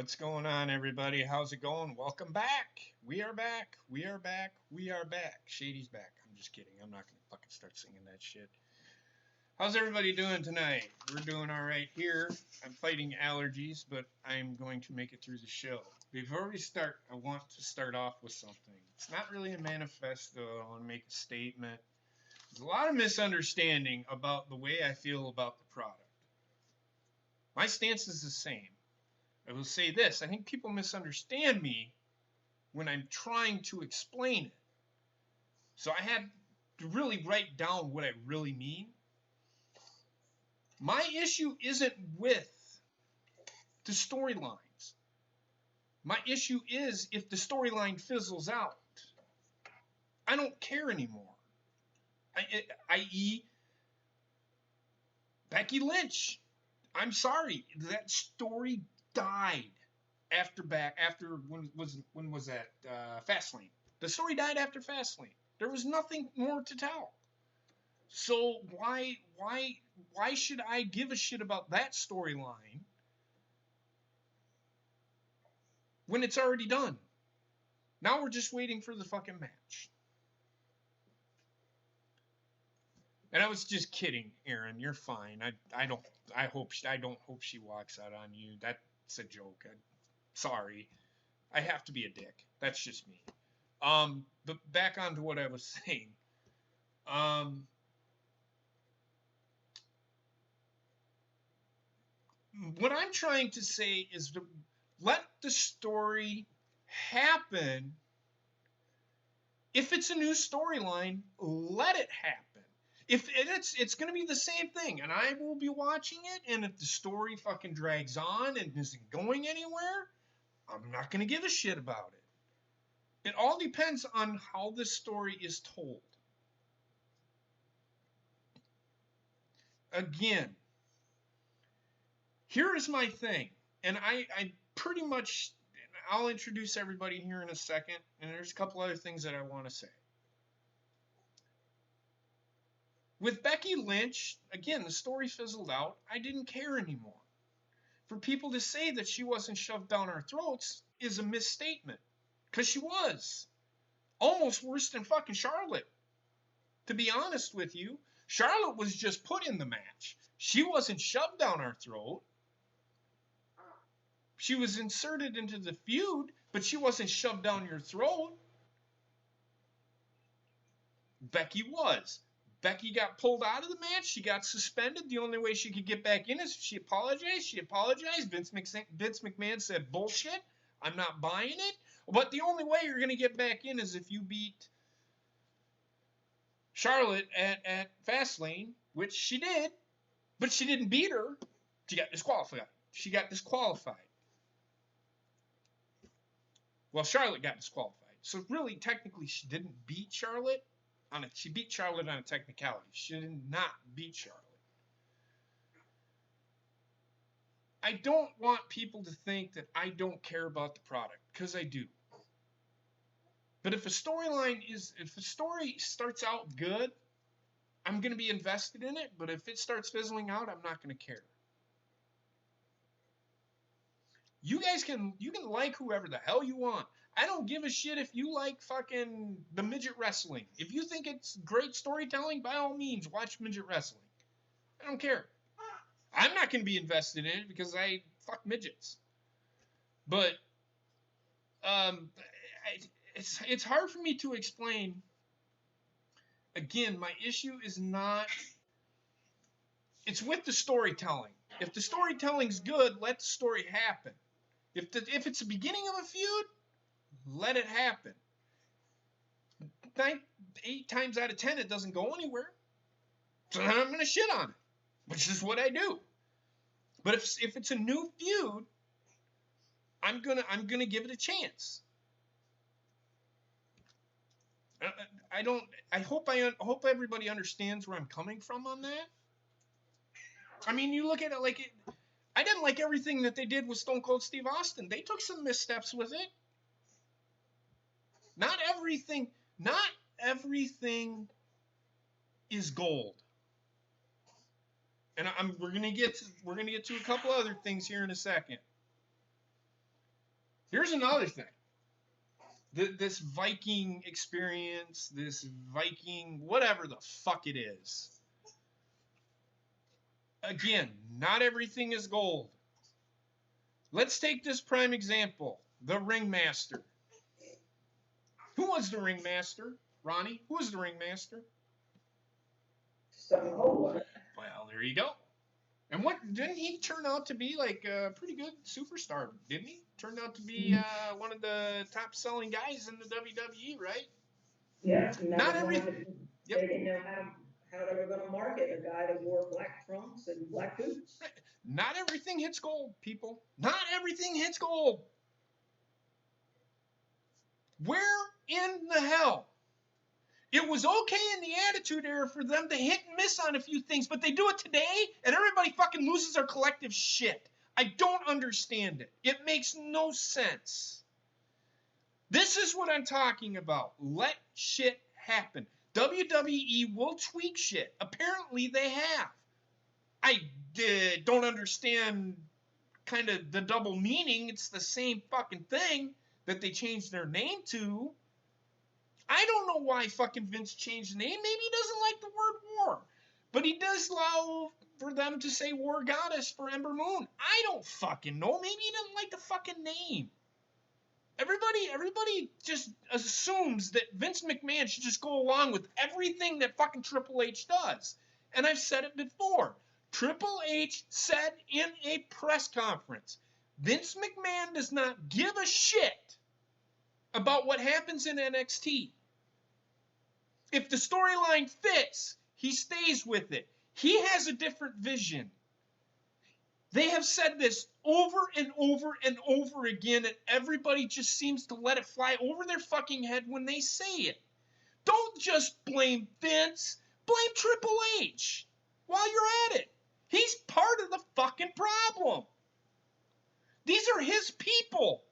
What's going on, everybody? How's it going? Welcome back. We are back. We are back. We are back. Shady's back. I'm just kidding. I'm not going to fucking start singing that shit. How's everybody doing tonight? We're doing all right here. I'm fighting allergies, but I'm going to make it through the show. Before we start, I want to start off with something. It's not really a manifesto. I want to make a statement. There's a lot of misunderstanding about the way I feel about the product. My stance is the same. I will say this, I think people misunderstand me when I'm trying to explain it. So I had to really write down what I really mean. My issue isn't with the storylines. My issue is if the storyline fizzles out. I don't care anymore. I.e., Becky Lynch. I'm sorry, that story died after when was that Fastlane? The story died after Fastlane. There was nothing more to tell. So why should I give a shit about that storyline when it's already done? Now we're just waiting for the fucking match. And I was just kidding, Aaron. You're fine. I don't hope she walks out on you. That's a joke. Sorry. I have to be a dick. That's just me. But back on to what I was saying. What I'm trying to say is to let the story happen. If it's a new storyline, let it happen. If it's going to be the same thing, and I will be watching it, and if the story fucking drags on and isn't going anywhere, I'm not going to give a shit about it. It all depends on how this story is told. Again, here is my thing, and I pretty much, I'll introduce everybody here in a second, and there's a couple other things that I want to say. With Becky Lynch, again, the story fizzled out. I didn't care anymore. For people to say that she wasn't shoved down our throats is a misstatement. Because she was. Almost worse than fucking Charlotte. To be honest with you, Charlotte was just put in the match. She wasn't shoved down our throat. She was inserted into the feud, but she wasn't shoved down your throat. Becky was. Becky got pulled out of the match. She got suspended. The only way she could get back in is if she apologized. She apologized. Vince McMahon said, bullshit. I'm not buying it. But the only way you're going to get back in is if you beat Charlotte at Fastlane, which she did. But she didn't beat her. She got disqualified. Well, Charlotte got disqualified. So really, technically, she didn't beat Charlotte. She beat Charlotte on a technicality. She did not beat Charlotte. I don't want people to think that I don't care about the product, because I do. But if a story starts out good, I'm going to be invested in it. But if it starts fizzling out, I'm not going to care. You guys can like whoever the hell you want. I don't give a shit if you like fucking the midget wrestling. If you think it's great storytelling, by all means, watch midget wrestling. I don't care. I'm not going to be invested in it because I fuck midgets. But it's hard for me to explain. Again, my issue is not... It's with the storytelling. If the storytelling's good, let the story happen. If it's the beginning of a feud, let it happen. 8 times out of 10, it doesn't go anywhere. So then I'm going to shit on it, which is what I do. But if it's a new feud, I'm gonna give it a chance. I hope everybody understands where I'm coming from on that. I mean, you look at it like it. I didn't like everything that they did with Stone Cold Steve Austin. They took some missteps with it. Not everything is gold. And we're gonna get to a couple other things here in a second. Here's another thing. This Viking experience, this Viking, whatever the fuck it is. Again, not everything is gold. Let's take this prime example, the ringmaster. Who was the ringmaster? Ronnie, who was the ringmaster? Well, there you go. And what didn't he turn out to be like a pretty good superstar? Didn't he? Turned out to be one of the top selling guys in the WWE, right? Yeah. Not everything. They didn't know how they were going to market a guy that wore black trunks and black boots. Right. Not everything hits gold, people. Not everything hits gold. Where in the hell? It was okay in the Attitude Era for them to hit and miss on a few things, but they do it today, and everybody fucking loses their collective shit. I don't understand it. It makes no sense. This is what I'm talking about. Let shit happen. WWE will tweak shit. Apparently they have. I don't understand kind of the double meaning. It's the same fucking thing that they changed their name to. I don't know why fucking Vince changed the name. Maybe he doesn't like the word war. But he does allow for them to say War Goddess for Ember Moon. I don't fucking know. Maybe he doesn't like the fucking name. Everybody just assumes that Vince McMahon should just go along with everything that fucking Triple H does. And I've said it before. Triple H said in a press conference, Vince McMahon does not give a shit about what happens in NXT. If the storyline fits, he stays with it. He has a different vision. They have said this over and over and over again, and everybody just seems to let it fly over their fucking head when they say it. Don't just blame Vince. Blame Triple H while you're at it. He's part of the fucking problem. These are his people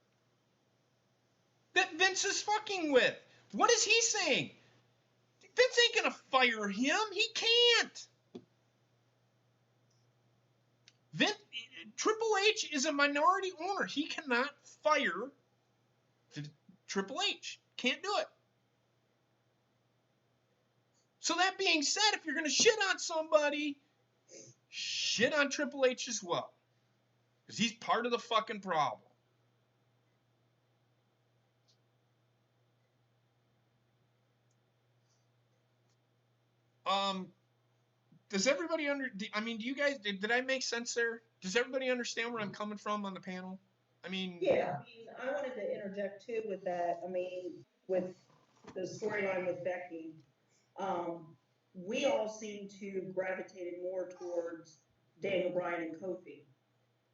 that Vince is fucking with. What is he saying? Vince ain't gonna fire him. He can't. Triple H is a minority owner. He cannot fire Triple H. Can't do it. So that being said, if you're gonna shit on somebody, shit on Triple H as well. Because he's part of the fucking problem. Does everybody do you guys, did I make sense there? Does everybody understand where I'm coming from on the panel? Yeah, I wanted to interject too with that. With the storyline with Becky, we all seem to gravitated more towards Daniel Bryan and Kofi,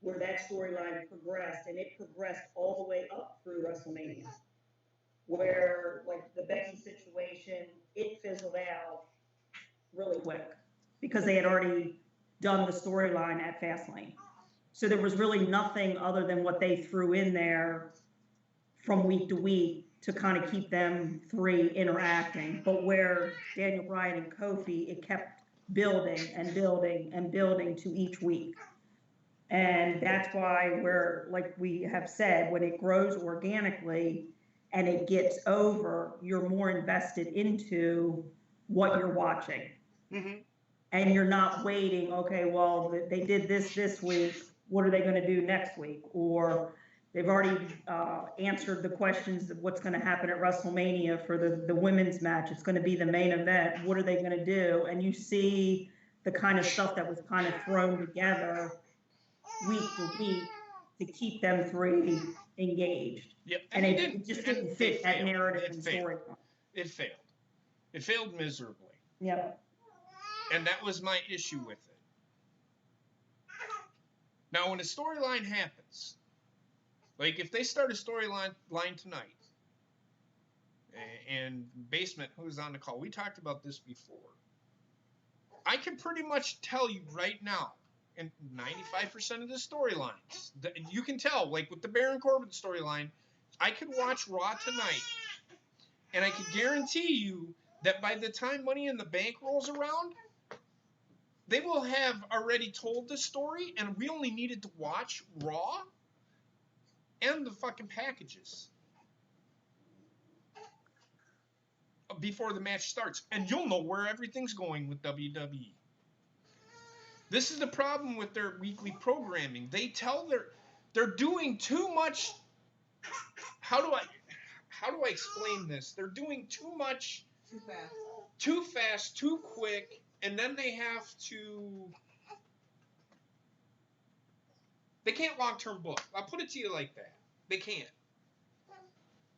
where that storyline progressed, and it progressed all the way up through WrestleMania, where like the Becky situation, it fizzled out really quick because they had already done the storyline at Fastlane. So there was really nothing other than what they threw in there from week to week to kind of keep them three interacting. But where Daniel Bryan and Kofi, it kept building and building and building to each week. And that's why where, like we have said, when it grows organically and it gets over, you're more invested into what you're watching. Mm-hmm. And you're not waiting, okay, well, they did this week. What are they going to do next week? Or they've already answered the questions of what's going to happen at WrestleMania for the women's match. It's going to be the main event. What are they going to do? And you see the kind of stuff that was kind of thrown together week to week to keep them three engaged. Yep. And it just didn't fit that narrative and storyline. It failed. It failed miserably. Yep. And that was my issue with it. Now, when a storyline happens, like if they start a storyline tonight, and Basement, who's on the call, we talked about this before. I can pretty much tell you right now, in 95% of the storylines, you can tell, like with the Baron Corbin storyline, I could watch Raw tonight, and I could guarantee you that by the time Money in the Bank rolls around, they will have already told the story, and we only needed to watch Raw and the fucking packages before the match starts, and you'll know where everything's going with WWE. This is the problem with their weekly programming. They're doing too much. How do I explain this? They're doing too much, too fast, too quick, and then they can't long-term book. I'll put it to you like that. They can't.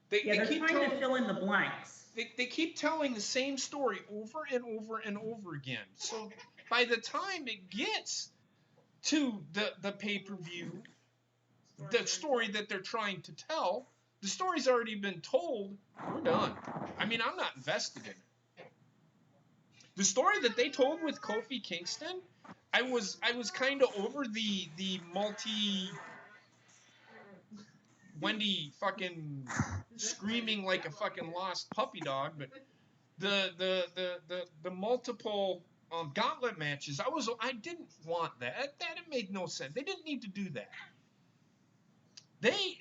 They're trying to fill in the blanks. They keep telling the same story over and over and over again. So by the time it gets to the pay-per-view, the story that they're trying to tell, the story's already been told. We're done. I mean, I'm not invested in it. The story that they told with Kofi Kingston, I was kind of over the multi Wendi fucking screaming like a fucking lost puppy dog, but the multiple gauntlet matches, I didn't want that. That it made no sense. They didn't need to do that. They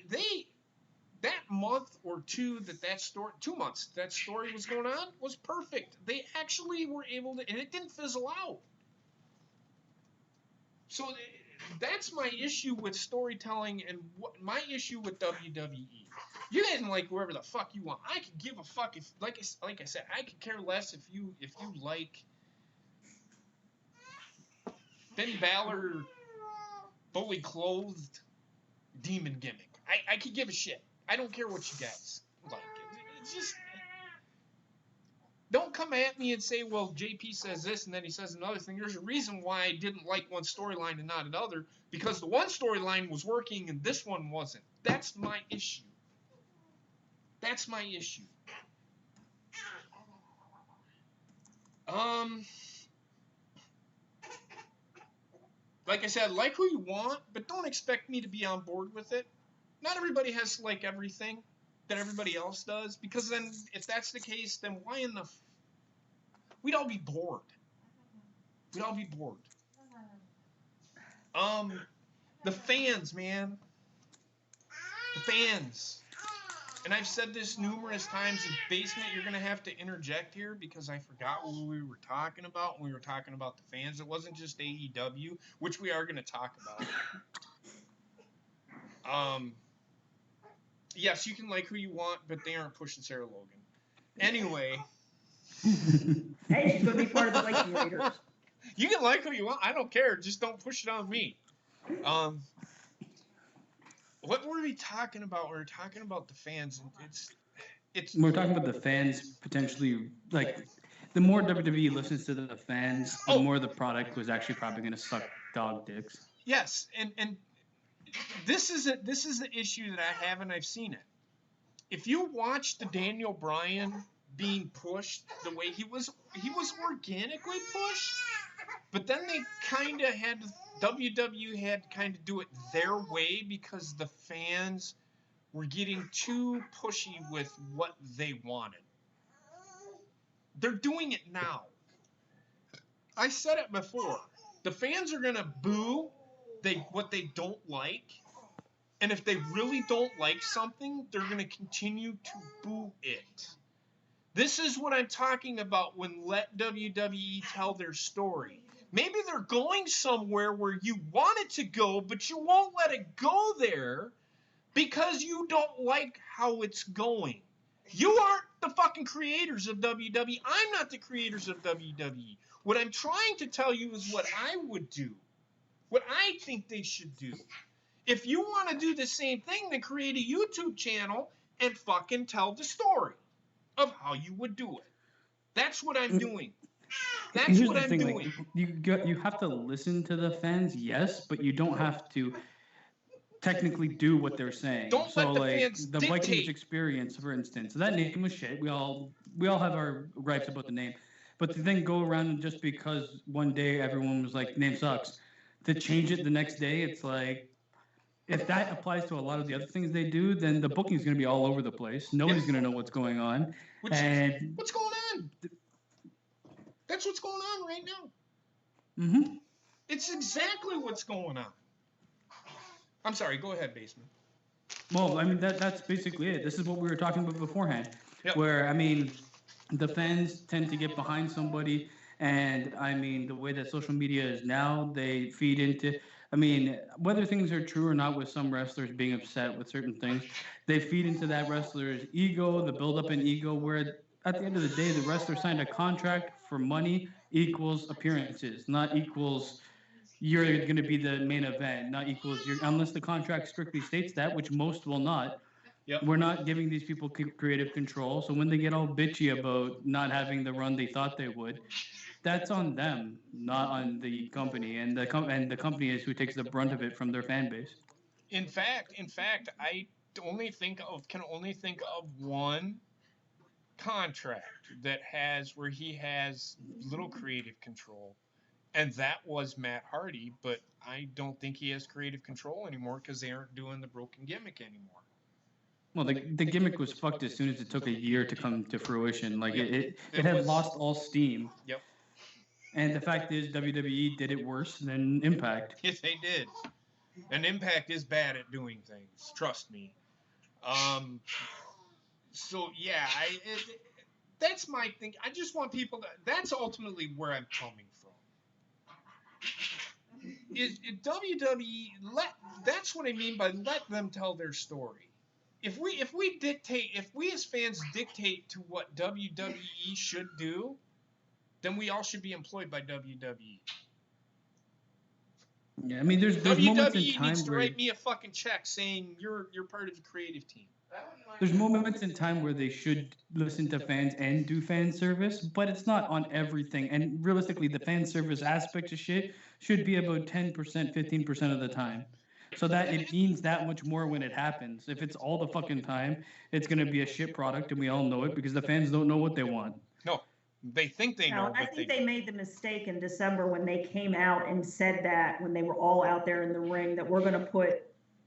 that month or two that story, 2 months that story was going on was perfect. They actually were able to, and it didn't fizzle out. So that's my issue with storytelling, and my issue with WWE. You can like wherever the fuck you want. I could give a fuck if, like I said, I could care less if you like Finn Balor fully clothed demon gimmick. I could give a shit. I don't care what you guys like. It's just, don't come at me and say, well, JP says this and then he says another thing. There's a reason why I didn't like one storyline and not another, because the one storyline was working and this one wasn't. That's my issue. That's my issue. Like I said, like who you want, but don't expect me to be on board with it. Not everybody has to like everything that everybody else does, because then if that's the case, then why in the we'd all be bored. We'd all be bored. The fans, man. The fans. And I've said this numerous times, in Basement, you're going to have to interject here because I forgot what we were talking about when we were talking about the fans. It wasn't just AEW, which we are going to talk about. Yes, you can like who you want, but they aren't pushing Sarah Logan. Anyway. Hey, she's going to be part of the Viking Raiders. You can like who you want. I don't care. Just don't push it on me. What were we talking about? We were talking about the fans. We're talking about the fans potentially, like, the more WWE listens to the fans, the more the product was actually probably going to suck dog dicks. Yes, and this is the issue that I have, and I've seen it. If you watch the Daniel Bryan being pushed the way he was organically pushed, but then they kind of had WWE had to kind of do it their way because the fans were getting too pushy with what they wanted. They're doing it now. I said it before. The fans are gonna boo what they don't like, and if they really don't like something, they're gonna continue to boo it. This is what I'm talking about when let WWE tell their story. Maybe they're going somewhere where you want it to go, but you won't let it go there because you don't like how it's going. You aren't the fucking creators of WWE. I'm not the creators of WWE. What I'm trying to tell you is what I would do. What I think they should do. If you want to do the same thing, then create a YouTube channel and fucking tell the story of how you would do it. That's what I'm doing. That's what I'm doing. Like, you have to listen to the fans, yes, but you don't have to technically do what they're saying. Don't let the fans the dictate. Vikings experience, for instance. So that name was shit. We all have our gripes about the name, but to then go around and just because one day everyone was like, name sucks, to change it the next day, it's like, if that applies to a lot of the other things they do, then the booking's going to be all over the place. Nobody's going to know what's going on. What's going on? That's what's going on right now. Mm-hmm. It's exactly what's going on. I'm sorry. Go ahead, Basement. Well, I mean that's basically it. This is what we were talking about beforehand, Yep. where I mean, the fans tend to get behind somebody, and I mean the way that social media is now, they feed into. I mean, whether things are true or not, with some wrestlers being upset with certain things, they feed into that wrestler's ego, the build up in ego. Where at the end of the day, the wrestler signed a contract for money equals appearances, not equals you're going to be the main event, not equals your, unless the contract strictly states that, which most will not. Yep. We're not giving these people creative control. So when they get all bitchy about not having the run they thought they would, that's on them, not on the company. And the company is who takes the brunt of it from their fan base. In fact, I can only think of one contract that has where he has little creative control, and that was Matt Hardy. But I don't think he has creative control anymore because they aren't doing the broken gimmick anymore. Well, the gimmick was fucked as soon as it took a year to come to fruition. Like Yep. it had lost all steam. Yep. And the fact is, WWE did it worse than Impact. Yes, they did. And Impact is bad at doing things. Trust me. So yeah, that's my thing. I just want people to. That's ultimately where I'm coming from. Is WWE that's what I mean by let them tell their story. If we as fans dictate to what WWE should do, then we all should be employed by WWE. Yeah, I mean, there's moments in WWE time needs to where write me a fucking check saying you're part of the creative team. there's moments in time where they should listen to fans and do fan service, but it's not on everything. And realistically, the fan service aspect of shit should be about 10%, 15% of the time. So that it means that much more when it happens. If it's all the fucking time, it's going to be a shit product, and we all know it because the fans don't know what they want. No, they think they know, I but think they made the mistake in December when they came out and said that when they were all out there in the ring that we're going to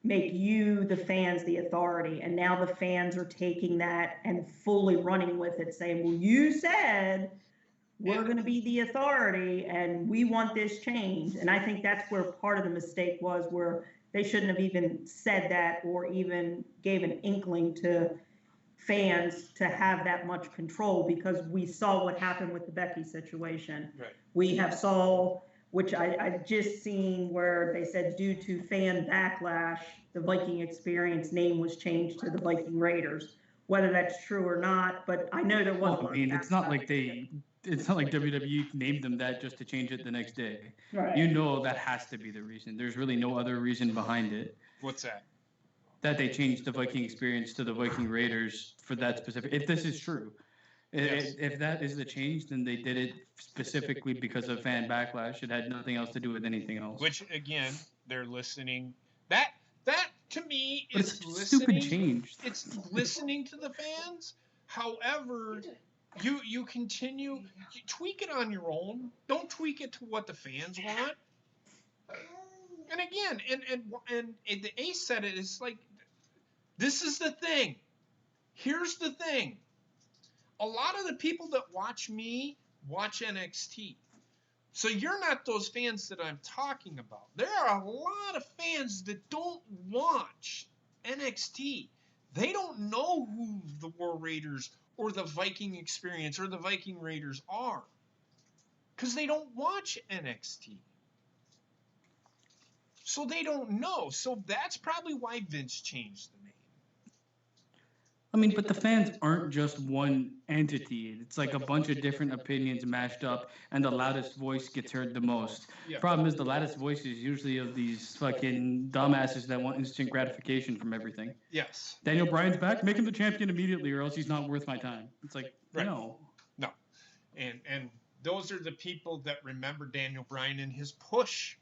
make you, the fans, the authority. And now the fans are taking that and fully running with it, saying, well, you said we're going to be the authority and we want this change. And I think that's where part of the mistake was, where they shouldn't have even said that or even gave an inkling to fans to have that much control, because we saw what happened with the Becky situation. Right. We have saw, which I just seen where they said due to fan backlash, the Viking Experience name was changed to the Viking Raiders. Whether that's true or not, but I know there was. Well, I mean, it's not like WWE named them that just to change it the next day. Right. You know that has to be the reason. There's really no other reason behind it. What's that? That they changed the Viking Experience to the Viking Raiders for that specific. If this is true, Yes. if that is the change, then they did it specifically because of fan backlash. It had nothing else to do with anything else. Which again, they're listening. That to me But is it's a listening. stupid change. It's listening to the fans. However, you continue, you tweak it on your own. Don't tweak it to what the fans want. And again, and the Ace said it. It's like, this is the thing. Here's the thing. A lot of the people that watch me watch NXT. So you're not those fans that I'm talking about. There are a lot of fans that don't watch NXT. They don't know who the War Raiders or the Viking Experience or the Viking Raiders are, because they don't watch NXT. So they don't know. So that's probably why Vince changed the name. I mean, but the fans aren't just one entity. It's like a bunch of different opinions mashed up, and the loudest voice gets heard the most. Yeah. Problem is, the loudest voice is usually of these fucking dumbasses that want instant gratification from everything. Yes. Daniel Bryan's back, make him the champion immediately, or else he's not worth my time. It's like, Right. no. And those are the people that remember Daniel Bryan and his push.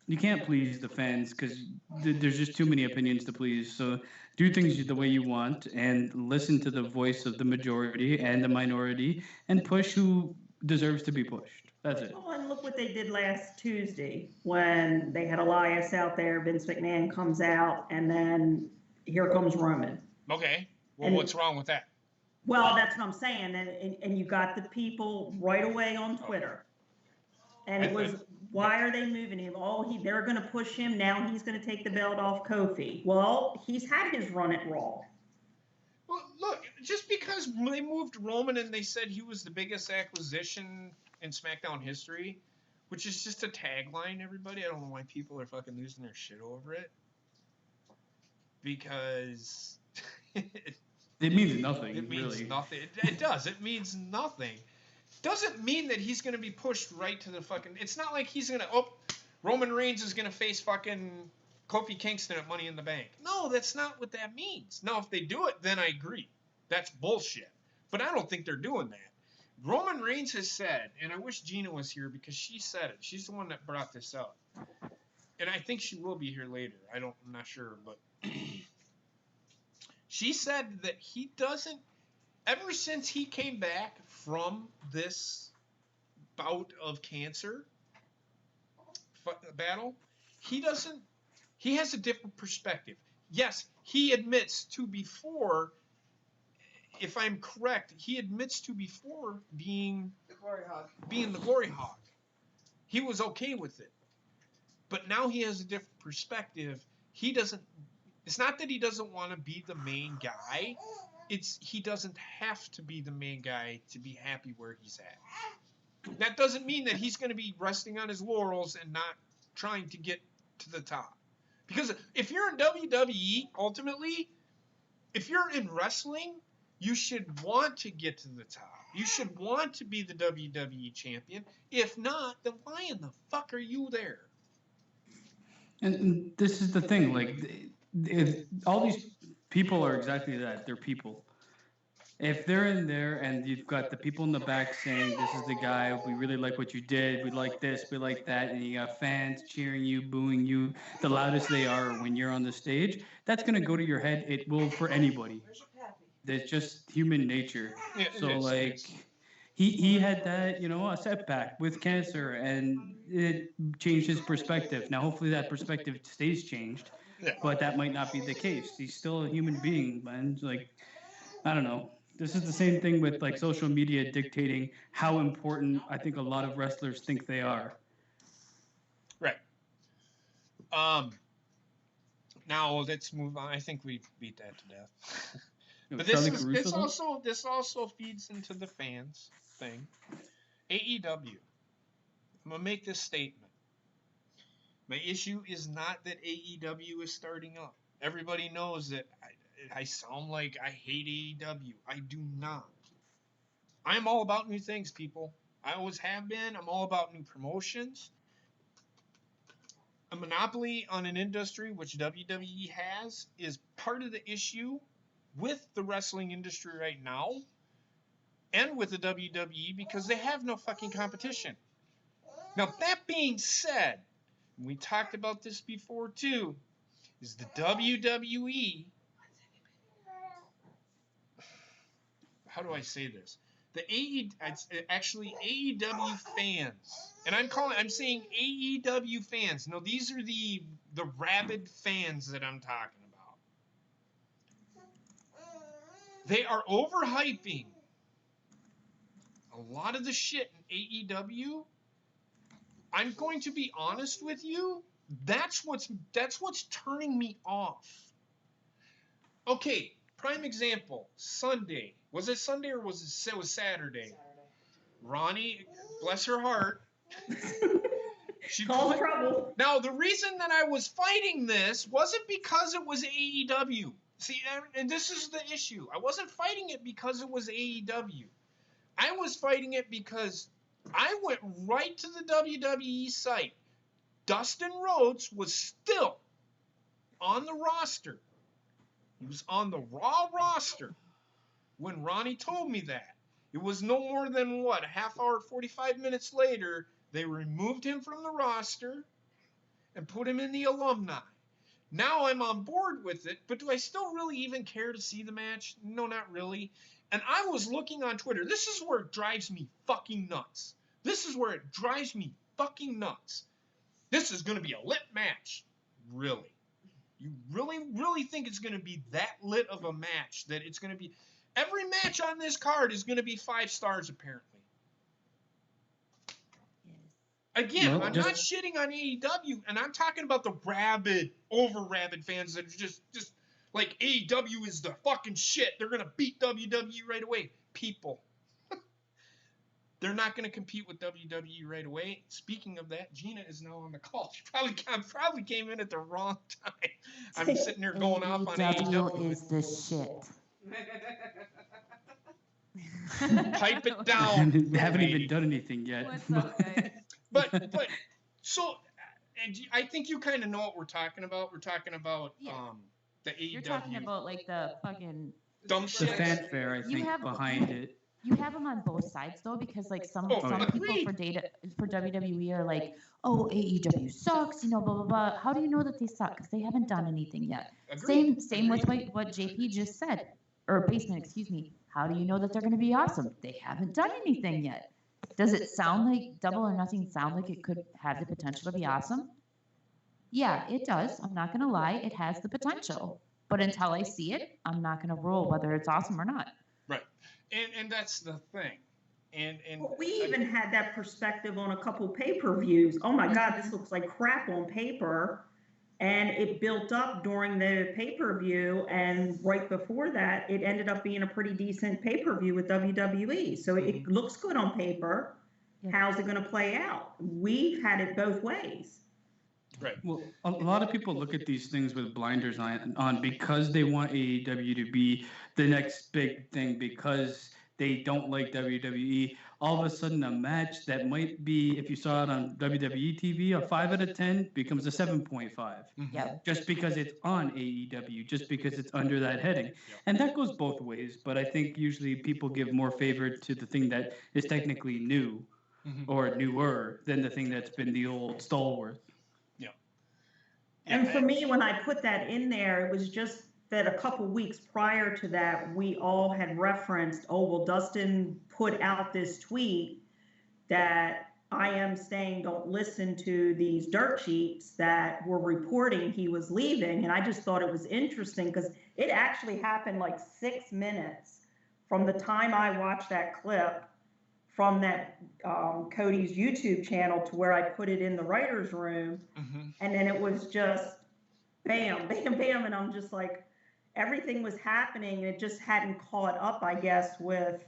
You can't please the fans because there's just too many opinions to please. So do things the way you want and listen to the voice of the majority and the minority and push who deserves to be pushed. That's it. Oh, and look what they did last Tuesday when they had Elias out there. Vince McMahon comes out, and then here comes Roman. Okay. Well, And- what's wrong with that? Well, that's what I'm saying, and you got the people right away on Twitter, and it was Why are they moving him? They're going to push him. Now he's going to take the belt off Kofi. Well, he's had his run at Raw. Well, look, just because they moved Roman and they said he was the biggest acquisition in SmackDown history, which is just a tagline, everybody. I don't know why people are fucking losing their shit over it. Because it means nothing. It means really. nothing. It does. It means nothing. Doesn't mean that he's going to be pushed right to the fucking... It's not like he's going to... Oh, Roman Reigns is going to face fucking Kofi Kingston at Money in the Bank. No, that's not what that means. Now, if they do it, then I agree. That's bullshit. But I don't think they're doing that. Roman Reigns has said, and I wish Gina was here because she said it. She's the one that brought this up. And I think she will be here later. I'm not sure, but... She said that he doesn't... Ever since he came back from this bout of cancer battle, he has a different perspective. Yes, he admits to before, if I'm correct, he admits to before being The Glory Hog. Being the Glory Hog. He was okay with it. But now he has a different perspective. It's not that he doesn't want to be the main guy. He doesn't have to be the main guy to be happy where he's at. That doesn't mean that he's going to be resting on his laurels and not trying to get to the top. Because if you're in WWE, ultimately, if you're in wrestling, you should want to get to the top. You should want to be the WWE champion. If not, then why in the fuck are you there? And this is the thing, like, if all these people are exactly that, they're people. If they're in there and you've got the people in the back saying, this is the guy, we really like what you did, we like this, we like that, and you got fans cheering you, booing you, the loudest they are when you're on the stage, that's going to go to your head. It will for anybody. It's just human nature. Yeah, So, like, he had that, a setback with cancer, and it changed his perspective. Now, hopefully that perspective stays changed, but that might not be the case. He's still a human being, man. Like, I don't know. This is the same thing with, like, social media dictating how important I think a lot of wrestlers think they are. Right. Now let's move on. I think we beat that to death. But this also feeds into the fans thing. AEW. I'm gonna make this statement. My issue is not that AEW is starting up. Everybody knows that I sound like I hate AEW. I do not. I'm all about new things, people. I always have been. I'm all about new promotions. A monopoly on an industry, which WWE has, is part of the issue with the wrestling industry right now and with the WWE because they have no fucking competition. Now, that being said, and we talked about this before too, is the WWE... How do I say this? Actually AEW fans, and I'm saying AEW fans. No, these are the rabid fans that I'm talking about. They are overhyping a lot of the shit in AEW. I'm going to be honest with you. That's what's turning me off. Okay, prime example. Sunday. Was it Sunday or was it Saturday? Ronnie, bless her heart. She caused trouble. Now, the reason that I was fighting this wasn't because it was AEW. See, and this is the issue. I wasn't fighting it because it was AEW. I was fighting it because I went right to the WWE site. Dustin Rhodes was still on the roster. He was on the Raw roster when Ronnie told me that. It was no more than, a half hour, 45 minutes later, they removed him from the roster and put him in the alumni. Now I'm on board with it, but do I still really even care to see the match? No, not really. And I was looking on Twitter. This is where it drives me fucking nuts. This is where it drives me fucking nuts. This is going to be a lit match. Really? You really, really think it's going to be that lit of a match that it's going to be... Every match on this card is going to be 5 stars, apparently. Again, Well, I'm not shitting on AEW, and I'm talking about the rabid fans that are just like AEW is the fucking shit. They're gonna beat WWE right away. People, they're not gonna compete with WWE right away. Speaking of that, Gina is now on the call. She probably came in at the wrong time. I'm sitting here going off on AEW. is the shit. Pipe it down. We haven't lady. even done anything yet. What's up, guys? But so, and I think you kind of know what we're talking about. We're talking about Yeah. the AEW. You're talking about like the fucking. dumb the shit. fanfare, I You think, have- behind it. You have them on both sides though, because like some Oh, people agreed. for WWE are like, oh, AEW sucks, you know, blah blah blah. How do you know that they suck? Because they haven't done anything yet. Agreed. Same with what JP just said, or Basement, excuse me. How do you know that they're going to be awesome? They haven't done anything yet. Does it sound like Double or Nothing sound like it could have the potential to be awesome? Yeah, it does. I'm not going to lie. It has the potential. But until I see it, I'm not going to rule whether it's awesome or not. Right. And that's the thing. And Well, we even had that perspective on a couple pay-per-views. Oh my God, this looks like crap on paper. And it built up during the pay-per-view, and right before that, it ended up being a pretty decent pay-per-view with WWE. So it looks good on paper. Yeah. How's it going to play out? We've had it both ways. right. Well, a lot of people look at these things with blinders on because they want AEW to be the next big thing, because they don't like WWE. All of a sudden, a match that might be, if you saw it on WWE TV, a 5 out of 10 becomes a 7.5. Yeah. Just because it's on AEW, just because it's under that heading. And that goes both ways, but I think usually people give more favor to the thing that is technically new or newer than the thing that's been the old stalwart. And for me, when I put that in there, it was just that a couple weeks prior to that, we all had referenced, oh, well, Dustin put out this tweet that I am saying don't listen to these dirt sheets that were reporting he was leaving. And I just thought it was interesting because it actually happened like 6 minutes from the time I watched that clip from that Cody's YouTube channel to where I put it in the writer's room. And then it was just bam, bam, bam. And I'm just like, everything was happening. And it just hadn't caught up, I guess, with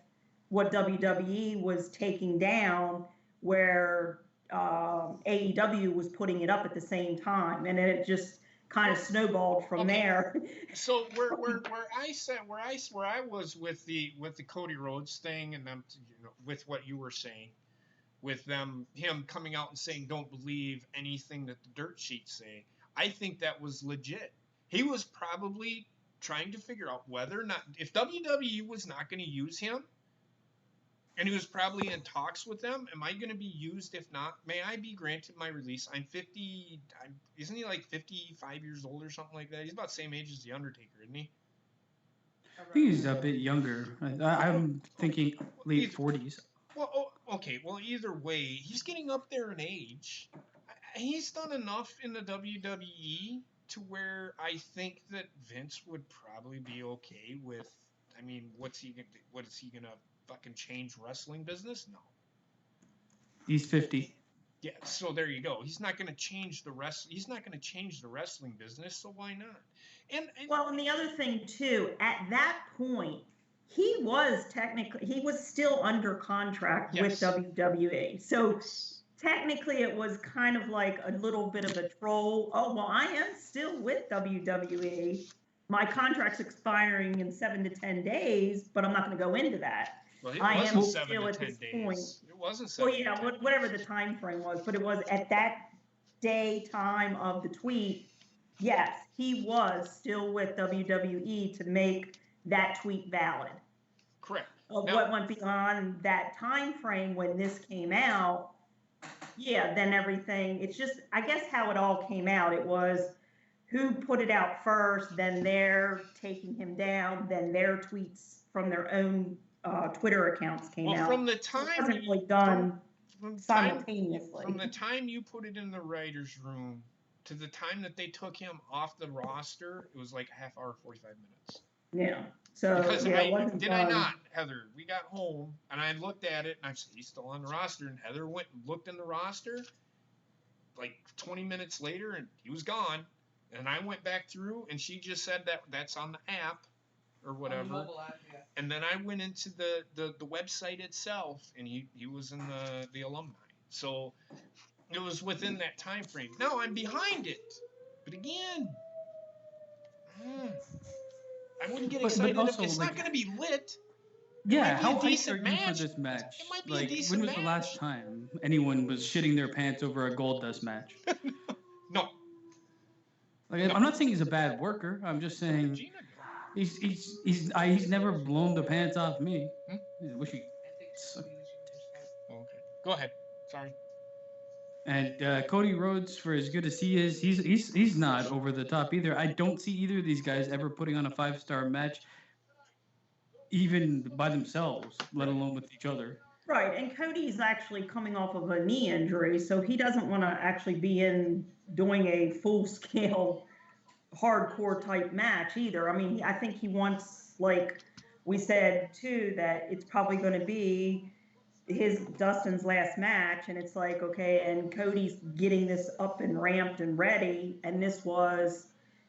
what WWE was taking down, where AEW was putting it up at the same time. And then it just kind of snowballed from there. So where I was with the Cody Rhodes thing, and them, with what you were saying, with him coming out and saying don't believe anything that the dirt sheets say, I think that was legit. He was probably trying to figure out whether or not, if WWE was not going to use him, and he was probably in talks with them, am I going to be used? If not, may I be granted my release? I'm 50. Isn't he like 55 years old or something like that? He's about the same age as The Undertaker, isn't he? I think he's a bit younger. I'm thinking late 40s. Well, okay. Well, either way, he's getting up there in age. He's done enough in the WWE to where I think that Vince would probably be okay with. I mean, what is he gonna fucking change wrestling business? No. He's 50. Yeah, so there you go. He's not going to change the He's not going to change the wrestling business, so why not? And well, and the other thing too, at that point, he was still under contract with WWE. So technically, it was kind of like a little bit of a troll. Oh, well, I am still with WWE. My contract's expiring in 7 to 10 days, but I'm not going to go into that. Well, I am 7 still to at 10 this days. point. It wasn't 7 Well, yeah, to 10 days. whatever the time frame was, but it was at that time of the tweet. Yes, he was still with WWE to make that tweet valid. Correct. What went beyond that time frame when this came out, yeah, then everything, it's just, I guess how it all came out, it was who put it out first, then they're taking him down, then their tweets from their own Twitter accounts came out. From the time it wasn't really done from simultaneously. From the time you put it in the writer's room to the time that they took him off the roster, it was like a half hour, 45 minutes. Yeah. So Because yeah, it wasn't did fun. I not, Heather? We got home and I looked at it and I said he's still on the roster. And Heather went and looked in the roster like 20 minutes later and he was gone. And I went back through and she just said that that's on the app or whatever. App, yeah. And then I went into the website itself and he was in the alumni. So it was within that time frame. Now I'm behind it. But again, I wouldn't get excited also, if it's like, not going to be lit. Yeah, might be how a hyped decent are you match. for this match? It might be a Like, decent when was the last match. time anyone was shitting their pants over a gold dust match? No. Like, No. I'm not saying he's a bad worker. I'm just saying Gina, he's never blown the pants off me. I wish he. okay. Go ahead. Sorry. And Cody Rhodes, for as good as he is, he's not over the top either. I don't see either of these guys ever putting on a 5-star match, even by themselves, let alone with each other. Right, and Cody's actually coming off of a knee injury, so he doesn't want to actually be in doing a full-scale, hardcore type match either. I mean, I think he wants, like we said too, that it's probably going to be Dustin's last match, and it's like, okay, and Cody's getting this up and ramped and ready, and this was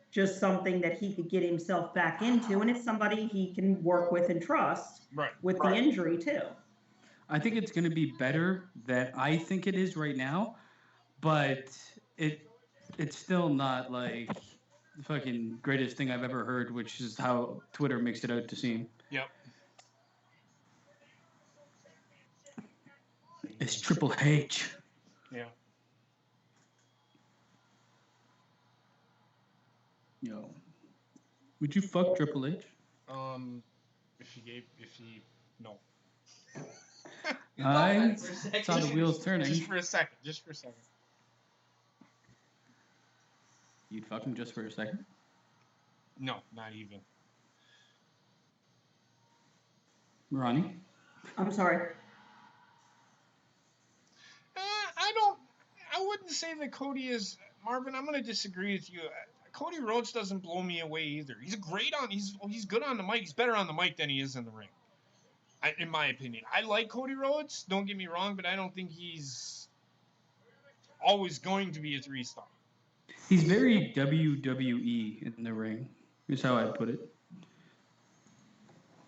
just something that he could get himself back into, and it's somebody he can work with and trust with the injury too. I think it's going to be better than I think it is right now, but it's still not like the fucking greatest thing I've ever heard, which is how Twitter makes it out to seem. Yep. It's Triple H. Yeah. Yo, would you fuck Triple H? No. I saw the wheels turning. Just for a second. You'd fuck him just for a second? No, not even. Ronnie? I'm sorry. I wouldn't say that Cody is, Marvin, I'm going to disagree with you. Cody Rhodes doesn't blow me away either. He's good on the mic. He's better on the mic than he is in the ring. In my opinion. I like Cody Rhodes, don't get me wrong, but I don't think he's always going to be a 3-star. He's very WWE in the ring, is how I'd put it.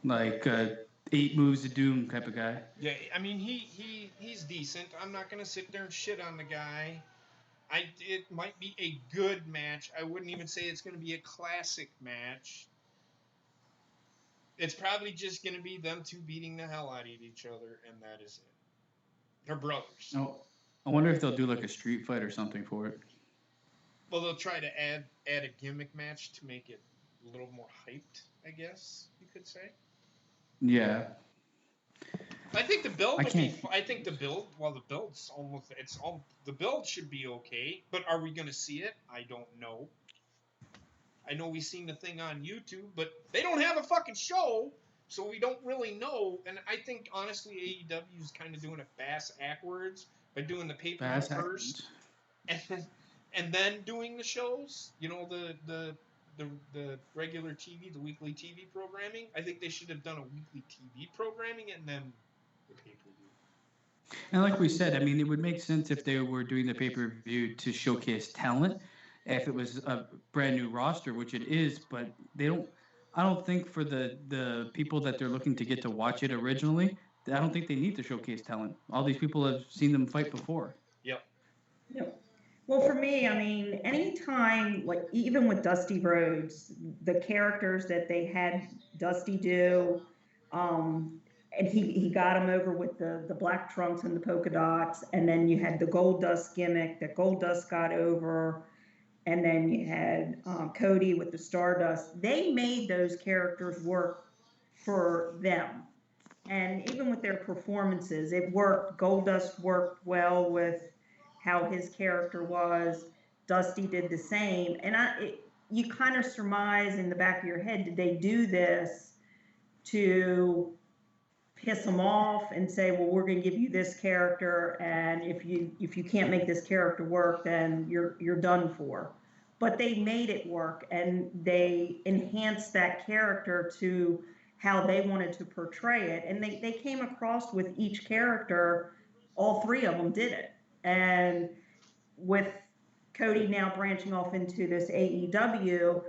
Like 8 moves of doom type of guy. Yeah, I mean, he's decent. I'm not going to sit there and shit on the guy. It might be a good match. I wouldn't even say it's going to be a classic match. It's probably just going to be them two beating the hell out of each other, and that is it. They're brothers. Oh, I wonder if they'll do like a street fight or something for it. Well, they'll try to add a gimmick match to make it a little more hyped, I guess you could say. Yeah. I think the build the build should be okay, but are we going to see it? I don't know. I know we've seen the thing on YouTube, but they don't have a fucking show, so we don't really know. And I think, honestly, AEW is kind of doing a bass backwards by doing the pay-per-view first, and then doing the shows. You know, the regular TV, the weekly TV programming. I think they should have done a weekly TV programming and then the pay-per-view. And like we said, I mean, it would make sense if they were doing the pay-per-view to showcase talent. If it was a brand new roster, which it is, but I don't think for the people that they're looking to get to watch it originally, I don't think they need to showcase talent. All these people have seen them fight before. Yep. Well, for me, I mean, anytime, like even with Dusty Rhodes, the characters that they had Dusty do, and he got him over with the black trunks and the polka dots, and then you had the Gold Dust gimmick that Gold Dust got over. And then you had Cody with the Stardust. They made those characters work for them. And even with their performances, it worked. Goldust worked well with how his character was. Dusty did the same. And you kind of surmise in the back of your head, did they do this to piss them off and say, well, we're going to give you this character, and if you can't make this character work, then you're done for? but they made it work and they enhanced that character to how they wanted to portray it. And they came across with each character, all three of them did it. And with Cody now branching off into this AEW,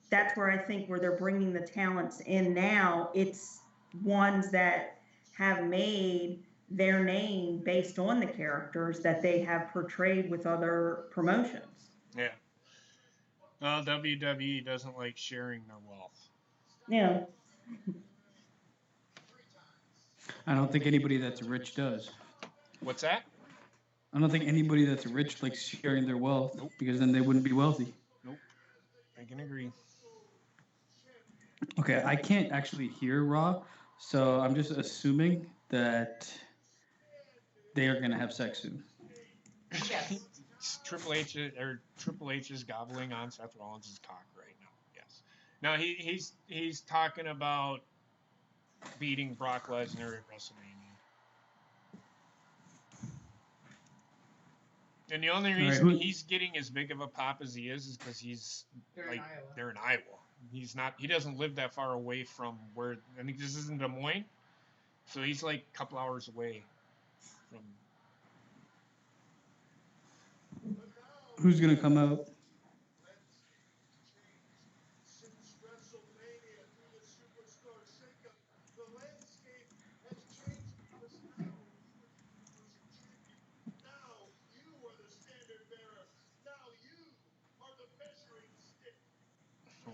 that's where I think where they're bringing the talents in now. It's ones that have made their name based on the characters that they have portrayed with other promotions. Yeah. Well, WWE doesn't like sharing their wealth. Yeah. I don't think anybody that's rich does. What's that? I don't think anybody that's rich likes sharing their wealth because then they wouldn't be wealthy. Nope. I can agree. Okay, I can't actually hear Raw, so I'm just assuming that they are going to have sex soon. Yes. Triple H is gobbling on Seth Rollins' cock right now. Yes. Now he's talking about beating Brock Lesnar at WrestleMania. And the only reason he's getting as big of a pop as he is because they're in Iowa. He doesn't live that far away from where, I think this is in Des Moines. So he's like a couple hours away from. Who's going to come out?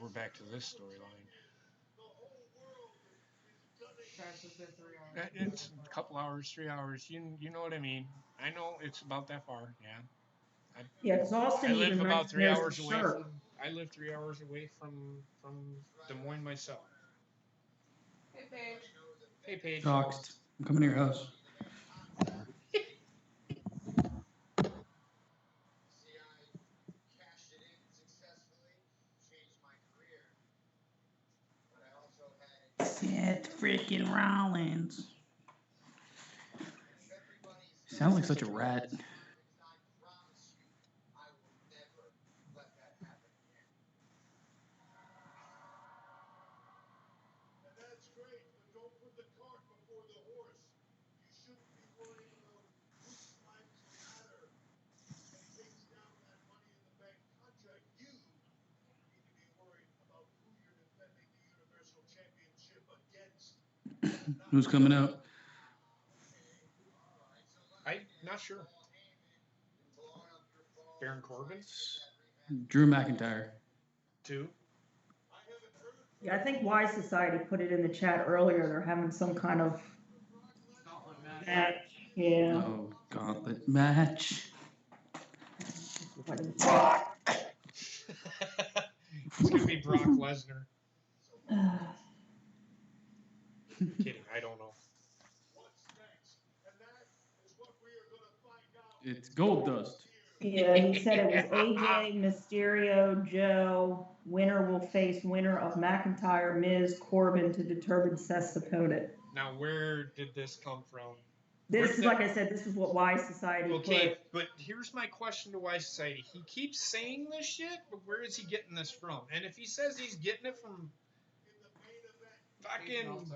We're back to this storyline. It's a couple hours, 3 hours. You know what I mean. I know it's about that far. Yeah. Yeah, because Austin I live even about 3 knows hours the away shirt. from. I live 3 hours away from Des Moines myself. Hey, Paige. Hey, Paige. Doxed. I'm coming to your house. Seth freaking Rollins. Sounds like such a rat. Who's coming out? I'm not sure. Baron Corbin? Drew McIntyre. 2. Yeah, I think Y Society put it in the chat earlier. They're having some kind of match. Yeah. Oh, gauntlet match. Brock. It's gonna be Brock Lesnar. Kidding, I don't know. It's Gold Dust. Yeah, he said it was AJ, Mysterio, Joe. Winner will face winner of McIntyre, Miz, Corbin to determine Seth's opponent. Now, where did this come from? This is, like I said, this is what Y Society Okay, but here's my question to Y Society. He keeps saying this shit, but where is he getting this from? And if he says he's getting it from fucking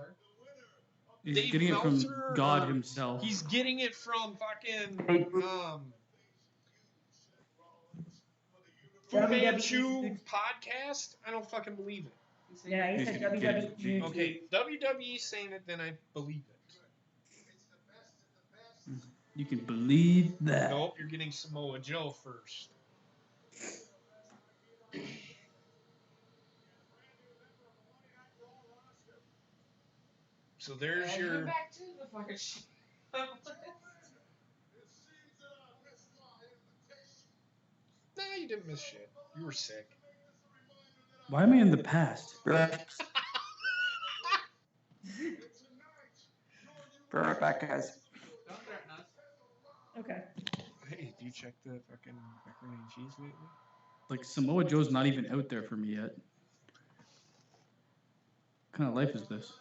He's Dave getting it from Meltzer, God or himself. he's getting it from fucking Fu Manchu podcast? I don't fucking believe it. Yeah, he said WWE. Okay, WWE saying it, then I believe it. You can believe that. Nope, you're getting Samoa Joe first. So there's your. Back to the fucking shit. Nah, you didn't miss shit. You were sick. Why am I in the past? Be right back, guys. Don't threaten us. Okay. Hey, do you check the fucking macaroni and cheese lately? Like, Samoa Joe's not even out there for me yet. What kind of life is this?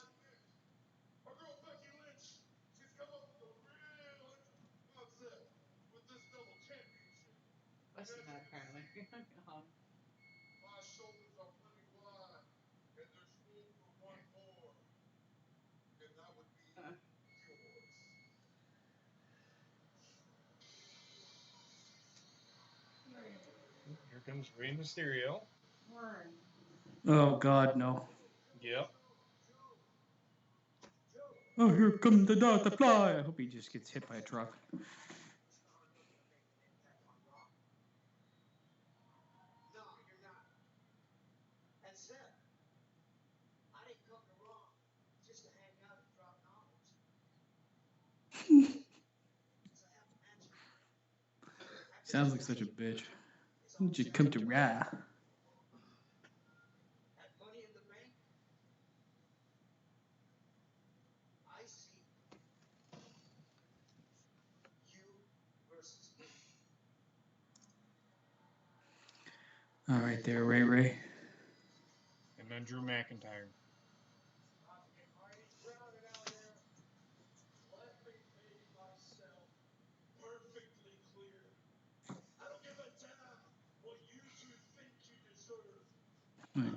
Less than that, apparently. comes Rey Mysterio. Oh God, no. Yep. Oh, here comes the Dr. Fly. I hope he just gets hit by a truck. Sounds like such a bitch. You just come to Raw. All right, there, Ray. And then Drew McIntyre.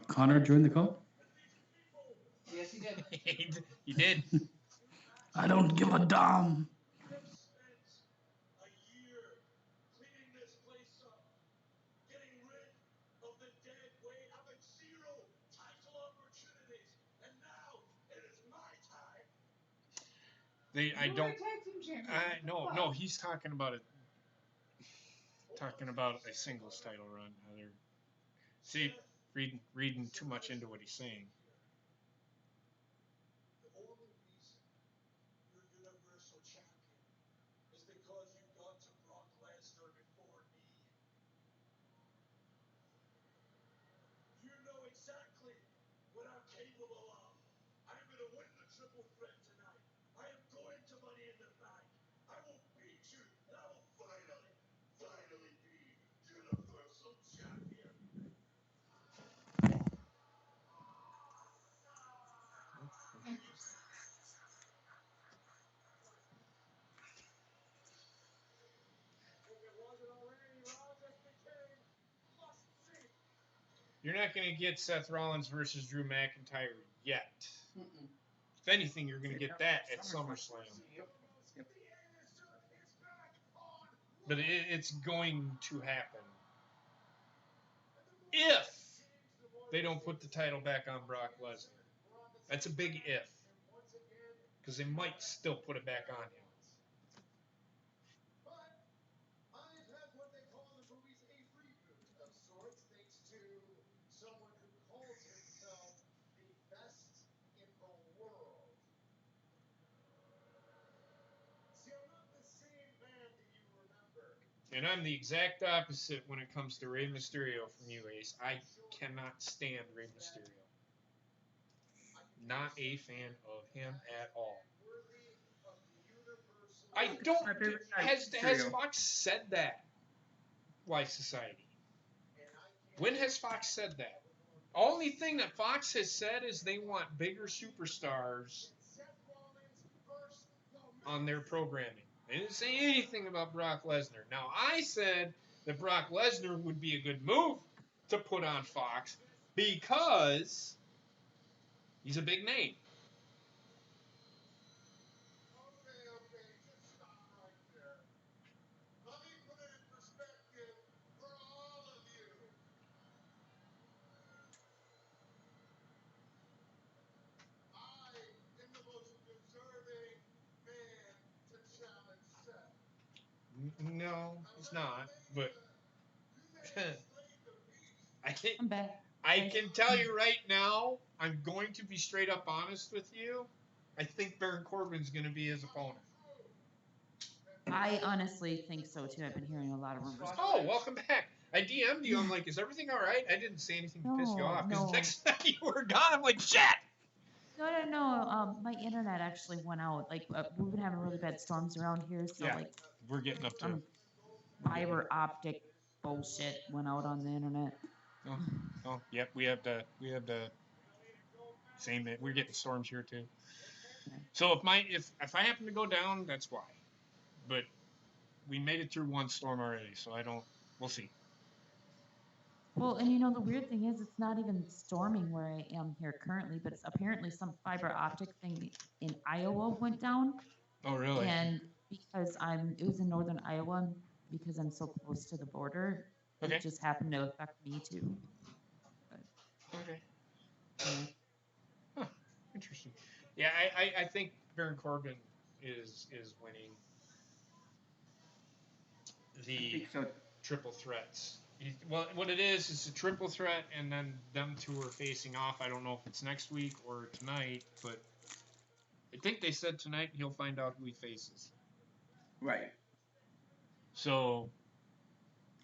Connor joined the call? Yes, he did. He did. I don't give a damn. I don't. No. He's talking about it. Talking about a singles title run. See, reading too much into what he's saying. You're not going to get Seth Rollins versus Drew McIntyre yet. Mm-mm. If anything, you're going to get that at SummerSlam. Yep. But it's going to happen. If they don't put the title back on Brock Lesnar. That's a big if. Because they might still put it back on him. And I'm the exact opposite when it comes to Rey Mysterio from you, Ace. I cannot stand Rey Mysterio. Not a fan of him at all. I don't. Has Fox said that? Why Society? When has Fox said that? Only thing that Fox has said is they want bigger superstars on their programming. They didn't say anything about Brock Lesnar. Now, I said that Brock Lesnar would be a good move to put on Fox because he's a big name. No, he's not. But I'm back. I can tell you right now, I'm going to be straight up honest with you. I think Baron Corbin's going to be his opponent. I honestly think so too. I've been hearing a lot of rumors. Oh, welcome back. I DM'd you. I'm like, is everything all right? I didn't say anything to piss you off. Because No. next time you were gone, I'm like, shit. No. My internet actually went out. Like we've been having really bad storms around here, so Yeah. like We're getting up to some fiber optic bullshit went out on the internet. Oh, yep. We have the same. We're getting storms here too. So if I happen to go down, that's why. But we made it through one storm already, so we'll see. Well, and the weird thing is, it's not even storming where I am here currently, but it's apparently some fiber optic thing in Iowa went down. Oh, really? And because it was in northern Iowa, because I'm so close to the border, Okay. It just happened to affect me too. Okay. Yeah. Huh. Interesting. Yeah, I think Baron Corbin is winning I the think so. triple threats. Well, what it is a triple threat, and then them two are facing off. I don't know if it's next week or tonight, but I think they said tonight he'll find out who he faces. Right. So,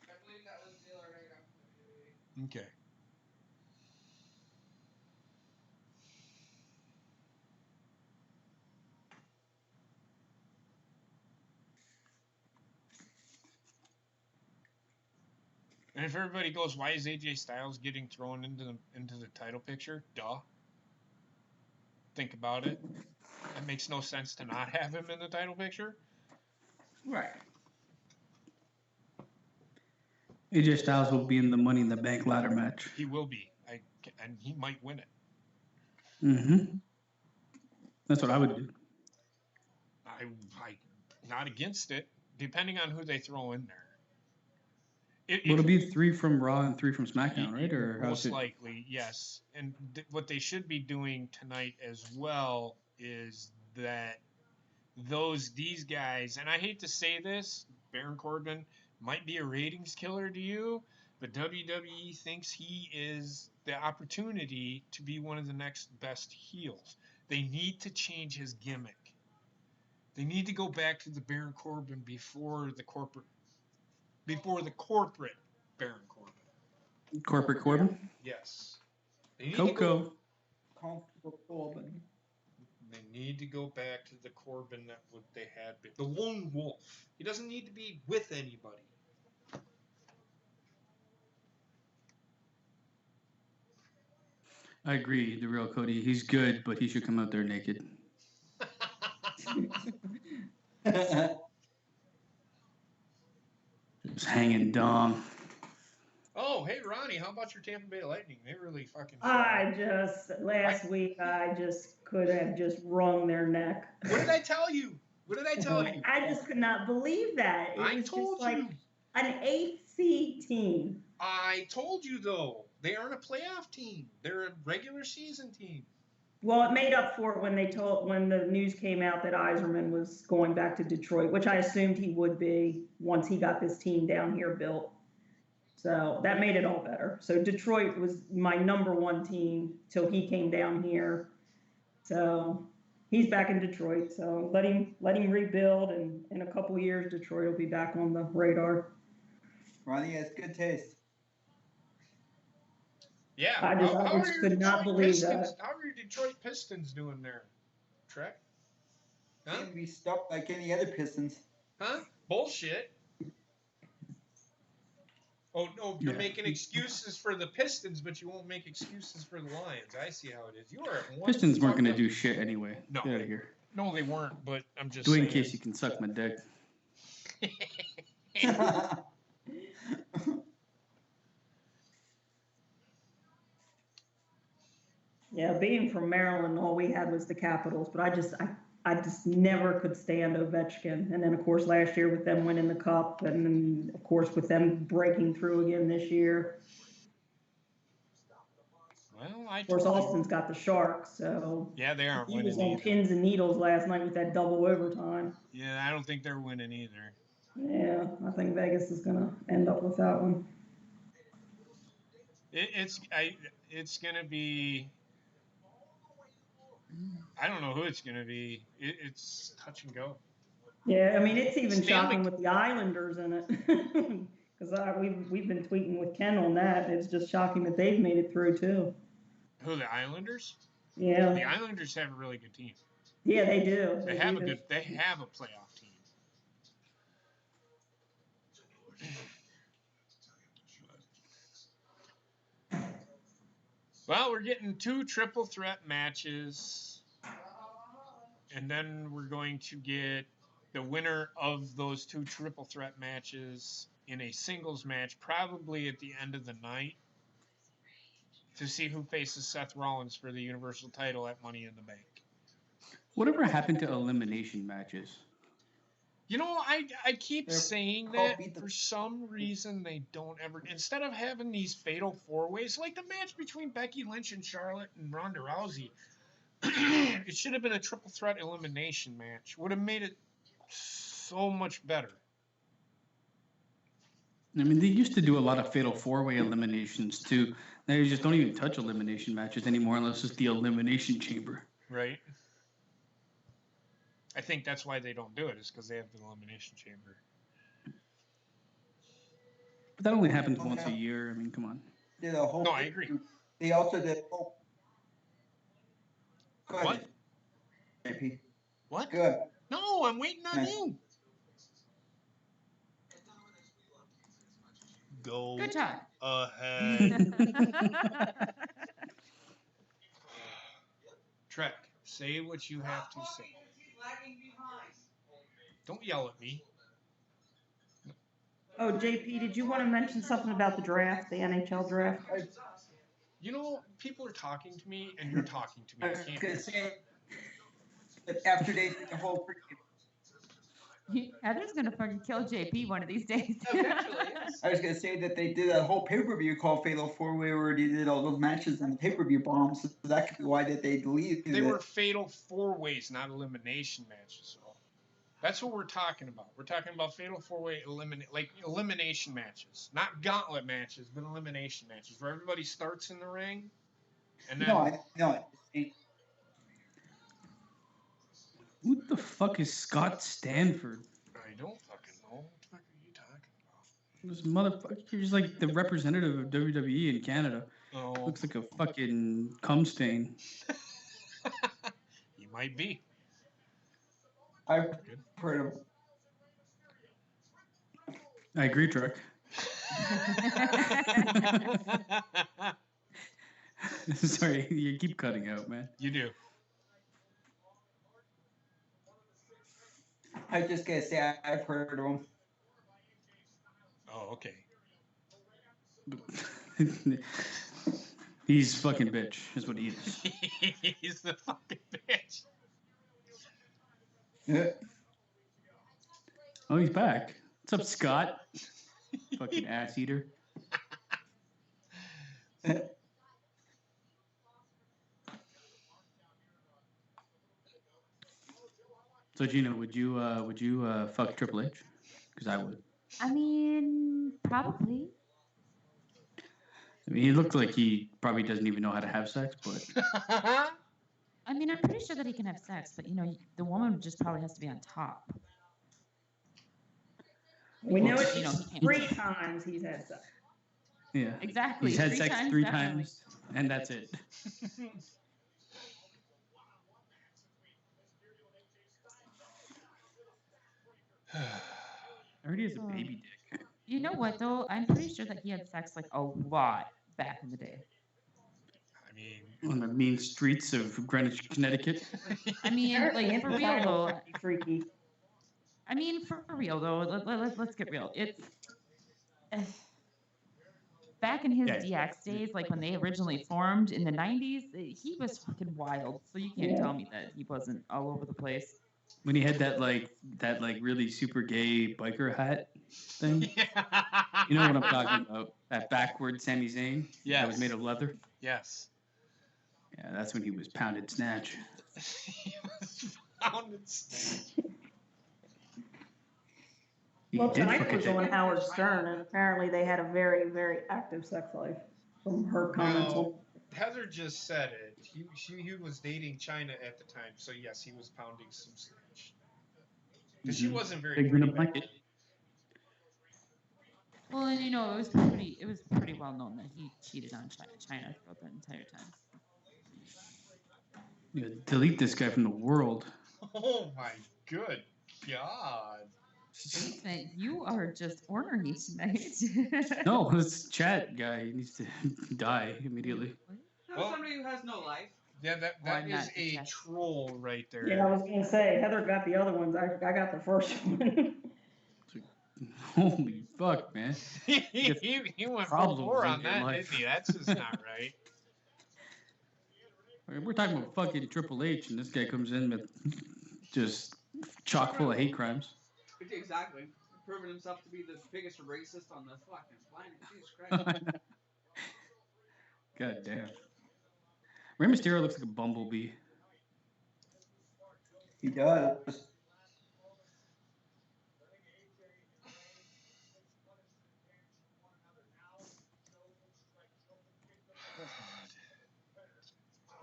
I believe that was the other night after WWE. okay. And if everybody goes, why is AJ Styles getting thrown into the title picture? Duh. Think about it. It makes no sense to not have him in the title picture. Right. AJ Styles will be in the Money in the Bank ladder match. He will be. And he might win it. Mm-hmm. That's what I would do. I not against it, depending on who they throw in there. Will it be 3 from Raw and 3 from SmackDown, right? Or how's most it? likely, yes. And what they should be doing tonight as well is that these guys, and I hate to say this, Baron Corbin might be a ratings killer to you, but WWE thinks he is the opportunity to be one of the next best heels. They need to change his gimmick. They need to go back to the Baron Corbin before the corporate Baron Corbin. Corporate Corbin? Yes. They need Coco. Comfortable Corbin. They need to go back to the Corbin that what they had. The lone wolf. He doesn't need to be with anybody. I agree, the real Cody. He's good, but he should come out there naked. Just hanging dong. Oh, hey, Ronnie, how about your Tampa Bay Lightning? They really fucking Last week, I just could have just wrung their neck. What did I tell you? What did I tell you? I just could not believe that. It I was told just like you. an 8th seed team. I told you, though. They aren't a playoff team. They're a regular season team. Well, it made up for it when the news came out that Iserman was going back to Detroit, which I assumed he would be once he got this team down here built. So that made it all better. So Detroit was my number 1 team till he came down here. So he's back in Detroit. So let him rebuild, and in a couple of years, Detroit will be back on the radar. Ronnie has good taste. Yeah. I just could not believe that. How are your Detroit Pistons doing there, Trek? Huh? Can't be stopped like any other Pistons. Huh? Bullshit. Oh, no, you're Yeah. making excuses for the Pistons, but you won't make excuses for the Lions. I see how it is. You are at one. Pistons weren't going to do shit anyway. No. Get out of here. No, they weren't, but I'm just Dwayne saying. Casey can suck my dick. Yeah, being from Maryland, all we had was the Capitals, but I just never could stand Ovechkin. And then, of course, last year with them winning the Cup, and then, of course, with them breaking through again this year. Well, Of course, Austin's got the Sharks, so yeah, they aren't he was winning on either. pins and needles last night with that double overtime. Yeah, I don't think they're winning either. Yeah, I think Vegas is going to end up with that one. It's going to be. I don't know who it's going to be. It's touch and go. Yeah, I mean, it's even Stanley- shocking with the Islanders in it. Because we've been tweeting with Ken on that. It's just shocking that they've made it through, too. Who, the Islanders? Yeah. The Islanders have a really good team. Yeah, they do. They have a playoff team. Well, we're getting 2 triple threat matches, and then we're going to get the winner of those 2 triple threat matches in a singles match, probably at the end of the night, to see who faces Seth Rollins for the Universal title at Money in the Bank. Whatever happened to elimination matches? You know, I keep They're saying called that beat the- for some reason they don't ever. Instead of having these fatal four ways, like the match between Becky Lynch and Charlotte and Ronda Rousey, it should have been a triple threat elimination match. Would have made it so much better. I mean, they used to do a lot of fatal four-way eliminations too. They just don't even touch elimination matches anymore unless it's the elimination chamber. Right. I think that's why they don't do it, is because they have the elimination chamber. But that only happens once a year. I mean, come on. Did a whole. No, I agree. They also did. Oh, go What? ahead, JP. What? Good. No, I'm waiting on Nice. you. Go Good job. ahead. Trek, say what you have to say. Don't yell at me. Oh, JP, did you want to mention something about the draft, the NHL draft? You know, people are talking to me, and you're talking to me. I I was can't. gonna say, but after they did the whole freaking, Heather's gonna fucking kill JP one of these days. Eventually, yes. I was gonna say that they did a whole pay-per-view called Fatal 4-Way where they did all those matches and the pay-per-view bombs. So that could be why that they deleted They it. were fatal four ways, not elimination matches. So that's what we're talking about. We're talking about fatal four-way elimination matches, not gauntlet matches, but elimination matches where everybody starts in the ring, and then No. Who the fuck is Scott Stanford? I don't fucking know. What the fuck are you talking This motherfucker, he's like the representative of WWE in Canada. about? Oh, Looks like a fucking cum stain. he might be. I've heard of. I agree, Truck. Sorry, you keep cutting out, man. You do. I was just gonna say I've heard of them. Oh, okay. He's fucking bitch, is what he is. He's the fucking bitch. Yeah. Oh, he's back. What's up, Scott? Fucking ass eater. So Gina, would you fuck Triple H? Because I would. I mean, probably. I mean, he looked like he probably doesn't even know how to have sex, but I mean, I'm pretty sure that he can have sex, but the woman just probably has to be on top. We know Well, it. you know, he can't- 3 times he's had sex. yeah. Exactly. He's had 3 sex times, 3 definitely. times, and that's it. I heard he has a baby dick. You know what though? I'm pretty sure that he had sex like a lot back in the day. I mean, On the mean streets of Greenwich, Connecticut. I mean, Apparently like for real infantile's though. pretty freaky. I mean, for real though. Let's get real. It's back in his Yeah. DX days, like when they originally formed in the '90s. He was fucking wild. So you can't tell me that he wasn't all over the place. When he had that really super gay biker hat thing. You know what I'm talking about? That backward Sami Zayn? Yes. That was made of leather? Yes. Yeah, that's when he was pounded snatch. He was pounded snatch. He Well, did tonight fucking was take on it. Howard Stern, and apparently they had a very, very active sex life from her comments. No. Heather just said it. He was dating China at the time, so yes, he was pounding some snatch. Because she Mhm. wasn't very Big in a pretty back blanket. Well, and it was pretty well known that he cheated on China throughout that entire time. Yeah, delete this guy from the world. then. Oh my good God. Basement, you are just ornery tonight. No, this chat guy needs to die immediately. No, Well- somebody who has no life. Yeah, that Why is not a detect? troll right there. Yeah, I was gonna say, Heather got the other ones, I got the first one. Holy fuck, man. he went full Problems bore in on your that, life. didn't he? That's just not right. We're talking about fucking Triple H, and this guy comes in with just chock full of hate crimes. Exactly. Proving himself to be the biggest racist on the fucking planet. Jesus Christ. God damn. Rey Mysterio looks like a bumblebee. He does.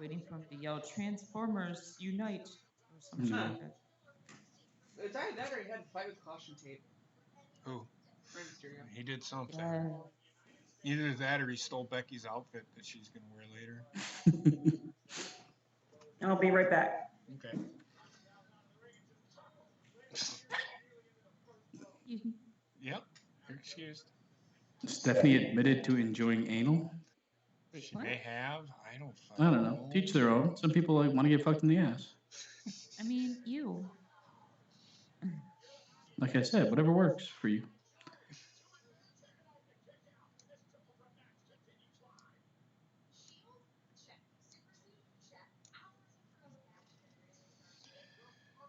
Waiting for him to yell, Transformers, unite, or some shit No. like that. It's either that or he had to fight with caution tape. Who? Rey Mysterio. He did something. Yeah. Either that or he stole Becky's outfit that she's gonna wear later. I'll be right back. Okay. Excuse me. Yep. You're excused. Stephanie admitted to enjoying anal. She may have. I don't. I don't know. Teach their own. Some people like want to get fucked in the ass. I mean, you. Like I said, whatever works for you.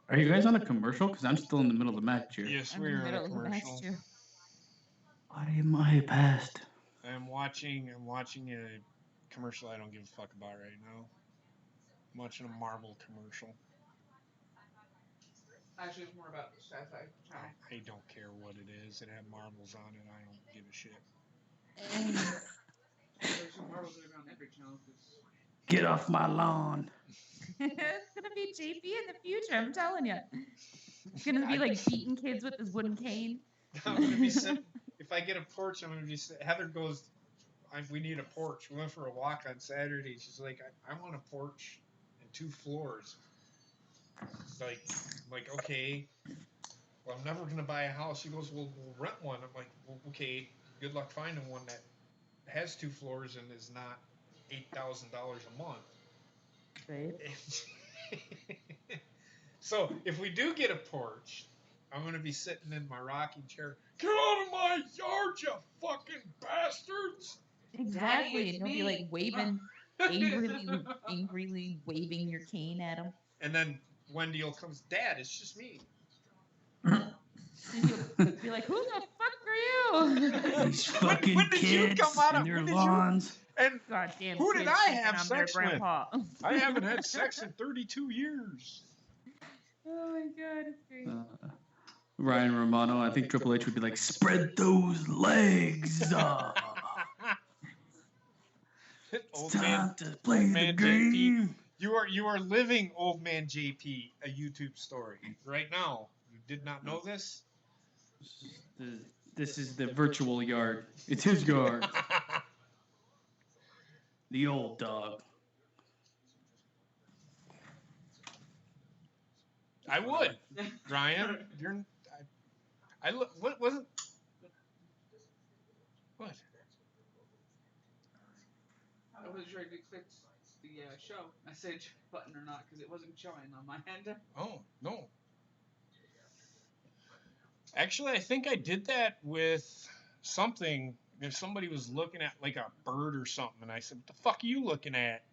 Are you guys on a commercial? Because I'm still in the middle of the match here. Yes, I'm we in are the in middle a of the match commercial. too. What am I past? I'm watching a commercial I don't give a fuck about right now. I'm watching a Marvel commercial. Actually, it's more about sci-fi channel. I don't care what it is. It had Marvels on it. I don't give a shit. There's some Marvels that are on every channel. Get off my lawn. It's gonna be JP in the future. I'm telling you. It's gonna be like beating kids with this wooden cane. I'm gonna be sitting. If I get a porch, I'm gonna be. Heather goes. We need a porch. We went for a walk on Saturday. She's like, I want a porch and 2 floors. Like okay. Well, I'm never gonna buy a house. She goes, well, we'll rent one. I'm like, well, okay. Good luck finding one that has 2 floors and is not $8,000 a month. Right. So if we do get a porch, I'm gonna be sitting in my rocking chair. Get out of my yard, you fucking bastards! Exactly. it's And you'll be me. like waving, angrily waving your cane at him. And then Wendi will come. Dad, it's just me. And you'll be like, who the fuck are you? These fucking when did you kids come out of- and their when did you- lawns. And Goddamn. Who did kids I picking have on their sex with? grandpa. I haven't had sex in 32 years. Oh my god, it's great. Ryan Romano, I think Triple H would be like, spread those legs. It's Old time man, to play old the man game. you are living Old Man JP, a YouTube story right now. You did not know this? This is the virtual yard. It's his yard. The old dog. I would, Ryan. You're. I look. What wasn't? What? I wasn't sure if you clicked the show message button or not because it wasn't showing on my end. Oh no. Actually, I think I did that with something. If somebody was looking at like a bird or something, and I said, "What the fuck are you looking at?"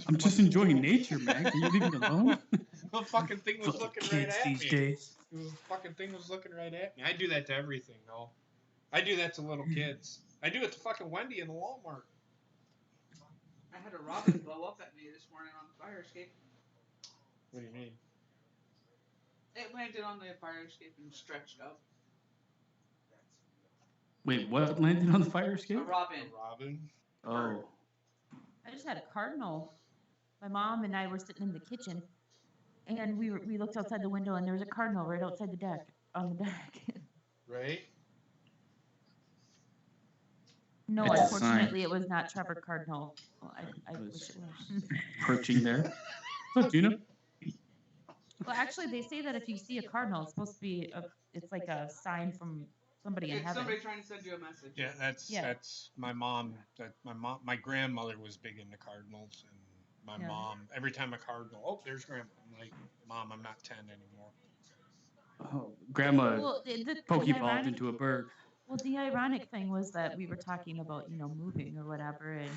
I'm just enjoying nature, man. Can you leave me alone? The fucking thing was Fucking looking right kids at these me. days. The fucking thing was looking right at me. I do that to everything, though. I do that to little kids. I do it to fucking Wendi in the Walmart. I had a robin blow up at me this morning on the fire escape. What do you mean? It landed on the fire escape and stretched up. Wait, what landed on the fire escape? A robin. A robin? Oh. I just had a cardinal. My mom and I were sitting in the kitchen, and we looked outside the window, and there was a cardinal right outside the deck, on the deck. Right? No, It's a unfortunately, it was not Trevor Cardinal. Well, I It was- wish it was. Perching there. What's up, Gina? Well, actually, they say that if you see a cardinal, it's supposed to be it's like a sign from somebody in It's heaven. somebody trying to send you a message. Yeah, that's my mom. My grandmother was big into cardinals, and my Yeah. mom. Every time a cardinal, oh, there's grandma. I'm like, Mom, I'm not 10 anymore. Oh, Grandma Well, the Pokeballed ironic- into a bird. Well, the ironic thing was that we were talking about, moving or whatever, and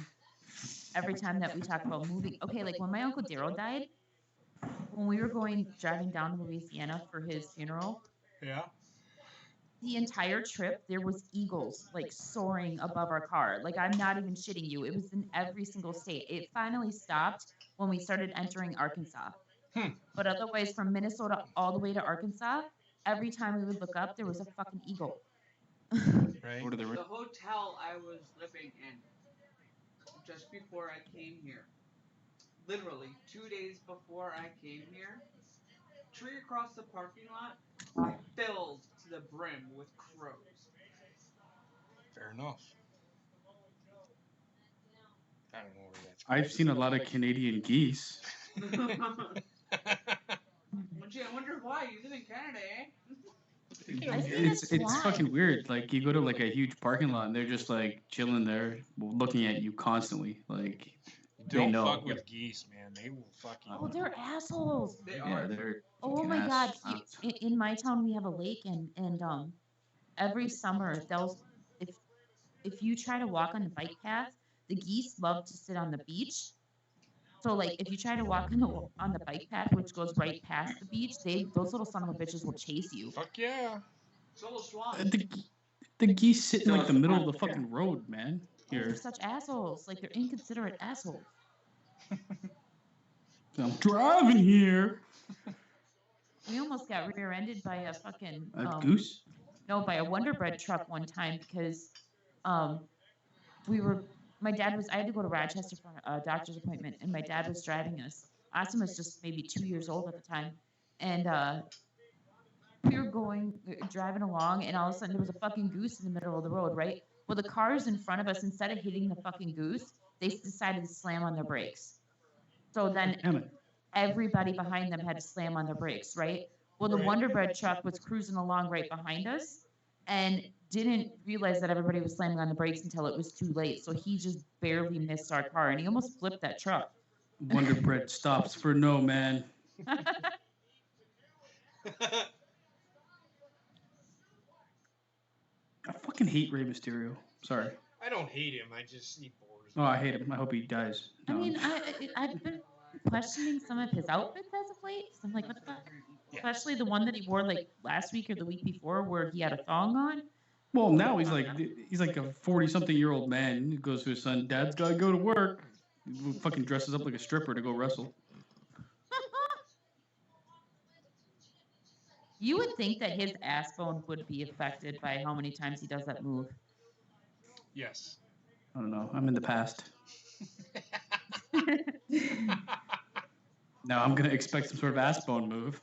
every time that we talk about moving, okay, like when my Uncle Daryl died, when we were driving down to Louisiana for his funeral, Yeah. the entire trip there was eagles like soaring above our car. Like, I'm not even shitting you. It was in every single state. It finally stopped when we started entering Arkansas. But otherwise, from Minnesota all the way to Arkansas, every time we would look up, there was a fucking eagle. Right. What are the The hotel I was living in just before I came here, literally 2 days before I came here, tree across the parking lot filled to the brim with crows. Fair enough. I don't know where that's. I've seen a lot of Canadian geese. Gee, I wonder why. You live in Canada, eh? I see It's that's why. fucking weird. Like, you go to like a huge parking lot and they're just like chilling there, looking at you constantly. Like, they Don't know. fuck with geese, man. They will fuck you. Oh, they're assholes. They Yeah, are. they're. Oh fucking my God! ass. In my town, we have a lake, and every summer if you try to walk on the bike path, the geese love to sit on the beach. So like, if you try to walk on the bike path, which goes right past the beach, those little son of a bitches will chase you. Fuck yeah. So will swans. The geese sit in like the middle of the Yeah. fucking road, man. They're Here, such assholes. Like, they're inconsiderate assholes. I'm driving here. We almost got rear-ended by a fucking A goose. no, by a Wonder Bread truck one time because I had to go to Rochester for a doctor's appointment, and my dad was driving us. Austin was just maybe 2 years old at the time, and we were driving along, and all of a sudden there was a fucking goose in the middle of the road, right? Well, the cars in front of us, instead of hitting the fucking goose, they decided to slam on their brakes. So then Damn it. everybody behind them had to slam on their brakes, right? Well, the Right. Wonder Bread truck was cruising along right behind us and didn't realize that everybody was slamming on the brakes until it was too late. So he just barely missed our car, and he almost flipped that truck. Wonder Bread stops for no man. I fucking hate Rey Mysterio. Sorry. I don't hate him. I just he bores Oh, me. I hate him. I hope he dies. I No. mean, I've been questioning some of his outfits as of late. So I'm like, what the fuck? Especially the one that he wore like last week or the week before, where he had a thong on. Well, now he's like a 40-something-year-old man. He goes to his son. Dad's gotta go to work. He fucking dresses up like a stripper to go wrestle. You would think that his ass bone would be affected by how many times he does that move. Yes. I don't know. I'm in the past. Now I'm gonna expect some sort of ass bone move.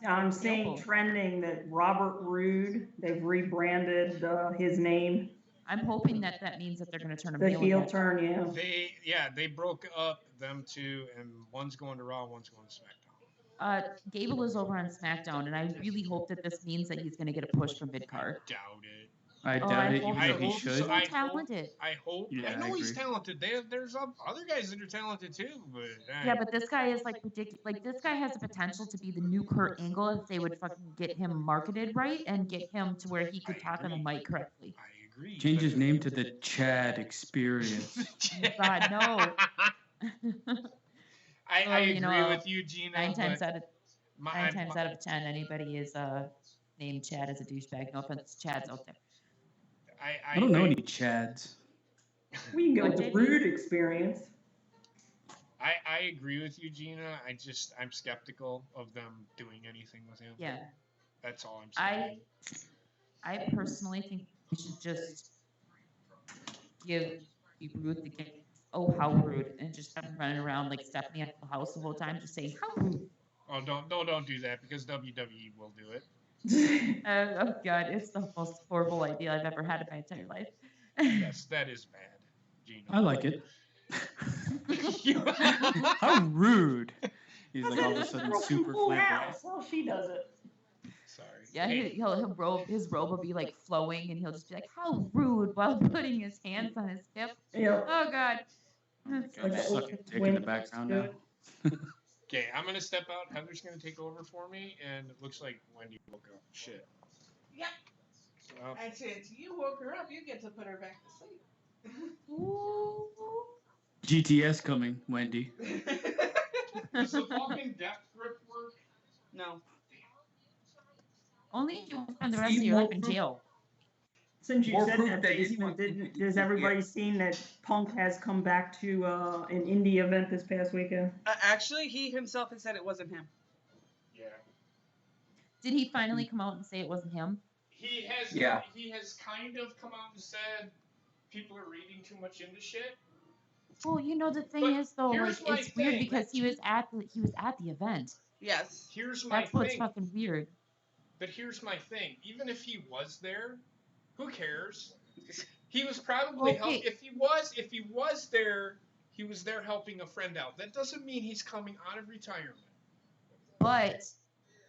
I'm seeing trending that Robert Roode, they've rebranded his name. I'm hoping that means that they're going to turn him The heel again. turn, yeah. They broke up them two, and one's going to Raw, one's going to SmackDown. Gable is over on SmackDown, and I really hope that this means that he's going to get a push from mid-card. Doubt it. I Oh, doubt I it, hope even so. though he I hope should. so. So I talented. I hope. Yeah, I know I he's agree. talented. There's other guys that are talented too, but Yeah, but this guy is like ridiculous. Like, this guy has the potential to be the new Kurt Angle if they would fucking get him marketed right and get him to where he could talk on the mic correctly. I agree. Change but- his name to the Chad Experience. God, no. I Well, you agree know, with you, Gina. Nine times but out of my- 9 times out of 10, anybody is named Chad as a douchebag. No offense, Chad's out there. I don't know any Chads. We can go But with the JP Roode experience. I agree with you, Gina. I'm skeptical of them doing anything with him. Yeah. That's all I'm saying. I personally think we should just give Rude the gift. Oh, how rude! And just have him running around like Stephanie at the house the whole time, just saying how rude. Oh, don't do that because WWE will do it. Oh God, it's the most horrible idea I've ever had in my entire life. Yes, that is bad, Gina. I like it. How rude. He's like all of a sudden super flamboyant. Well, she does it. Sorry. Yeah, Hey, his robe will be like flowing, and he'll just be like, "How rude!" while putting his hands on his hip. Yeah. Oh God. That's I'm just so sucking dick in the background now. okay, I'm gonna step out. Heather's gonna take over for me, and it looks like Wendi woke up. Shit. Yep. Well, And since you woke her up, you get to put her back to sleep. Ooh. GTS coming, Wendy. Does the Vulcan death grip work? No. Only if you want to spend the rest of your life in jail. Since you More said proof that, that he's basement, fucking- does everybody seen that Punk has come back to an indie event this past weekend? Actually, he himself has said it wasn't him. Yeah. Did he finally come out and say it wasn't him? He has. Yeah. He has kind of come out and said people are reading too much into shit. Well, you know the thing But is though, like here's my it's weird thing. because he was at the event. Yes. Here's my That's what's thing. fucking weird. But here's my thing. Even if he was there, who cares? He was probably Okay. if he was there, he was there helping a friend out. That doesn't mean he's coming out of retirement. But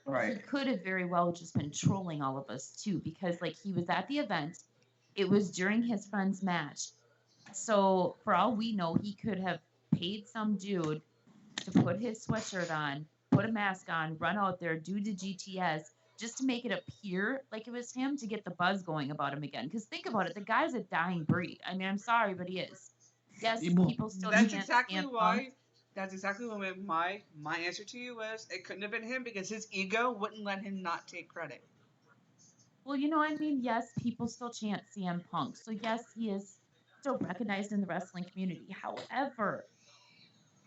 he Right. could have very well just been trolling all of us too, because like he was at the event, it was during his friend's match. So for all we know, he could have paid some dude to put his sweatshirt on, put a mask on, run out there, do the GTS, just to make it appear like it was him to get the buzz going about him again. Because think about it, the guy's a dying breed. I mean, I'm sorry, but he is. Yes, Well, people still That's can't exactly stand why. Punk. That's exactly what my answer to you was. It couldn't have been him because his ego wouldn't let him not take credit. Well, you know, I mean, yes, people still chant CM Punk. So yes, he is still recognized in the wrestling community. However,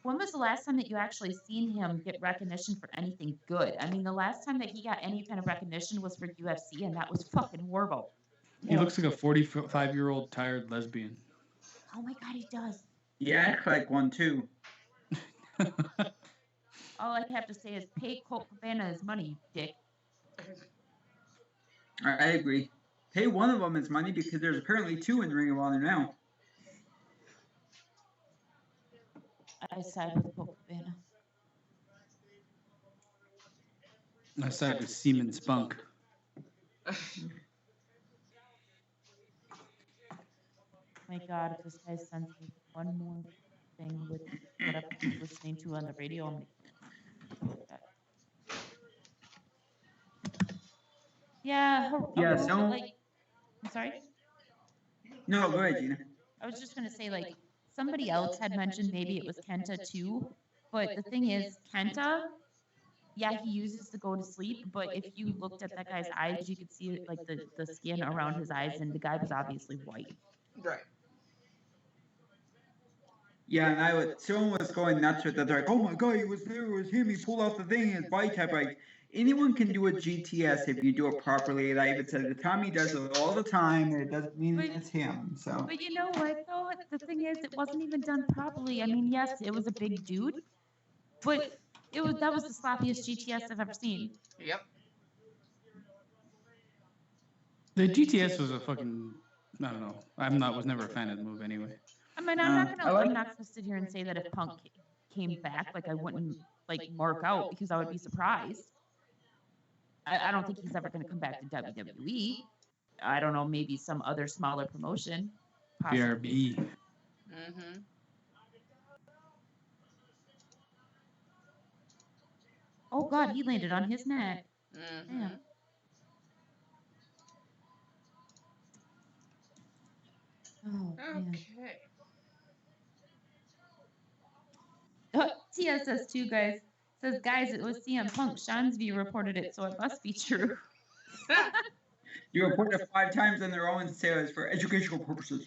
when was the last time that you actually seen him get recognition for anything good? I mean, the last time that he got any kind of recognition was for UFC, and that was fucking horrible. He looks like a 45-year-old tired lesbian. Oh my god, he does. He acts like one too. All I have to say is pay Colt Cabana his money, you dick. I agree. Pay one of them his money because there's apparently two in Ring of Honor now. I side with Colt Cabana. I side with Seaman Spunk. My god, if this guy sends me one more thing with what I'm listening to on the radio, I'm gonna kill that. Yeah, Yeah, but, no. like, I'm sorry? No, go ahead, Gina. I was just gonna say, like, somebody else had mentioned maybe it was Kenta too, but the thing is, Kenta, yeah, he uses to go to sleep, but if you looked at that guy's eyes, you could see like the skin around his eyes, and the guy was obviously white. Right. Yeah, and someone was going nuts with that. They're like, oh my god, he was there, it was him, he pulled off the thing, his body type. Like, anyone can do a GTS if you do it properly. And I even said, Tommy does it all the time, and it doesn't mean But- it's him. So, But you know what, though? The thing is, it wasn't even done properly. I mean, yes, it was a big dude, but that was the sloppiest GTS I've ever seen. Yep. The GTS was a fucking, I don't know. Was never a fan of the move anyway. I mean, I'm I not gonna sit here and say that if Punk came back, like I wouldn't like mark out because I would be surprised. I don't think he's ever gonna come back to WWE. I don't know, maybe some other smaller promotion. Possibly. BRB. Mm-hmm. Oh God, he landed on his neck. Mm-hmm. Damn. Oh man. Okay. TSS2 guys says, guys, it was CM Punk. Sean's view reported it, so it must be true. you reported it 5 times on their own sales for educational purposes.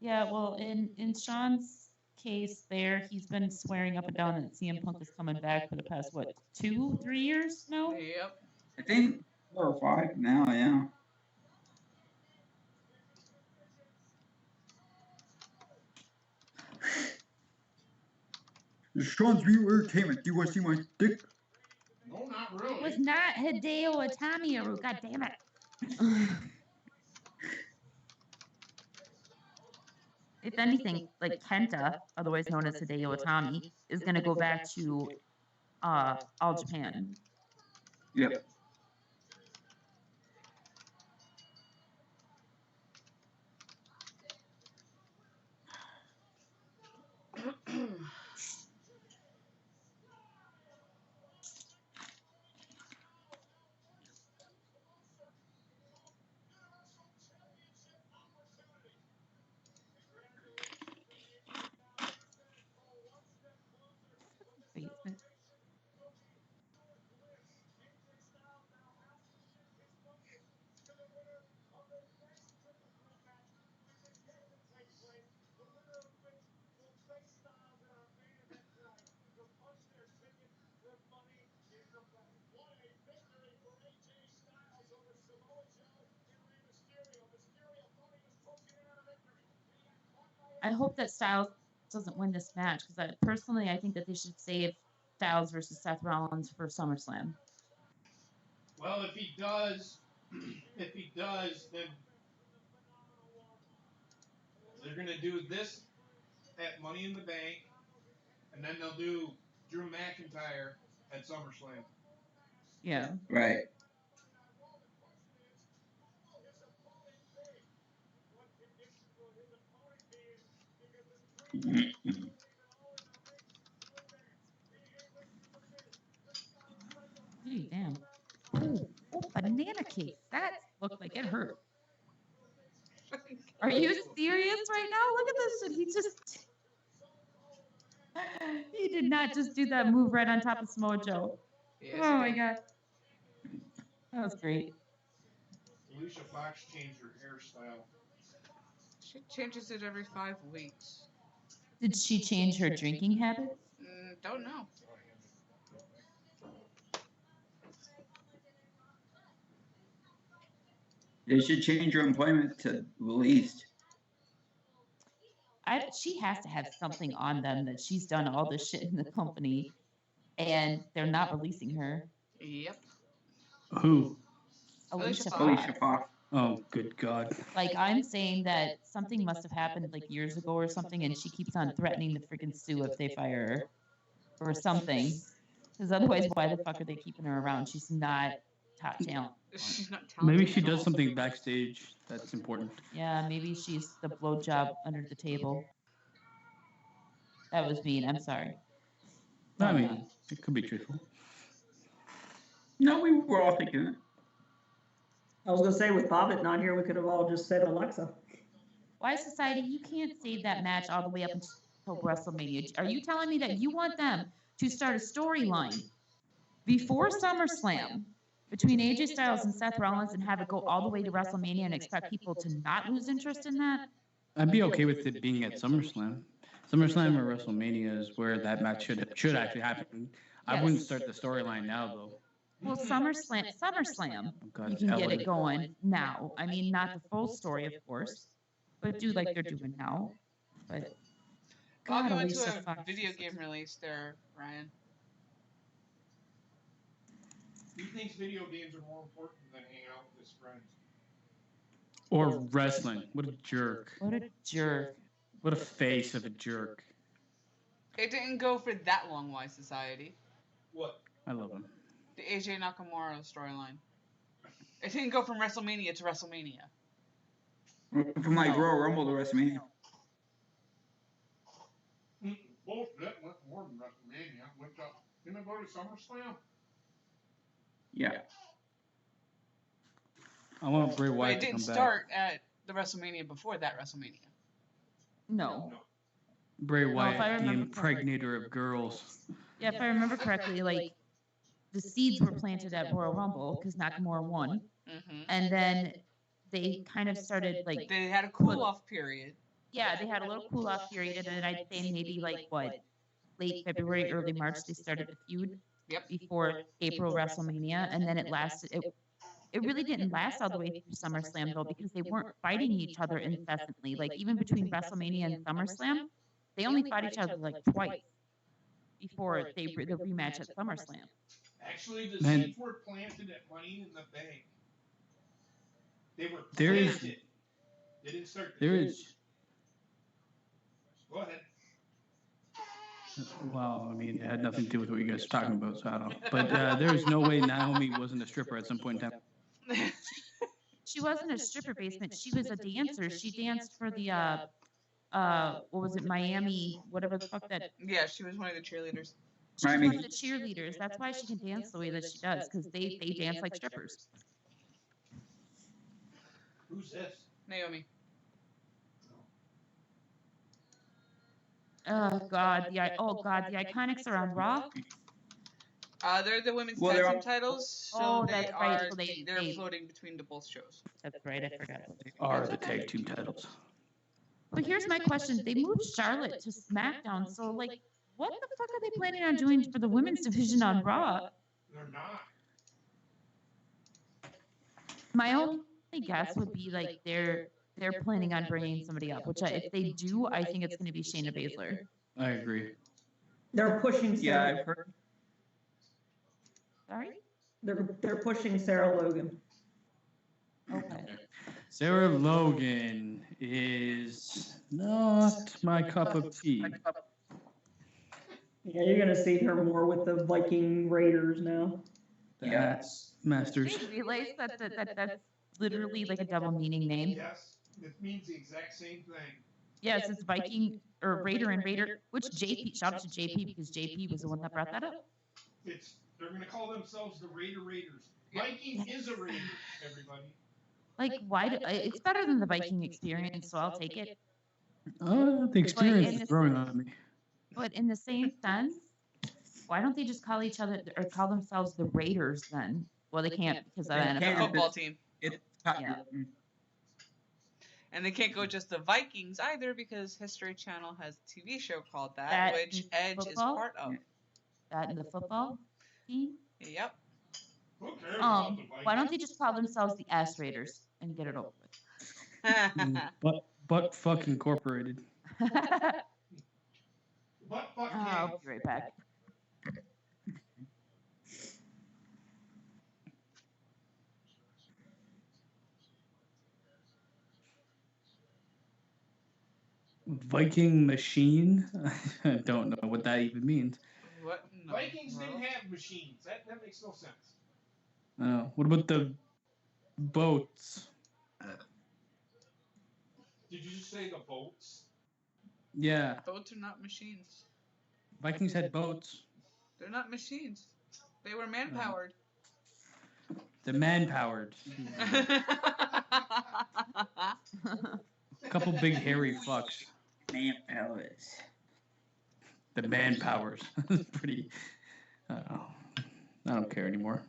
Yeah, well, in Sean's case there, he's been swearing up and down that CM Punk is coming back for the past, what, 2-3 years now? Yep. I think 4 or 5 now, yeah. Sean's View Entertainment. Do you want to see my dick? No, not It really. was not Hideo Itami, God damn it. If anything, like Kenta, otherwise known as Hideo Itami, is going to go back to All Japan. Yep. I hope that Styles doesn't win this match because I think that they should save Styles versus Seth Rollins for SummerSlam. Well, if he does, then they're gonna do this at Money in the Bank, and then they'll do Drew McIntyre at SummerSlam. Yeah. Right. Gee, damn. Oh, banana cake. That looked like it hurt. Are you serious right now? Look at this shit. He did not just do that move right on top of Samoa Joe. Yes, Oh my god. That was great. Alicia Fox changed her hairstyle. She changes it every 5 weeks. Did she change her drinking habits? Don't know. They should change her employment to released. She has to have something on them that she's done all this shit in the company and they're not releasing her. Yep. Who? Alicia Alicia Fox. Oh, good God. Like, I'm saying that something must have happened like years ago or something, and she keeps on threatening to freaking sue if they fire her or something. Because otherwise, why the fuck are they keeping her around? She's not top talent. She's not talented. Maybe she at does all. something backstage that's important. Yeah, maybe she's the blowjob under the table. That was mean. I'm sorry. I mean, it could be truthful. No, we were all thinking it. I was gonna say, with Bobbitt not here, we could have all just said Alexa. Why, Society, you can't save that match all the way up until WrestleMania. Are you telling me that you want them to start a storyline before SummerSlam between AJ Styles and Seth Rollins and have it go all the way to WrestleMania and expect people to not lose interest in that? I'd be okay with it being at SummerSlam. SummerSlam or WrestleMania is where that match should actually happen. I wouldn't start the storyline now, though. Well, SummerSlam, Oh, God, you can get Ellen. it going now. I mean, not the full story, of course, but do like they're doing now. But I'll God, go into Alicia a Fox. video game release there, Ryan. He thinks video games are more important than hanging out with his friends. Or wrestling. What a jerk. What a jerk. What a face of a jerk. It didn't go for that long, Why Society. What? I love him. The AJ Nakamura storyline. It didn't go from WrestleMania to WrestleMania. From like Royal Rumble to WrestleMania. Bullshit. Went more than WrestleMania. Went up. Didn't it go to SummerSlam? Yeah. I want Bray But Wyatt it to didn't come back. start at the WrestleMania before that WrestleMania. No. Bray if I Wyatt, the remember correctly. impregnator of girls. Yeah, if I remember correctly, like, the seeds were planted at Royal Rumble because Nakamura won. Mm-hmm. And then they kind of started, like, They had a cool-off period. yeah, they had a little cool off period, and then I'd say maybe like what, late February, early March, they started the feud. Yep. Before April WrestleMania, and then it lasted. It really didn't last all the way through SummerSlam though, because they weren't fighting each other incessantly. Like even between WrestleMania and SummerSlam, they only fought each other like twice before the rematch at SummerSlam. Actually, the Man. seeds were planted at Money in the Bank. They were There is- planted. They didn't start. The There feud. is. Go ahead. Well, I mean, it had nothing to do with what you guys are talking about, so I don't know. But there is no way Naomi wasn't a stripper at some point in time. She wasn't a stripper basement. She was a dancer. She danced for the what was it, Miami, whatever the fuck that. Yeah, she was one of the cheerleaders. She's Miami. one of the cheerleaders. That's why she can dance the way that she does, because they dance like strippers. Who's this? Naomi. Oh God, the Iconics are on Raw. They're the women's Well, tag they're team on- titles, so Oh, they that's are right, so they- they're they- floating between the both shows. That's right, I forgot. Are the tag team titles. But here's my question: they moved Charlotte to SmackDown, so like, what the fuck are they planning on doing for the women's division on Raw? They're not. My only guess would be like they're they're planning on bringing somebody up. Which if they do, I think it's going to be Shayna Baszler. I agree. They're pushing Yeah, Sarah. I've heard. Sorry. They're pushing Sarah Logan. Okay. Sarah Logan is not my cup of tea. Yeah, you're gonna see her more with the Viking Raiders now. That's Masters. Did you realize that's literally like a double meaning name? Yes, it means the exact same thing. Yes, it's Viking or Raider and Raider. Which JP? Shout out to JP because JP was the one that brought that up. They're gonna call themselves the Raiders. Viking is a Raider, everybody. Like, why? It's better than the Viking experience, so I'll take it. The experience is growing on me. But in the same sense, why don't they just call each other or call themselves the Raiders then? Well, they can't because of They NFL. can't. Football team. It's Yeah. And they can't go just the Vikings either because History Channel has a TV show called that, which Edge football? is part of. That in the football team. Yep. Who cares about the Why don't Vikings? they just call themselves the S Raiders and get it over with? But fuck incorporated. Butt fuck I'll games. be right back. Viking machine? I don't know what that even means. What? No. Vikings didn't have machines. That makes no sense. What about the boats? Did you just say the boats? Yeah, Boats are not machines. Vikings had boats. They're not machines. They were man-powered. The man-powered. Couple big hairy fucks. Man powers. The man-powers. Pretty. I don't care anymore.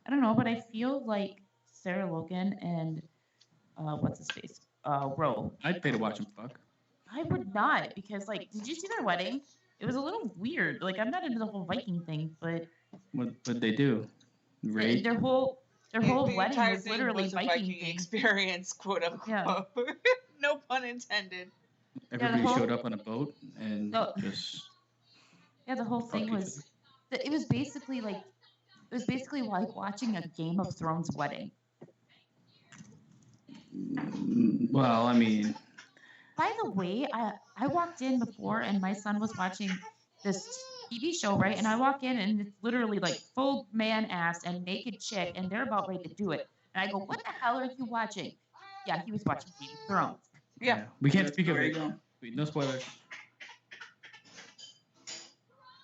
I don't know, but I feel like Sarah Logan and what's his face? Ro. I'd pay to watch him fuck. I would not because like, did you see their wedding? It was a little weird. Like, I'm not into the whole Viking thing, but What they do? Rape? their whole The wedding entire was thing literally was a Viking Viking thing. experience, quote unquote. Yeah. No pun intended. Everybody whole- showed up on a boat and No. just. Yeah, the whole thing fuck each was. It was basically like like watching a Game of Thrones wedding. Well, I mean, By the way, I walked in before and my son was watching this TV show, right? And I walk in and it's literally like full man ass and naked chick and they're about ready to do it. And I go, what the hell are you watching? Yeah, he was watching Game of Thrones. Yeah. we can't speak of There it. you go. No spoilers.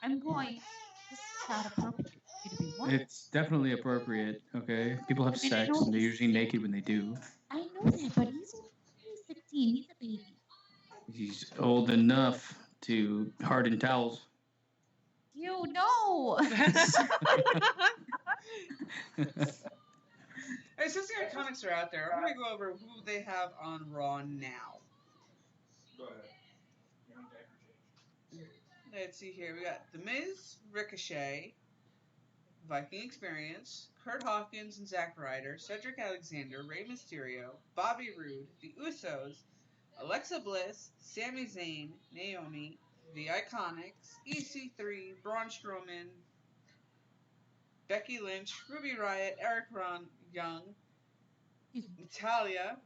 I'm going, this is not appropriate for you to be watching. It's definitely appropriate, okay? People have And I sex know and they're he's- usually naked when they do. I know that, but he's 16. He's a baby. He's old enough to harden towels. You know. Since the Iconics are out there, I'm going to go over who they have on Raw now. Go ahead. Let's see here. We got The Miz, Ricochet, Viking Experience, Kurt Hawkins and Zack Ryder, Cedric Alexander, Rey Mysterio, Bobby Roode, The Usos, Alexa Bliss, Sami Zayn, Naomi, The Iconics, EC3, Braun Strowman, Becky Lynch, Ruby Riott, Eric Young, Natalya,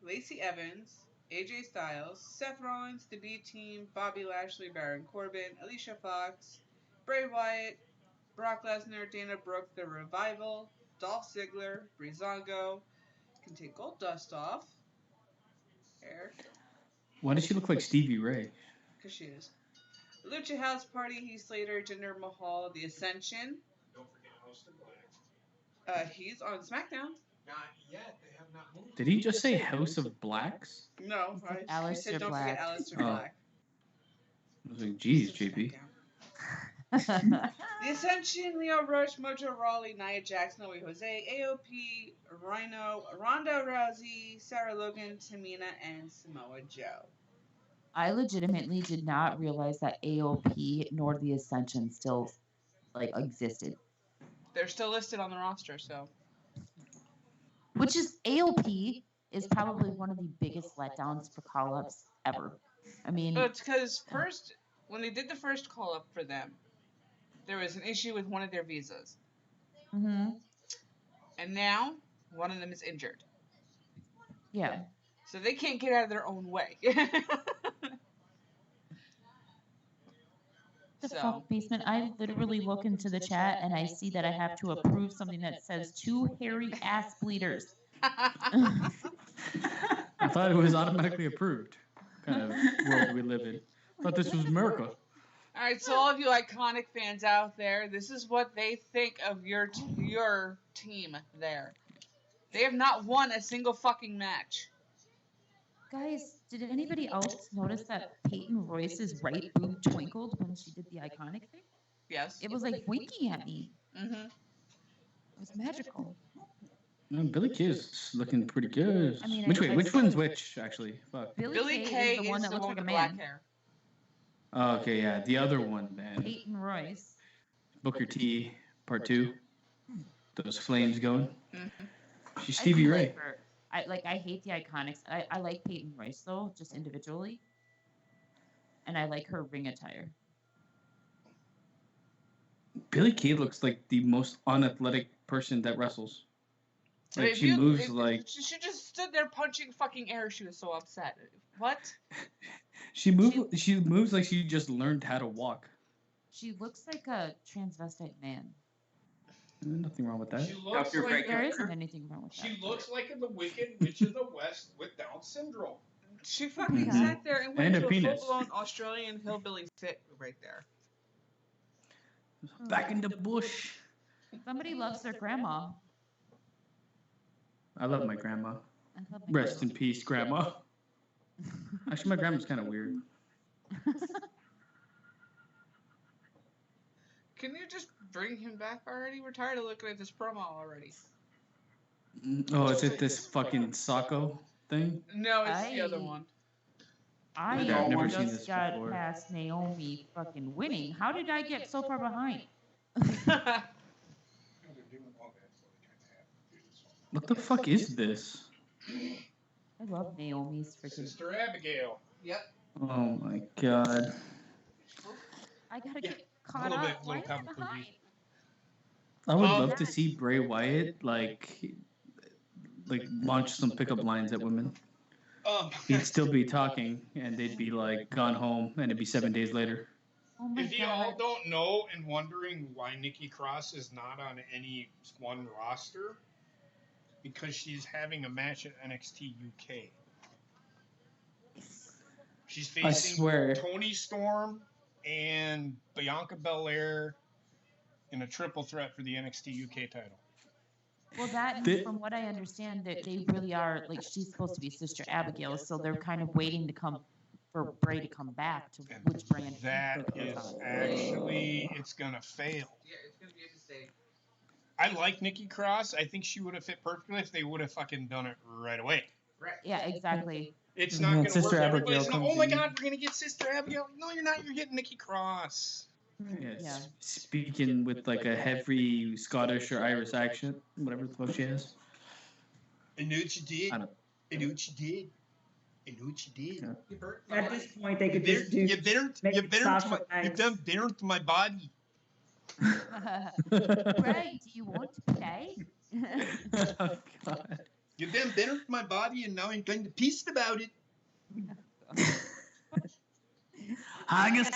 Lacey Evans, AJ Styles, Seth Rollins, The B-Team, Bobby Lashley, Baron Corbin, Alicia Fox, Bray Wyatt, Brock Lesnar, Dana Brooke, The Revival, Dolph Ziggler, Breezango, can take Goldust off. Hair, Why does she look like Stevie Ray? because she is. Lucha House Party, Heath Slater, Jinder Mahal, The Ascension. Don't forget House of Black. He's on SmackDown. Not yet. They have not moved. Did he just say House of Blacks? No, He said I Aleister said don't Black. forget Aleister Oh. Black. I was like, geez, He's on JP. SmackDown. The Ascension, Leo Rush, Mojo Rawley, Nia Jax, Noe Jose, AOP, Rhino, Ronda Rousey, Sarah Logan, Tamina, and Samoa Joe. I legitimately did not realize that AOP nor the Ascension still like existed. They're still listed on the roster, so. which is AOP is probably one of the biggest letdowns for call-ups ever. I mean, But it's because first, when they did the first call up for them, there was an issue with one of their visas, hmm and now one of them is injured, yeah. so they can't get out of their own way. The So fuck basement. I literally look into the chat and I see that I have to approve something that says 2 hairy ass bleeders. I thought it was automatically approved. Kind of world we live in. I thought this was America. All right, so all of you iconic fans out there, this is what they think of your team there. They have not won a single fucking match. Guys, did anybody else notice that Peyton Royce's right boob twinkled when she did the iconic thing? Yes. It was like winking at me. Mm-hmm. It was magical. Billy Kay's looking pretty good. I mean, Which one's which, actually? Fuck. Billy Kay Kay is the one that looks like a with black man. hair. Oh, okay, yeah. The other one, man. Peyton Royce. Booker T, part 2. Those flames going. Mm-hmm. She's I Stevie do Ray. like her. I hate the Iconics. I like Peyton Royce though, just individually. And I like her ring attire. Billy Kay looks like the most unathletic person that wrestles. Like If she you- moves if- like She just stood there punching fucking air. She was so upset. What? she moves like she just learned how to walk. She looks like a transvestite man. Nothing wrong with that. She looks Dr. like Baker. There isn't anything wrong with that. she looks like the Wicked Witch of the West with Down syndrome. She fucking Mhm. sat there and went And a to a penis. full-blown Australian hillbilly fit right there. Back in the bush. Somebody loves their grandma. I love my grandma. I love my Rest in peace, grandma. Actually, my grandma's kind of weird. Can you just bring him back already? We're tired of looking at this promo already. Oh, is it this fucking Sacco thing? No, it's the other I- one. I Yeah, I've never just seen this got before. past Naomi fucking winning. How did I get so far behind? What the fuck is this? I love Naomi's freaking. Sister Abigail. Yep. Oh my god. I gotta Yeah, get caught little up. bit, Why little am I comic behind? relief. I would Oh. love to see Bray Wyatt like launch some pickup lines at women. He'd still be talking, and they'd be like gone home, and it'd be 7 days later. Oh my If you all god. don't know and wondering why Nikki Cross is not on any one roster, because she's having a match at NXT UK. She's I facing swear. Toni Storm and Bianca Belair in a triple threat for the NXT UK title. Well, that, Thi- from what I understand, that they really are, like, she's supposed to be Sister Abigail, so they're kind of waiting to come, for Bray to come back to And which brand. he That goes is on. actually, it's gonna fail. Yeah, it's gonna be a mistake. I like Nikki Cross. I think she would have fit perfectly if they would have fucking done it right away. Right. Yeah, exactly. It's And not then going to work. Sister Everybody's Abigail gonna, oh comes my in. god, we're going to get Sister Abigail. No, you're not. You're getting Nikki Cross. Yes. Yeah. Speaking with like a heavy Scottish or Irish accent, whatever the fuck she has. I know what you did. I don't- I know what you did. I know what you did. Yeah. You burnt my At life. this point, they You could just do. burnt make Sasha my, you Banks. done burnt my body. Bray, do you want to play? Oh god. You done burnt my body, and now I'm going to piece about it. Haggis.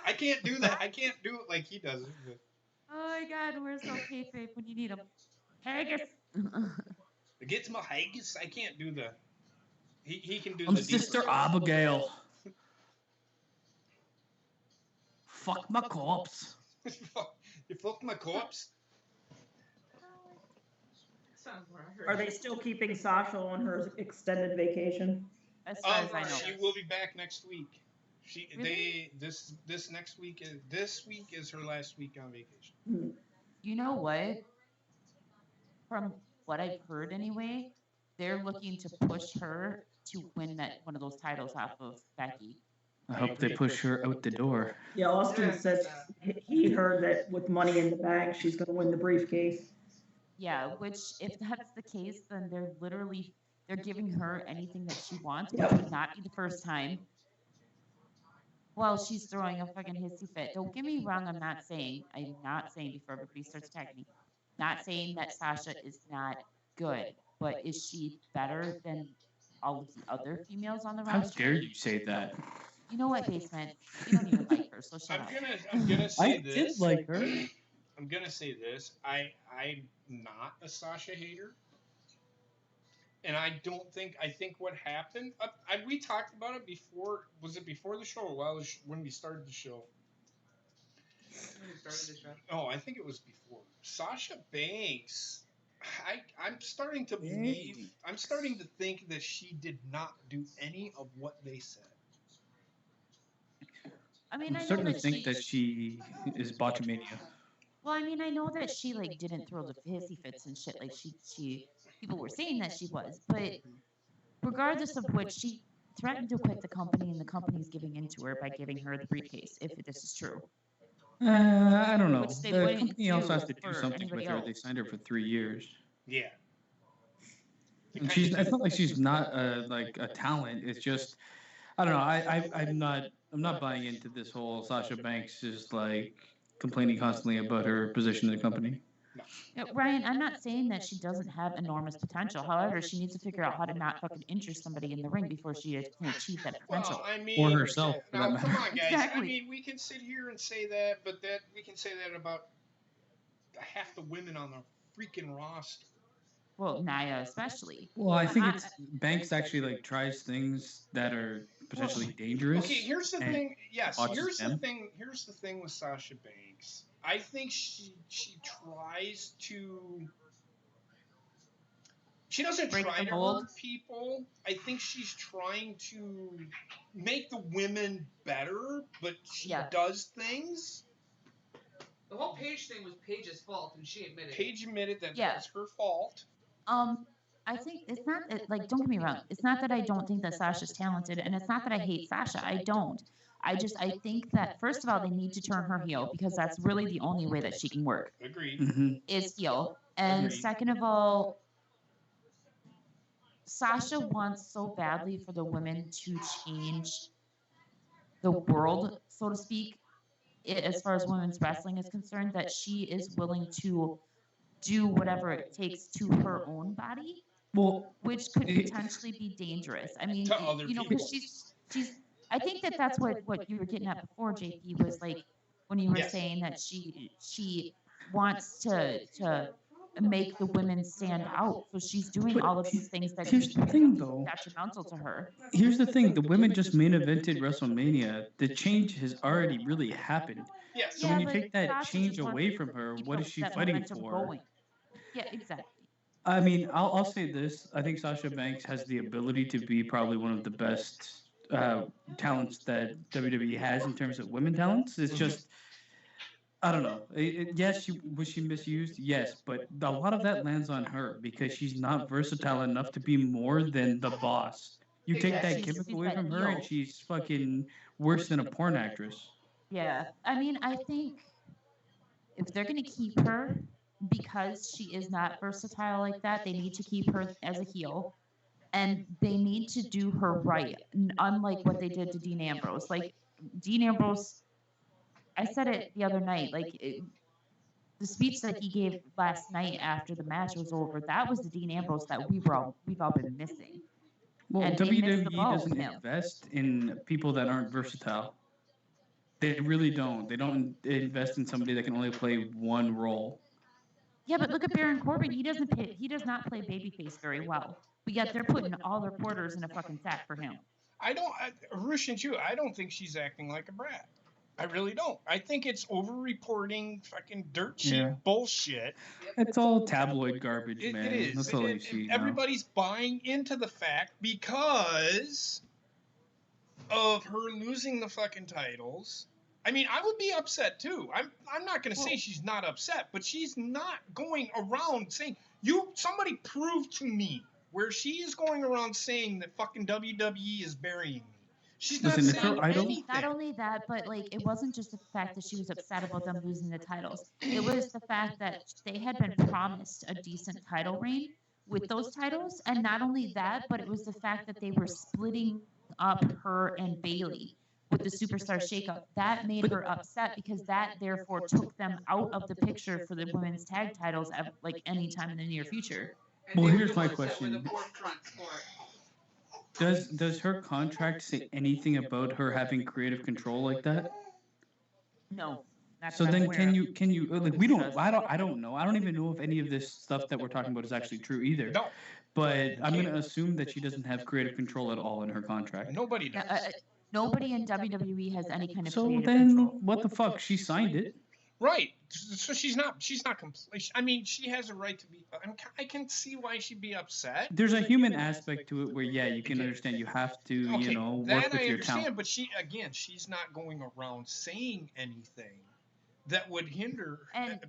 I can't do that. I can't do it like he does it. but- Oh my god, where's the kayfabe when you need him? Haggis! It gets my haggis. I can't do the. He can do I'm the. deep Sister voice. Abigail. Fuck my corpse. You fucked my corpse. Sounds what I heard. Are they still keeping Sasha on her extended vacation? As far as I know. She will be back next week. Really? This next week is her last week on vacation. You know what? From what I've heard anyway, they're looking to push her to win that one of those titles off of Becky. I hope they push her out the door. Yeah, Austin Yeah, said he heard that with Money in the Bank, she's going to win the briefcase. Yeah, which if that's the case, then they're giving her anything that she wants, which would not be the first time. Well, she's throwing a fucking hissy fit. Don't get me wrong, I'm not saying before everybody starts attacking me, not saying that Sasha is not good, but is she better than all of the other females on the How roster? dare you say that? You know what, Basement? You don't even like her, so shut up. I'm gonna say I this. did like her. I'm gonna say this. I'm not a Sasha hater, and I think what happened. We talked about it before. Was it before the show or when we started the show? When you started the show. Oh, I think it was before. Sasha Banks. I'm starting to believe. I'm starting to think that she did not do any of what they said. I mean, I'm I know starting to that think that she is botchamania. Well, I mean, I know that she like didn't throw the hissy fits and shit. Like she people were saying that she was, but regardless of which, she threatened to quit the company, and the company's giving into her by giving her the briefcase. If this is true, I don't know. Which they The wouldn't company also has do to do for something with anybody her. They else. signed her for 3 years. Yeah. And it's not like she's not like a talent. It's just I don't know. I'm not buying into this whole Sasha Banks is like complaining constantly about her position in the company. Yeah, Ryan, I'm not saying that she doesn't have enormous potential. However, she needs to figure out how to not fucking injure somebody in the ring before she can achieve that potential. Well, I mean, Or herself, for now that come matter. on, guys. Exactly. I mean, we can sit here and say that, but we can say that about half the women on the freaking roster. Well, Naya especially. Well, I think it's Banks actually like tries things that are potentially dangerous. Okay, here's the and thing. Yes, botches here's the them. thing. Here's the thing with Sasha Banks. I think she tries to. She doesn't Break try the to mold. hurt people. I think she's trying to make the women better, but she Yeah. does things. The whole Paige thing was Paige's fault, and she admitted it. Paige admitted that Yeah. that's her fault. I think it's not like don't get me wrong. It's not that I don't think that Sasha's talented, and it's not that I hate Sasha. I don't. I think that first of all they need to turn her heel because that's really the only way that she can work Agreed. Mhm. is heel. And Agreed. second of all, Sasha wants so badly for the women to change the world, so to speak, as far as women's wrestling is concerned, that she is willing to do whatever it takes to her own body, Well, which could potentially be dangerous. I mean, To other because people. she's. I think that that's what you were getting at before, JP, was like when you were Yes. saying that she wants to make the women stand out. So she's doing all of these things that here's the thing, though. detrimental to her. Here's the thing: the women just main evented WrestleMania. The change has already really happened. Yes. So when you but take that Sasha change just wants away to from her, keep what is she that fighting momentum for? going. Yeah, exactly. I mean, I'll say this: I think Sasha Banks has the ability to be probably one of the best talents that WWE has in terms of women talents. It's just, I don't know. Yes, was she misused? Yes, but a lot of that lands on her because she's not versatile enough to be more than the boss. You take that She's gimmick away that from her, and heel. she's fucking worse than a porn actress. Yeah, I mean, I think if they're going to keep her because she is not versatile like that, they need to keep her as a heel, and they need to do her right, unlike what they did to Dean Ambrose. Like Dean Ambrose, I said it the other night. The speech that he gave last night after the match was over, that was the Dean Ambrose that we've all been missing. Well, And they missed the WWE boat doesn't with him. invest in people that aren't versatile. They really don't. They don't invest in somebody that can only play one role. Yeah, but look at Baron Corbin. He does not play babyface very well. But yet they're putting all their quarters in a fucking sack for him. I don't think she's acting like a brat. I really don't. I think it's over-reporting fucking dirt cheap bullshit. It's all tabloid garbage, man. It is. That's all you see now. Everybody's buying into the fact because of her losing the fucking titles. I mean, I would be upset too. I'm not going to say she's not upset, but she's not going around saying, somebody prove to me where she is going around saying that fucking WWE is burying me. She's not Listen, it's saying her idol. anything. Not only that, but like it wasn't just the fact that she was upset about them losing the titles. It was the fact that they had been promised a decent title reign with those titles, and not only that, but it was the fact that they were splitting up her and Bailey with the Superstar Shakeup. That made her upset because that therefore took them out of the picture for the women's tag titles at like any time in the near future. And Well, they were here's the my ones that were question. the forefronts for it. Does her contract say anything about her having creative control like that? No. Not So that I'm then aware can you of. like we don't I don't know. I don't even know if any of this stuff that we're talking about is actually true either. No, But I'm gonna assume that she doesn't have creative control at all in her contract. nobody does. Nobody in WWE has any kind of So creative then control. what the fuck? She signed it. Right. So she's not complete. I mean, she has a right to be. I can see why she'd be upset. There's a human aspect to it where yeah, you can understand you have to, Okay, you know, work that with I your understand, talent. but she's not going around saying anything that would hinder, And-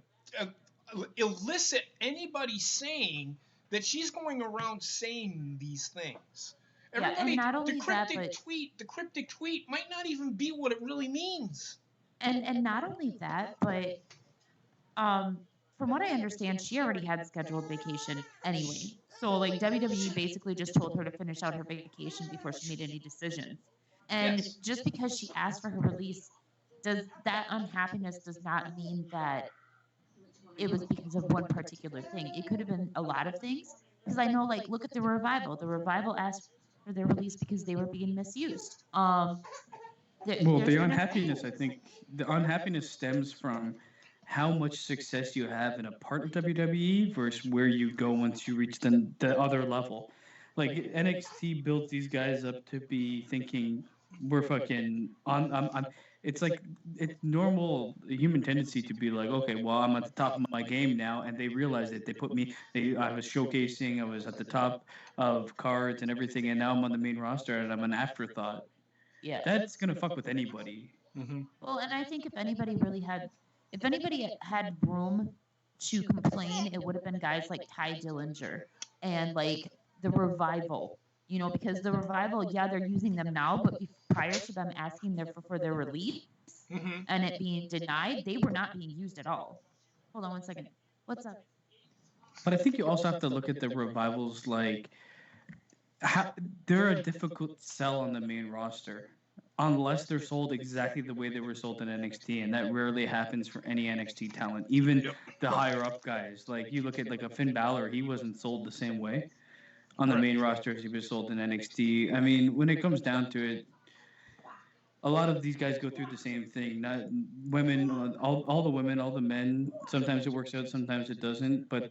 elicit anybody saying that she's going around saying these things. Yeah, and Everybody, not only the that, cryptic tweet might not even be what it really means. And not only that, but from what I understand, she already had scheduled vacation anyway. So like WWE basically just told her to finish out her vacation before she made any decisions. And Yes. just because she asked for her release, does that unhappiness does not mean that it was because of one particular thing. It could have been a lot of things. Because I know, like, look at the Revival. The Revival asked for their release because they were being misused. Well, there's the gonna- unhappiness, I think, the unhappiness stems from how much success you have in a part of WWE versus where you go once you reach the other level. Like NXT built these guys up to be thinking we're fucking on. It's like it's normal human tendency to be like, okay, well, I'm at the top of my game now, and they realized it. They put me. I was showcasing. I was at the top of cards and everything, and now I'm on the main roster, and I'm an afterthought. Yeah. That's gonna fuck with anybody. Mm-hmm. Well, and I think if anybody had room to complain, it would have been guys like Ty Dillinger and like the Revival. You know, because the Revival, yeah, they're using them now, but prior to them asking for their release Mm-hmm. and it being denied, they were not being used at all. Hold on one second. What's up? But I think you also have to look at the revivals like they're a difficult sell on the main roster unless they're sold exactly the way they were sold in NXT, and that rarely happens for any NXT talent. Even Yep. the higher up guys, like you look at like a Finn Balor, he wasn't sold the same way on the main roster as he was sold in NXT. I mean, when it comes down to it, a lot of these guys go through the same thing. Not women, all the women, all the men. Sometimes it works out, sometimes it doesn't. But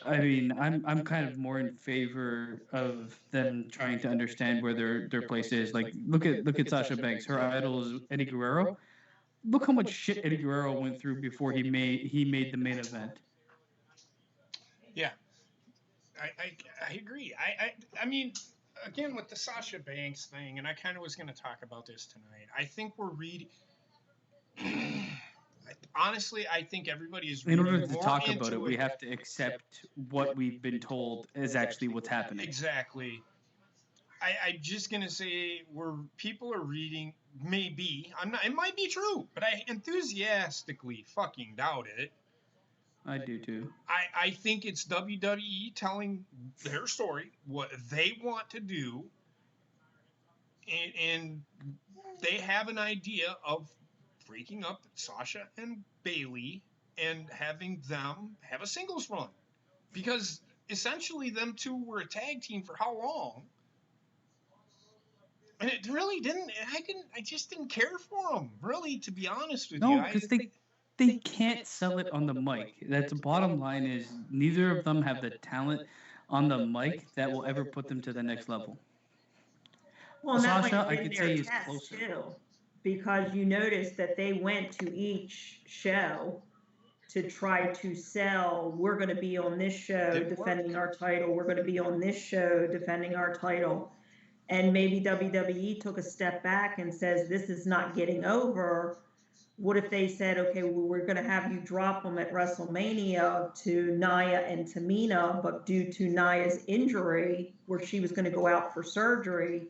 I mean, I'm kind of more in favor of them trying to understand where their place is. Like look at Sasha Banks. Her idol is Eddie Guerrero. Look how much shit Eddie Guerrero went through before he made the main event. Yeah, I agree. I mean, again with the Sasha Banks thing, and I kind of was going to talk about this tonight. I think we're reading. Honestly, I think everybody is. In order reading to more talk into about it, we have to accept what we've been told is actually what's happening. Exactly. I'm just gonna say people are reading. Maybe I'm not. It might be true, but I enthusiastically fucking doubt it. I do too. I think it's WWE telling their story, what they want to do, and they have an idea of breaking up Sasha and Bailey and having them have a singles run, because essentially them two were a tag team for how long? And it really didn't. I just didn't care for them, really, to be honest with you. No, because they can't sell it on the mic. That's the bottom line. Is neither of them have the talent on the mic that will ever put them to the next level. Well, and that Sasha, might I have been could their say, is test, closer. too, because you notice that they went to each show to try to sell, we're going to be on this show Didn't defending work. our title, we're going to be on this show defending our title. And maybe WWE took a step back and says, this is not getting over. What if they said, okay, well, we're going to have you drop them at WrestleMania to Nia and Tamina, but due to Nia's injury, where she was going to go out for surgery,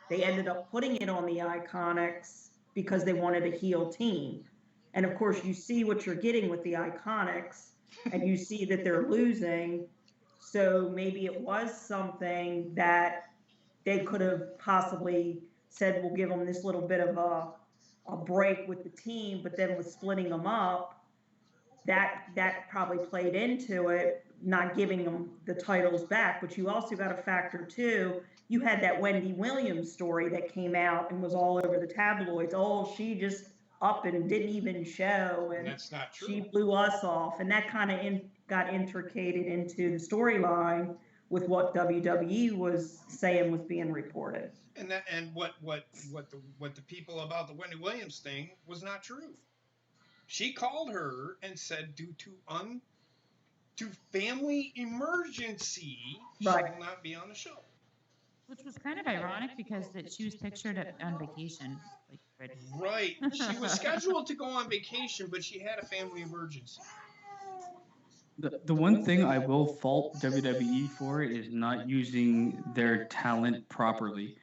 they ended up putting it on the Iconics because they wanted a heel team. And of course, you see what you're getting with the Iconics, and you see that they're losing. So maybe it was something that they could have possibly said, we'll give them this little bit of a break with the team, but then with splitting them up, that probably played into it, not giving them the titles back. But you also got to factor too, you had that Wendy Williams story that came out and was all over the tabloids. Oh, she just up and didn't even show, and That's not true. she blew us off, and that kind of got intricated into the storyline with what WWE was saying was being reported. And what the people about the Wendy Williams thing was not true. She called her and said, due to family emergency, she Right. will not be on the show. Which was kind of ironic because she was pictured on vacation. Right. She was scheduled to go on vacation, but she had a family emergency. The one thing I will fault WWE for is not using their talent properly.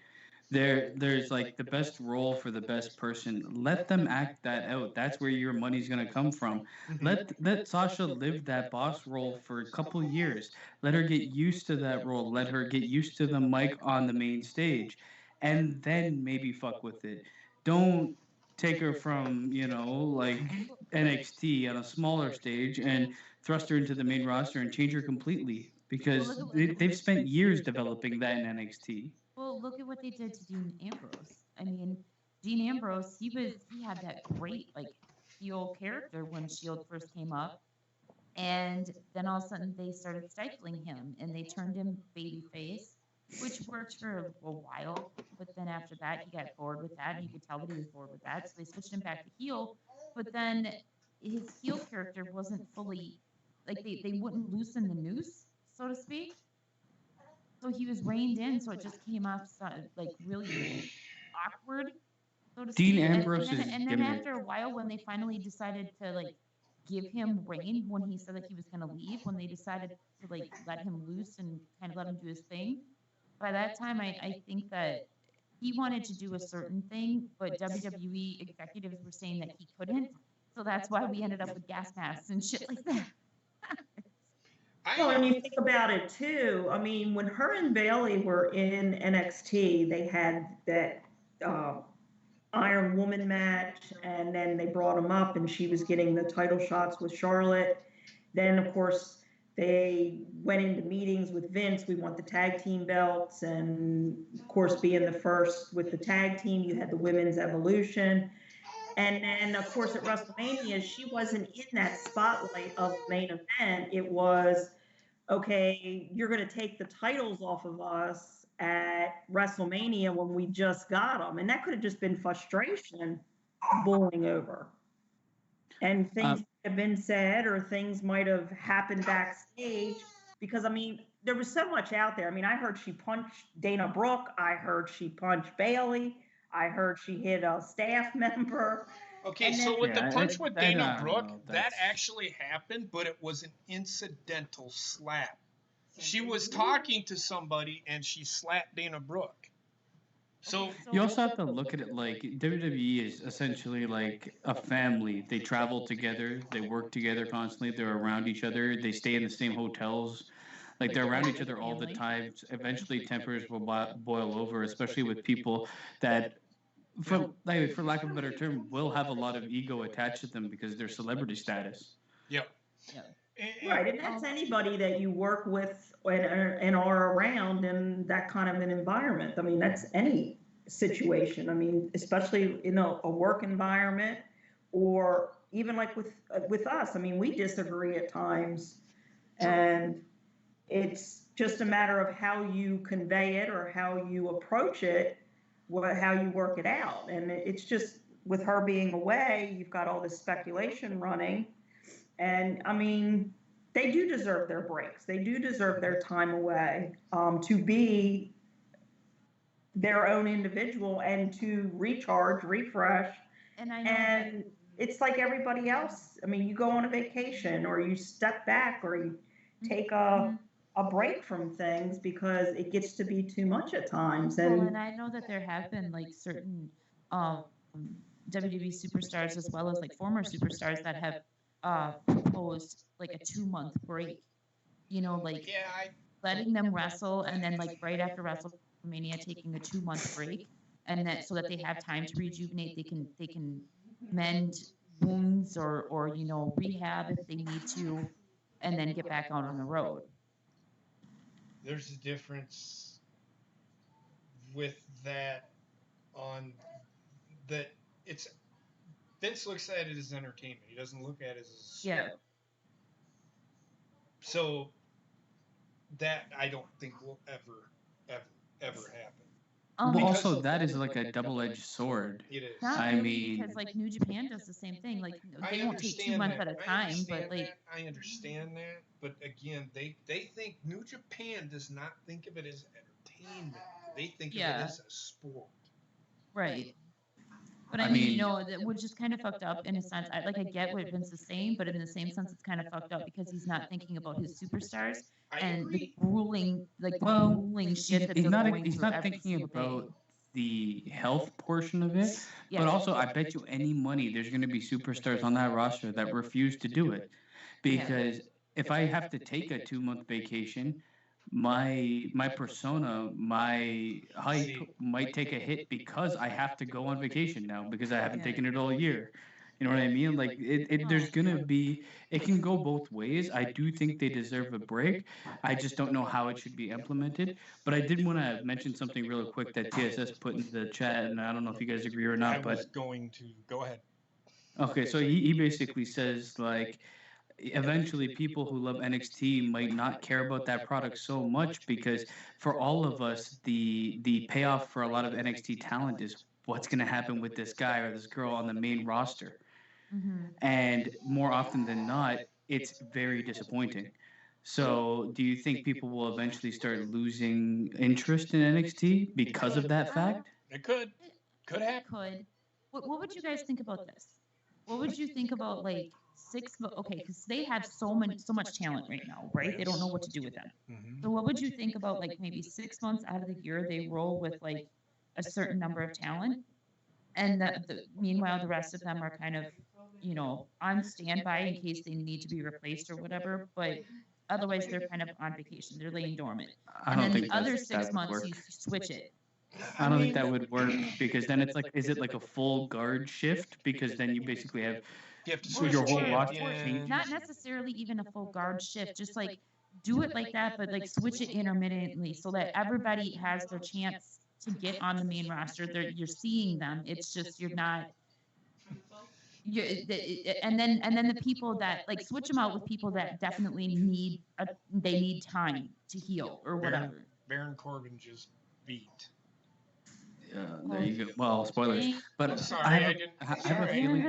There's like the best role for the best person. Let them act that out. That's where your money's gonna come from. Let Sasha live that boss role for a couple years. Let her get used to that role. Let her get used to the mic on the main stage, and then maybe fuck with it. Don't take her from like NXT on a smaller stage and thrust her into the main roster and change her completely because they've spent years developing that in NXT. Well, look at what they did to Dean Ambrose. I mean, Dean Ambrose, he had that great heel character when Shield first came up, and then all of a sudden they started stifling him and they turned him babyface, which worked for a while. But then after that, he got bored with that, and you could tell that he was bored with that, so they switched him back to heel. But then his heel character wasn't fully they wouldn't loosen the noose, so to speak. So he was reined in, so it just came off really awkward, so to Dean speak. Ambrose And then after a while, when they finally decided to give him reign, when he said that he was going to leave, when they decided to let him loose and kind of let him do his thing, by that time I think that he wanted to do a certain thing, but WWE executives were saying that he couldn't. So that's why we ended up with gas masks and shit like that. Well, and you think about it too. I mean, when her and Bailey were in NXT, they had that Iron Woman match, and then they brought him up, and she was getting the title shots with Charlotte. Then, of course, they went into meetings with Vince. We want the tag team belts, and of course, being the first with the tag team, you had the Women's Evolution. And then, of course, at WrestleMania, she wasn't in that spotlight of the main event. It was, okay, you're going to take the titles off of us at WrestleMania when we just got them. And that could have just been frustration boiling over. And things have been said, or things might have happened backstage, because, I mean, there was so much out there. I mean, I heard she punched Dana Brooke. I heard she punched Bailey. I heard she hit a staff member. Okay, so with the punch with Dana Brooke, that actually happened, but it was an incidental slap. She was talking to somebody and she slapped Dana Brooke. So you also have to look at it like WWE is essentially like a family. They travel together, they work together constantly, they're around each other, they stay in the same hotels. Like they're around each other all the time. Eventually, tempers will boil over, especially with people that, for lack of a better term, will have a lot of ego attached to them because they're celebrity status. Yep. Right, and that's anybody that you work with and are around in that kind of an environment. I mean, that's any situation. I mean, especially in a work environment, or even like with us. I mean, we disagree at times, and it's just a matter of how you convey it or how you approach it, how you work it out. And it's just, with her being away, you've got all this speculation running. And I mean, they do deserve their breaks. They do deserve their time away to be their own individual and to recharge, refresh. And it's like everybody else. I mean, you go on a vacation, or you step back, or you take a a break from things because it gets to be too much at times. Well, And and I know that there have been like certain um, WWE superstars as well as like former superstars that have proposed like a 2 month break. You know, like Yeah, letting them wrestle and then like right after WrestleMania taking a 2 month break, and that so that they have time to rejuvenate. They can mend wounds or rehab if they need to, and then get back out on the road. there's a difference with that on that it's Vince looks at it as entertainment. He doesn't look at it as a sport. Yeah. So that I don't think will ever happen. Well, Because- also that is like a double-edged sword. It is. Not I really, mean- because like New Japan does the same thing. Like I they won't take 2 understand months that. at a I time, understand but like that. I understand that, but again, they think New Japan does not think of it as entertainment. They think of Yeah. it as a sport. right. But I I mean, mean- that which is kind of fucked up in a sense. I get what Vince is saying, but in the same sense, it's kind of fucked up because he's not thinking about his superstars I and agree. the grueling, Well, grueling shit that He's they're not going he's through not every thinking single day. about the health portion of it, Yeah. but also I bet you any money there's going to be superstars on that roster that refuse to do it, because if I have to take a 2 month vacation, my persona, my hype See. might take a hit because I have to go on vacation now because I haven't Yeah. taken it all year. You know what I mean? Like there's gonna be, it can go both ways. I do think they deserve a break. I just don't know how it should be implemented. But I did want to mention something real quick that TSS put in the chat, and I don't know if you guys agree or I not. was But going to go ahead. okay, so he basically says like, eventually people who love NXT might not care about that product so much because for all of us the payoff for a lot of NXT talent is what's going to happen with this guy or this girl on the main roster. Mhm. And more often than not, it's very disappointing. So, do you think people will eventually start losing interest in NXT because of that fact? It could happen. Could. What would you guys think about this? What would you think about like okay, because they have so much talent right now, right? They don't know what to do with them. Mhm. So what would you think about like maybe 6 months out of the year they roll with like a certain number of talent, and meanwhile the rest of them are kind of on standby in case they need to be replaced or whatever, but otherwise they're kind of on vacation, they're laying dormant. I And don't then think the other that 6 would months work. you switch it. I don't think that would work because then it's like, is it like a full guard shift? Because then you basically have You have to So switch your whole roster champions. changes. Not necessarily even a full guard shift, just like do it like that, but like switch it intermittently so that everybody has their chance to get on the main roster. You're seeing them. It's just you're not. And then the people that like switch them out with people that definitely need time to heal or whatever. Baron Corbin just beat. there you go. Well, spoilers. But I'm sorry, I have, I didn't. I have sorry, a feeling.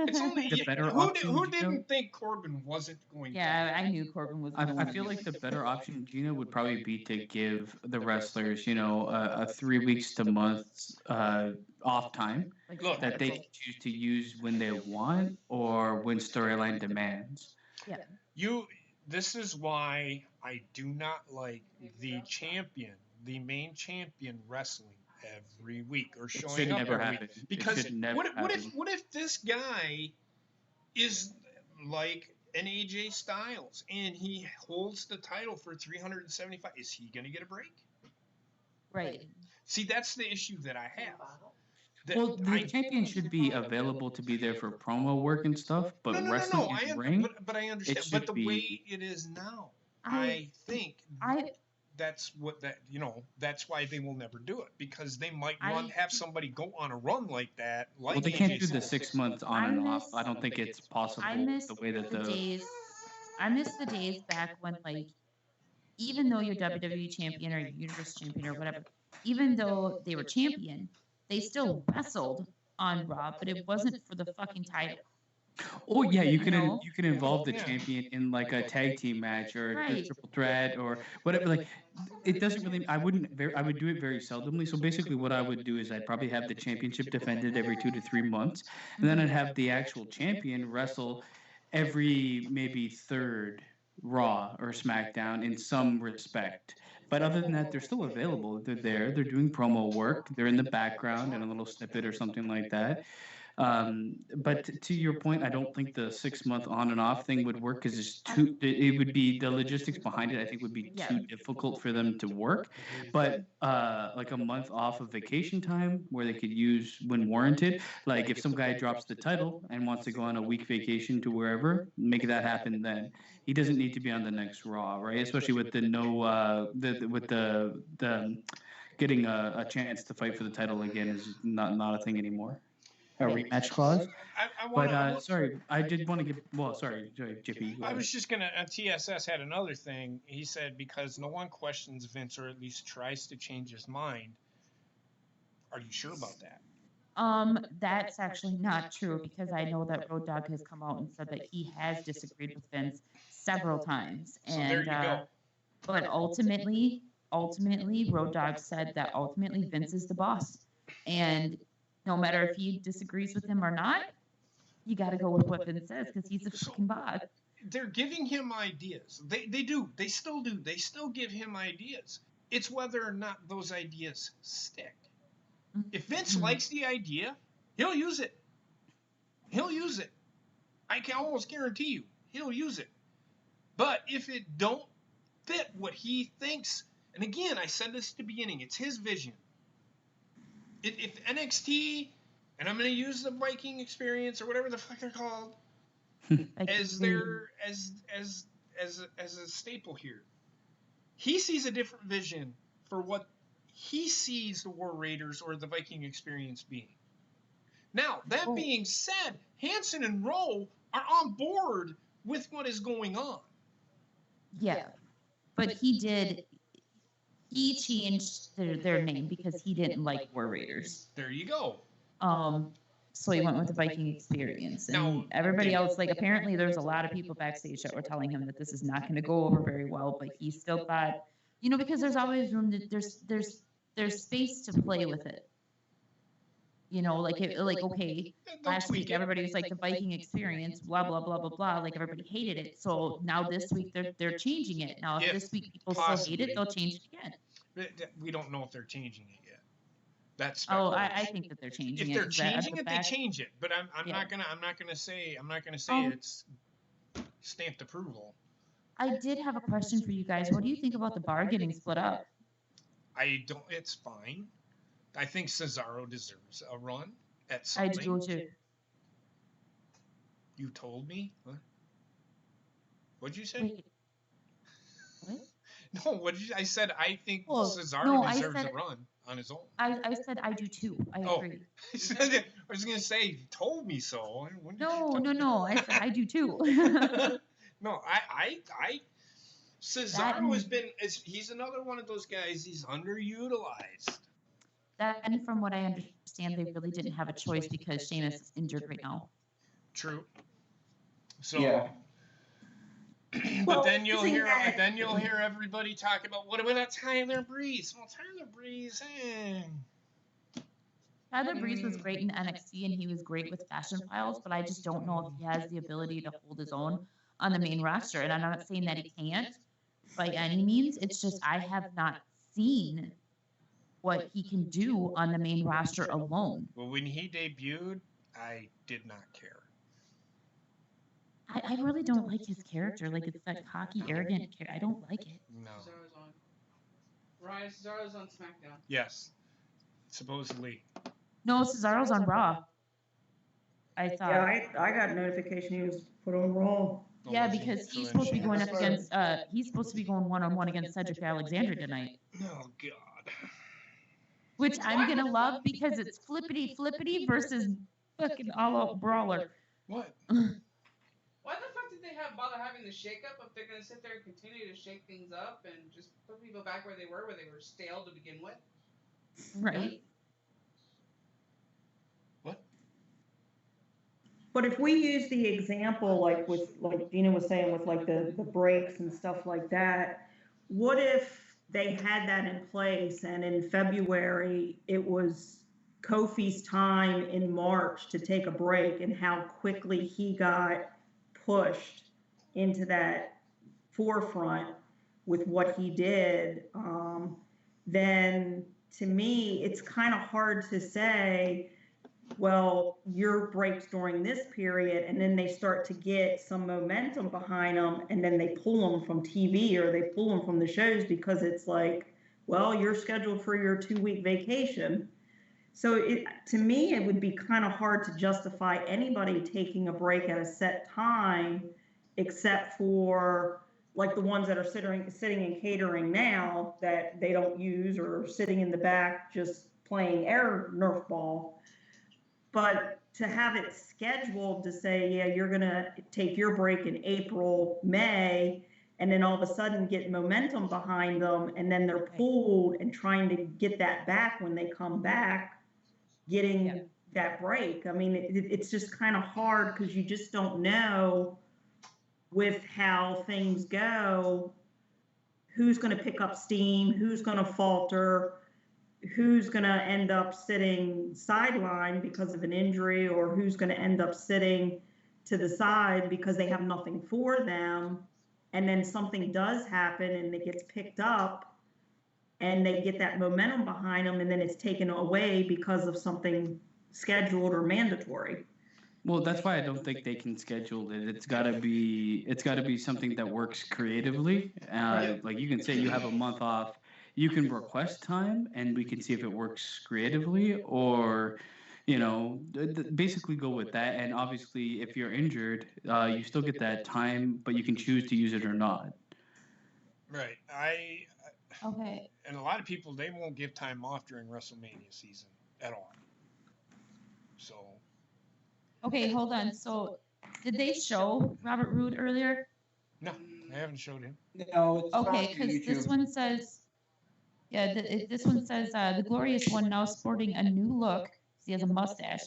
It's only The better who, option, who Gino? didn't think Corbin wasn't going to. Yeah, I knew Corbin was. I feel like the better option, Gina, would probably be to give the wrestlers, a 3 weeks to months off time Like, Look, that they can choose to use when they want or when storyline demands. This is why I do not like the main champion wrestling every week or It showing should up never every week. happen. It Because should never happen. what if this guy is like an AJ Styles and he holds the title for 375? Is he going to get a break? right. See, that's the issue that I have. That Well, the champion should be available to be there for promo work and stuff, but wrestling in the ring, but I understand. should But the be- way it is now, I- I think I that's what that's why they will never do it, because they might I- have somebody go on a run like that. Like well, they can't AJ do the Styles. 6 months on I and miss- off. I don't think it's possible I miss the way that the days. I miss the days back when, like, even though you're WWE champion or Universal champion or whatever, even though they were champion, they still wrestled on Raw, but it wasn't for the fucking title. Oh yeah, you can No. you can involve the Yeah. champion in like a tag team match or a Right. triple threat or whatever. Like, it doesn't really. I would do it very seldomly. So basically, what I would do is I'd probably have the championship defended every 2 to 3 months, and then I'd have the actual champion wrestle every maybe third Raw or SmackDown in some respect. But other than that, they're still available. They're there. They're doing promo work. They're in the background in a little snippet or something like that. But to your point, I don't think the 6 month on and off thing would work because it's too. It would be the logistics behind it. I think would be too difficult for them to work. But like a month off of vacation time where they could use when warranted. Like if some guy drops the title and wants to go on a week vacation to wherever, make that happen then. He doesn't need to be on the next Raw, right? Especially with the no, with the getting a chance to fight for the title again is not a thing anymore. A rematch clause. I But want sorry, I did want to give. Well, sorry, Jippy. I was just gonna. TSS had another thing. He said because no one questions Vince or at least tries to change his mind. Are you sure about that? That's actually not true because I know that Road Dogg has come out and said that he has disagreed with Vince several times. So there you go. But ultimately, Road Dogg said that ultimately Vince is the boss, and no matter if he disagrees with him or not, you got to go with what Vince says because he's the fucking boss. They're giving him ideas. They do. They still do. They still give him ideas. It's whether or not those ideas stick. If Vince likes the idea, he'll use it. He'll use it. I can almost guarantee you, he'll use it. But if it don't fit what he thinks, and again, I said this at the beginning, it's his vision. If NXT, and I'm going to use the Viking experience or whatever the fuck they're called, as their as a staple here, he sees a different vision for what he sees the War Raiders or the Viking experience being. Now, that being said, Hanson and Rowe are on board with what is going on. Yeah, but he changed their name because he didn't like War Raiders. There you go. So he went with the Viking experience. And Now, everybody else, like apparently there's a lot of people backstage that were telling him that this is not going to go over very well, but he still thought, because there's always room to, there's space to play with it. Okay, last week everybody was like the Viking experience, blah blah blah blah blah. Like everybody hated it. So now this week they're changing it. Now if this week people still hate it, they'll change it again. We don't know if they're changing it yet. That's I think that they're changing it. If they're changing it, they change it. But I'm not gonna say it's stamped approval. I did have a question for you guys. What do you think about the bar getting split up? I don't. It's fine. I think Cesaro deserves a run at something. I do too. You told me? What? What'd you say? Wait. What? No, what did you? I said I think Cesaro deserves a run on his own. I said I do too. I agree. I was gonna say you told me so. No. I said I do too. No, I Cesaro has been. He's another one of those guys. He's underutilized. And from what I understand, they really didn't have a choice because Sheamus is injured right now. True. So. Yeah. But then you'll hear everybody talk about what about Tyler Breeze? Well, Tyler Breeze, Tyler Breeze was great in NXT and he was great with Fashion Files, but I just don't know if he has the ability to hold his own on the main roster. And I'm not saying that he can't by any means. It's just I have not seen what he can do on the main roster alone. Well, when he debuted, I did not care. I really don't like his character. Like, it's that cocky, arrogant character. I don't like it. No. Cesaro's on SmackDown. Yes. Supposedly. No, Cesaro's on Raw. I thought. Yeah, I got notification he was put on Raw. Yeah, because he's supposed to be going up against, he's supposed to be going one-on-one against Cedric Alexander tonight. Oh, God. Which I'm going to love because it's flippity versus fucking all-out brawler. What? Why the fuck did they bother having the shakeup if they're going to sit there and continue to shake things up and just put people back where they were stale to begin with? Right. What? But if we use the example, like Dina was saying, with like the breaks and stuff like that, what if they had that in place and in February it was Kofi's time in March to take a break and how quickly he got pushed into that forefront with what he did, then to me, it's kind of hard to say, well, your breaks during this period, and then they start to get some momentum behind them, and then they pull them from TV or they pull them from the shows because it's like, well, you're scheduled for your 2-week vacation. So to me, it would be kind of hard to justify anybody taking a break at a set time, except for like the ones that are sitting and catering now that they don't use, or sitting in the back just playing air Nerf ball. But to have it scheduled to say, yeah, you're going to take your break in April, May, and then all of a sudden get momentum behind them, and then they're pulled and trying to get that back when they come back, getting that break. I mean, it's just kind of hard because you just don't know with how things go, who's going to pick up steam, who's going to falter, who's going to end up sitting sidelined because of an injury, or who's going to end up sitting to the side because they have nothing for them. And then something does happen and it gets picked up and they get that momentum behind them, and then it's taken away because of something scheduled or mandatory. Well, that's why I don't think they can schedule it. It's got to be something that works creatively. Like you can say you have a month off, you can request time, and we can see if it works creatively, or basically go with that. And obviously, if you're injured, you still get that time, but you can choose to use it or not. Right. Okay. And a lot of people, they won't give time off during WrestleMania season at all. So. Okay, hold on. So, did they show Robert Roode earlier? No, I haven't showed him. No, it's Okay, because this one says, this one says the Glorious One, now sporting a new look, he has a mustache,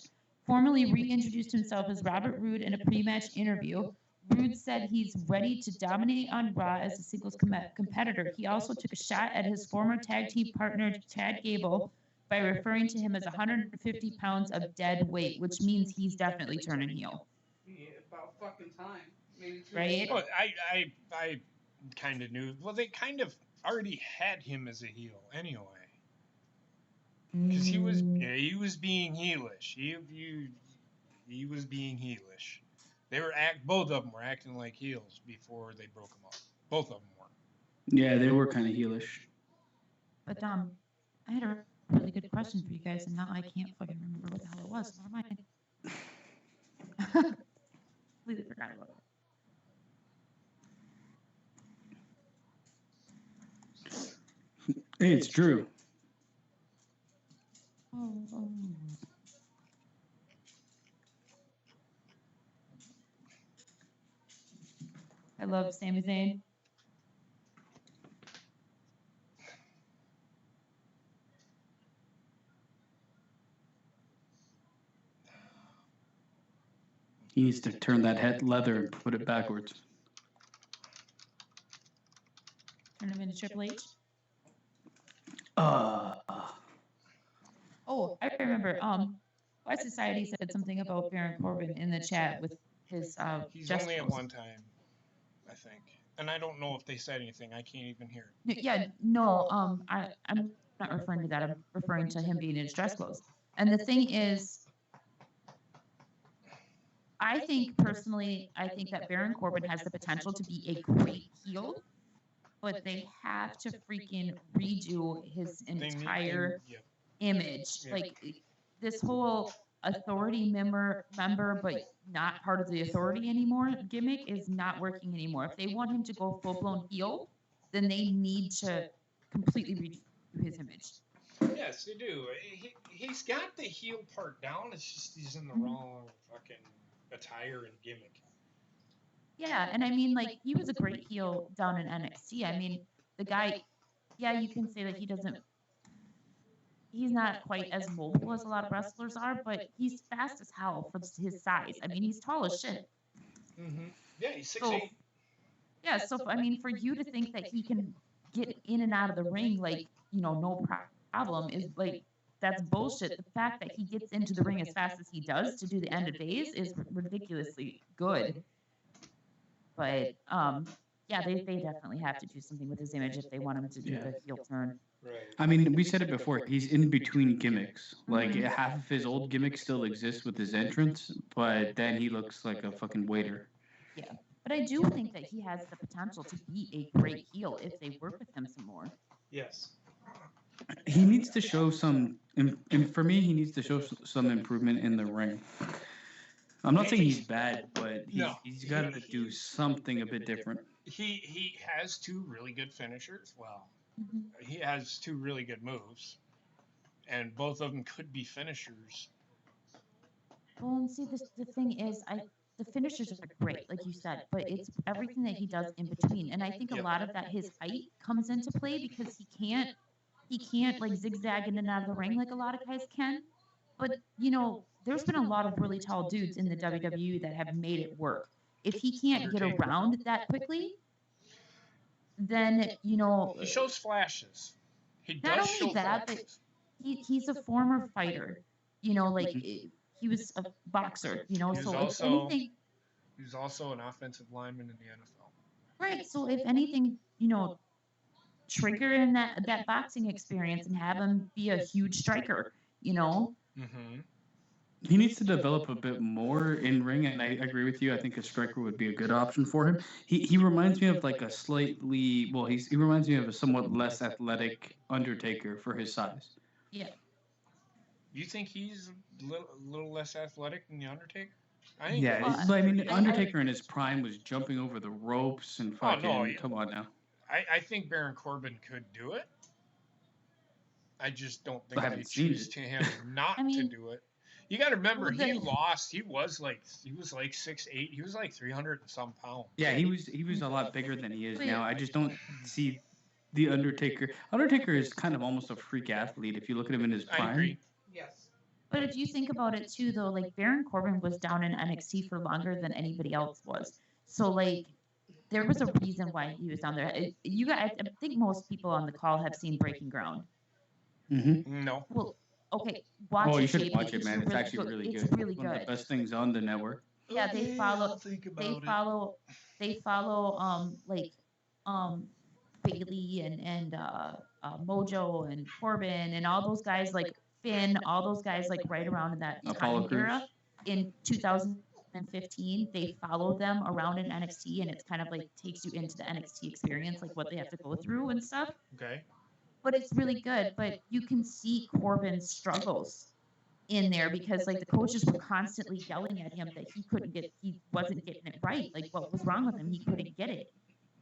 formally reintroduced himself as Robert Roode in a pre-match interview. Roode said he's ready to dominate on Raw as a singles competitor. He also took a shot at his former tag team partner, Chad Gable, by referring to him as 150 pounds of dead weight, which means he's definitely turning heel. Yeah, about fucking time. Maybe 2 Right? weeks. Well, I kind of knew. Well, they kind of already had him as a heel anyway. Because he was being heelish. He was being heelish. Both of them were acting like heels before they broke him up. Both of them were. Yeah, they were kind of heelish. But I had a really good question for you guys, and now I can't fucking remember what the hell it was. Never mind. Completely forgot about it. Hey, it's Drew. Oh. I love Sami Zayn. He needs to turn that head leather and put it backwards. Turn him into Triple H. Uh, Oh, I remember. Why Society said something about Baron Corbin in the chat with his He's gesticles. only at one time, I think. And I don't know if they said anything. I can't even hear it. Yeah, no. I'm not referring to that. I'm referring to him being in his dress clothes. And the thing is, I think personally, I think that Baron Corbin has the potential to be a great heel, but they have to freaking redo his entire image. Yeah. Like this whole authority member, but not part of the authority anymore gimmick is not working anymore. If they want him to go full blown heel, then they need to completely redo his image. Yes, they do. He's got the heel part down. It's just he's in the wrong fucking attire and gimmick. Yeah, and I mean, like, he was a great heel down in NXT. I mean, the guy, yeah, you can say that he's not quite as mobile as a lot of wrestlers are, but he's fast as hell for his size. I mean, he's tall as shit. Mm-hmm. Yeah, he's 6'8". So, yeah, so, I mean, for you to think that he can get in and out of the ring, like, no problem is, like, that's bullshit. The fact that he gets into the ring as fast as he does to do the end of days is ridiculously good. But yeah, they definitely have to do something with his image if they want him to do Yeah. the heel turn. Right. I mean, we said it before. He's in between gimmicks. Like Mhm. half of his old gimmicks still exist with his entrance, but then he looks like a fucking waiter. But I do think that he has the potential to be a great heel if they work with him some more. Yes. He needs to show some. And for me, he needs to show some improvement in the ring. I'm not saying he's bad, but No. he's got to do something a bit different. He has two really good finishers. Well, Mhm. he has two really good moves, and both of them could be finishers. Well, and see, the thing is, the finishers are great, like you said, but it's everything that he does in between, and I think a Yep. lot of that his height comes into play because he can't like zigzag in and out of the ring like a lot of guys can. But you know, there's been a lot of really tall dudes in the WWE that have made it work. If he can't get around that quickly, then you know, He shows flashes. He Not does only show that, but flashes. he's a former fighter. You know, like he was a boxer. You know, He was so if also- anything. He's also an offensive lineman in the NFL. Right. So if anything, you know, trigger in that boxing experience and have him be a huge striker, you know. Mm-hmm. He needs to develop a bit more in ring, and I agree with you. I think a striker would be a good option for him. He reminds me of like a slightly he reminds me of a somewhat less athletic Undertaker for his size. You think he's a little less athletic than the Undertaker? I think. Yeah, Well, but I mean, I- Undertaker in his prime was jumping over the ropes and Oh, fucking. no, yeah. Come on now. I think Baron Corbin could do it. I just don't think I haven't they seen choose it. to him not I to mean- do it. You got to remember, Well, he then- lost. He was like 6'8". He was like 300 and some pounds. Yeah, he was a lot bigger than he is Wait. now. I just don't see the Undertaker. Undertaker is kind of almost a freak athlete if you look at him in his prime. I agree. Yes. But if you think about it too, though, like Baron Corbin was down in NXT for longer than anybody else was. So like, there was a reason why he was down there. You guys, I think most people on the call have seen Breaking Ground. Mm-hmm. No. Well, okay, watch Oh, it. you should Shady. watch it, man. It's actually really good. It's really One of the good. best things on the network. Yeah, they follow. I'll think about They it. follow. They follow. Bailey and Mojo and Corbin and all those guys like Finn, all those guys like right around in that Apollo time Crews. era. In 2015, they follow them around in NXT, and it's kind of like takes you into the NXT experience, like what they have to go through and stuff. Okay. But it's really good. But you can see Corbin's struggles in there because like the coaches were constantly yelling at him that he wasn't getting it right. Like what was wrong with him? He couldn't get it.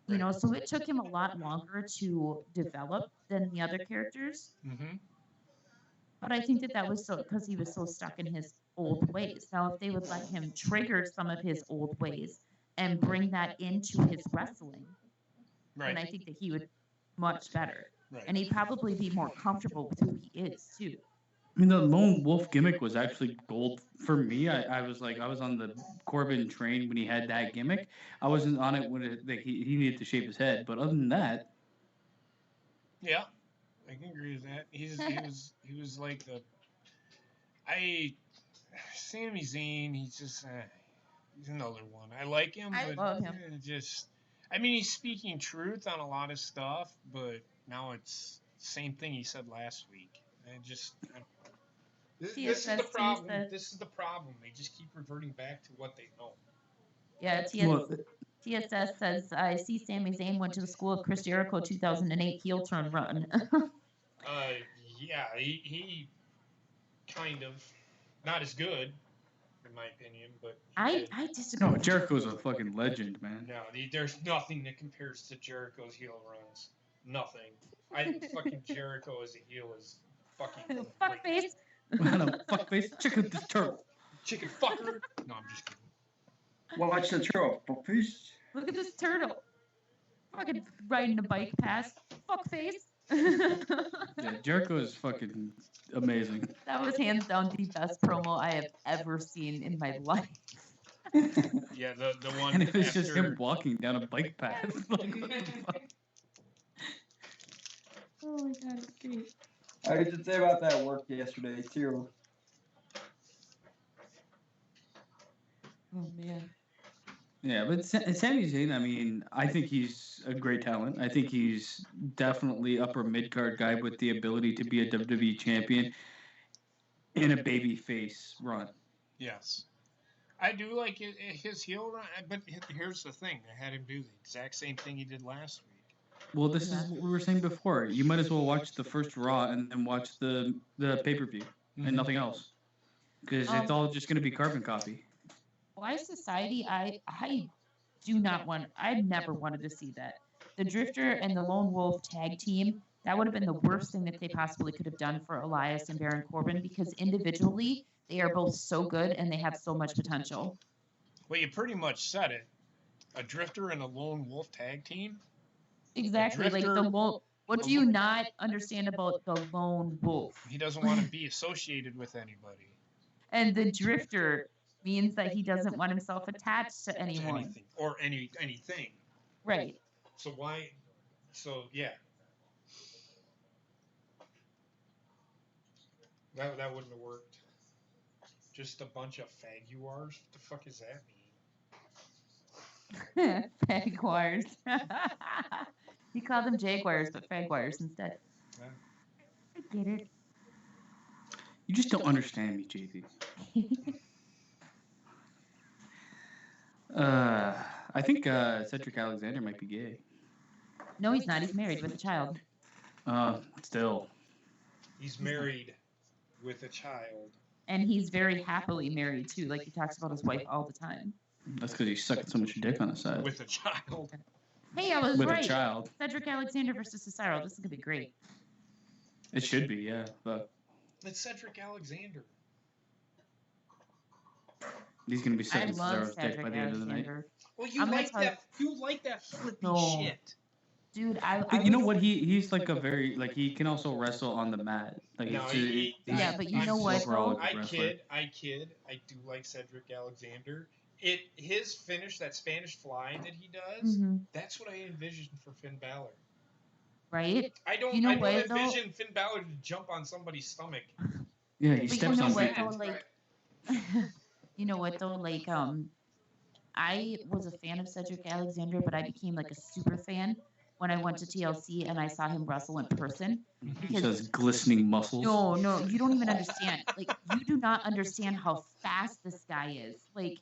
You know, so it took him a lot longer to develop than the other characters. Mm-hmm. But I think that was so because he was so stuck in his old ways. Now, if they would let him trigger some of his old ways and bring that into his wrestling, then Right. I think that he would much better. Right. And he'd probably be more comfortable with who he is too. I mean, the lone wolf gimmick was actually gold for me. I was on the Corbin train when he had that gimmick. I wasn't on it when he needed to shave his head. But other than that, Yeah, I can agree with that. He was like Sami Zayn. He's another one. I like him, I but love him. I mean, he's speaking truth on a lot of stuff, but now it's the same thing he said last week. This is the TSS problem. says- This is the problem. They just keep reverting back to what they know. Yeah, TSS says, I see Sami Zayn went to the school of Chris Jericho 2008 heel turn run. Yeah, he kind of not as good, in my opinion, but I disagree. no, Jericho's a fucking legend, man. no, there's nothing that compares to Jericho's heel runs. Nothing. I think fucking Jericho as a heel is fucking Fuck great. face. Man, a fuckface. Check out this turtle. Chicken fucker. No, I'm just kidding. Watch the troll. Fish. Look at this turtle. Fucking riding a bike past. Fuck face. Yeah, Jericho is fucking amazing. That was hands down the best promo I have ever seen in my life. Yeah, the one And if it's just after- him walking down a bike path, like what the fuck? Oh my god, it's great. I should say about that work yesterday too. Oh man. Yeah, but Sami Zayn, I mean, I think he's a great talent. I think he's definitely upper mid card guy with the ability to be a WWE champion in a baby face run. Yes. I do like his heel run, but here's the thing. They had him do the exact same thing he did last week. Well, this is what we were saying before. You might as well watch the first Raw and then watch the pay-per-view and nothing else. Because it's all just going to be carbon copy. Why Society? I do not want. I never wanted to see that. The Drifter and the Lone Wolf tag team. That would have been the worst thing that they possibly could have done for Elias and Baron Corbin because individually they are both so good and they have so much potential. Well, you pretty much said it. A Drifter and a Lone Wolf tag team. Exactly. Like the lone. What do you not understand about the Lone Wolf? He doesn't want to be associated with anybody. And the Drifter means that he doesn't want himself attached to anyone. To anything or anything. Right. So why? So yeah. That wouldn't have worked. Just a bunch of faguars. What the fuck does that mean? Fagwires. He called them jaguars, but fagwires instead. Yeah. I get it. You just don't understand me, JV. I think Cedric Alexander might be gay. No, he's not. He's married with a child. Still. He's married with a child. And he's very happily married, too. Like, he talks about his wife all the time. That's because he's sucking so much dick on the side. With a child. Hey, I was with right. a child. Cedric Alexander versus Cesaro. This is going to be great. It should be, yeah. But it's Cedric Alexander. He's going to be sucking Cesaro's dick by the end of the night. Well, you like that flippy shit. Dude, you know what? He's like a very he can also wrestle on the mat. Like no, but you know what? I kid. I do like Cedric Alexander. His finish, that Spanish fly that he does, that's what I envisioned for Finn Balor. Right? I don't envision Finn Balor to jump on somebody's stomach. Yeah, he steps on people. You know what though? Like, I was a fan of Cedric Alexander, but I became like a super fan when I went to TLC and I saw him wrestle in person. Because those glistening muscles. No, you don't even understand. Like, you do not understand how fast this guy is. Like,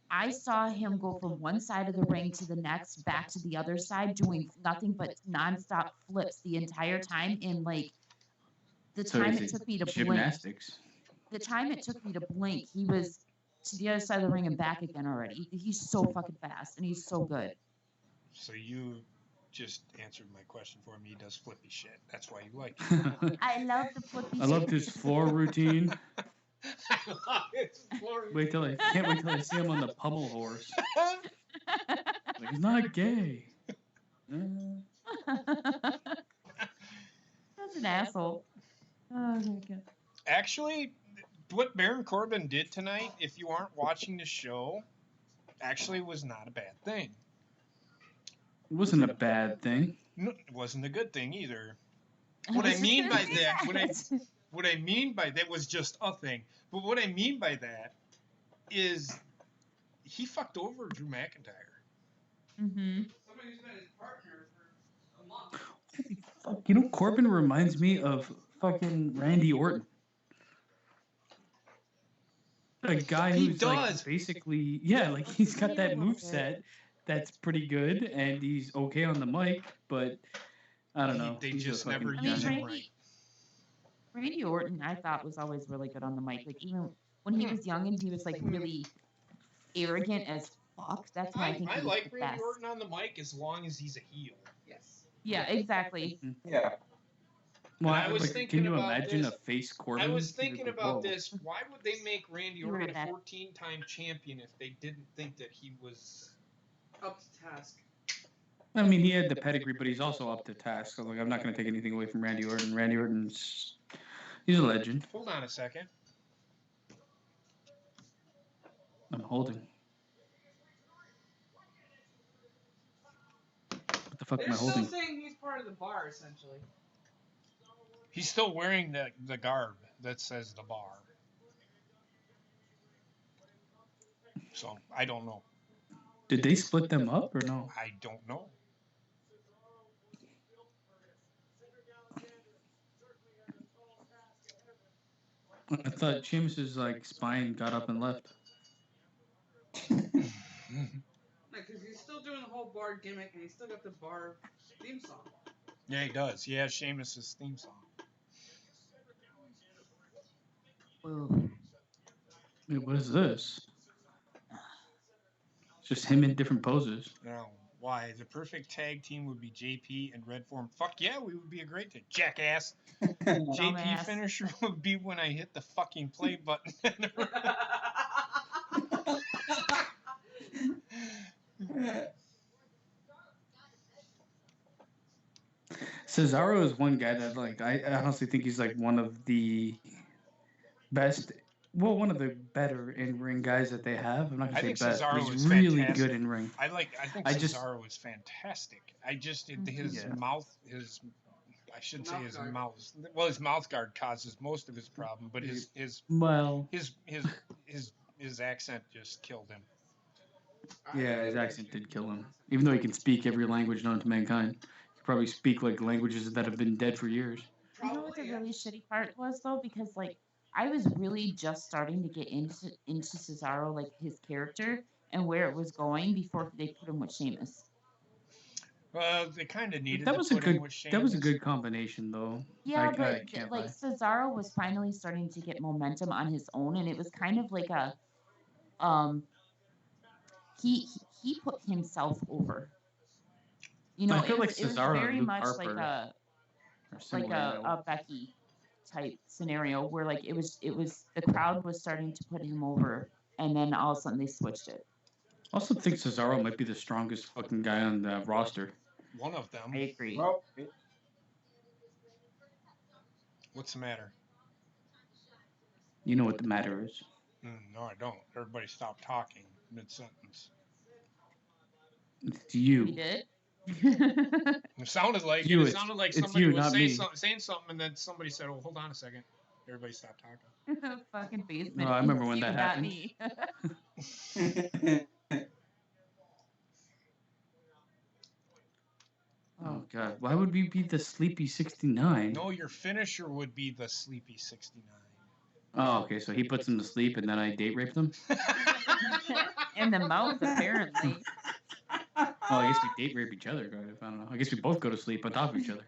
I saw him go from one side of the ring to the next, back to the other side, doing nothing but nonstop flips the entire time. In like the time it took me to gymnastics. The time it took me to blink, he was to the other side of the ring and back again already. He's so fucking fast and he's so good. So you just answered my question for me. He does flippy shit. That's why you like him. I love the flippy shit. I loved his floor routine. I love his floor routine. Can't wait till I see him on the pummel horse. Like, he's not gay. That's an asshole. Oh my god. Actually, what Baron Corbin did tonight, if you aren't watching the show, actually was not a bad thing. It wasn't a bad thing. No, it wasn't a good thing either. What I mean by that was just a thing. But what I mean by that is he fucked over Drew McIntyre. Mm-hmm. Somebody's been his partner for a month. Fuck, you know, Corbin reminds me of fucking Randy Orton. A guy who's like basically, like he's got that moveset that's pretty good and he's okay on the mic, but I don't know. They just never use him right. Randy Orton, I thought, was always really good on the mic. Like, even when he was young and he was like really arrogant as fuck. That's why I think I like Randy best. Orton on the mic as long as he's a heel. Yes. Yeah, exactly. Yeah. Well, I was thinking can you about imagine this. a face Corbin? I was thinking about this. Why would they make Randy Orton a 14-time champion if they didn't think that he was up to task? I mean, he had the pedigree, but he's also up to task. So, like, I'm not going to take anything away from Randy Orton. Randy Orton's he's a legend. Hold on a second. I'm holding. What the fuck am I holding? They're still saying he's part of the bar, essentially. He's still wearing the garb that says the bar. So, I don't know. Did they split them up or no? I don't know. I thought Sheamus's like spine got up and left. Because he's still doing the whole bar gimmick, and he's still got the bar theme song. Yeah, he does. He has Sheamus's theme song. Ooh. Wait, what is this? It's just him in different poses. Now, why? The perfect tag team would be JP and Red Form. Fuck yeah, we would be a great team. Jackass. JP Dumbass. finisher would be when I hit the fucking play button. Cesaro is one guy that like I honestly think he's like one of the best. Well, one of the better in-ring guys that they have. I'm not I gonna think say best, but Cesaro he's is really fantastic. good in ring. I think Cesaro is fantastic. His Yeah. mouth, I shouldn't say Mouth his guard. mouth. Well, his mouth guard causes most of his problem, but his accent just killed him. Yeah, his accent did kill him. Even though he can speak every language known to mankind, he could probably speak like languages that have been dead for years. You know what the really shitty part was though, because like I was really just starting to get into Cesaro, like his character and where it was going before they put him with Sheamus. Well, they kind of needed That to was a put him good. with Sheamus. That was a good combination, though. Yeah, I but can't like lie. Cesaro was finally starting to get momentum on his own, and it was kind of like a he put himself over. You know, I feel it, like was- it was Cesaro and very Luke much Harper like a are similar in that way. Becky type scenario where like it was the crowd was starting to put him over, and then all of a sudden they switched it. I also think Cesaro might be the strongest fucking guy on the roster. One of them. I agree. Well, What's the matter? You know what the matter is. No, I don't. Everybody stop talking mid-sentence. It's We you. did. It sounded like You, it. It it's- sounded like it's somebody you, was not me. saying something, and then somebody said, "Oh, hold on a second." Everybody stop talking. Fucking basement. No, I remember when You, that not happened. me. Oh God, why would we be the Sleepy 69? No, your finisher would be the Sleepy 69. Oh, okay, so he puts him to sleep and then I date raped him. In the mouth, apparently. Oh, I guess we date rape each other. I don't know. I guess we both go to sleep on top of each other.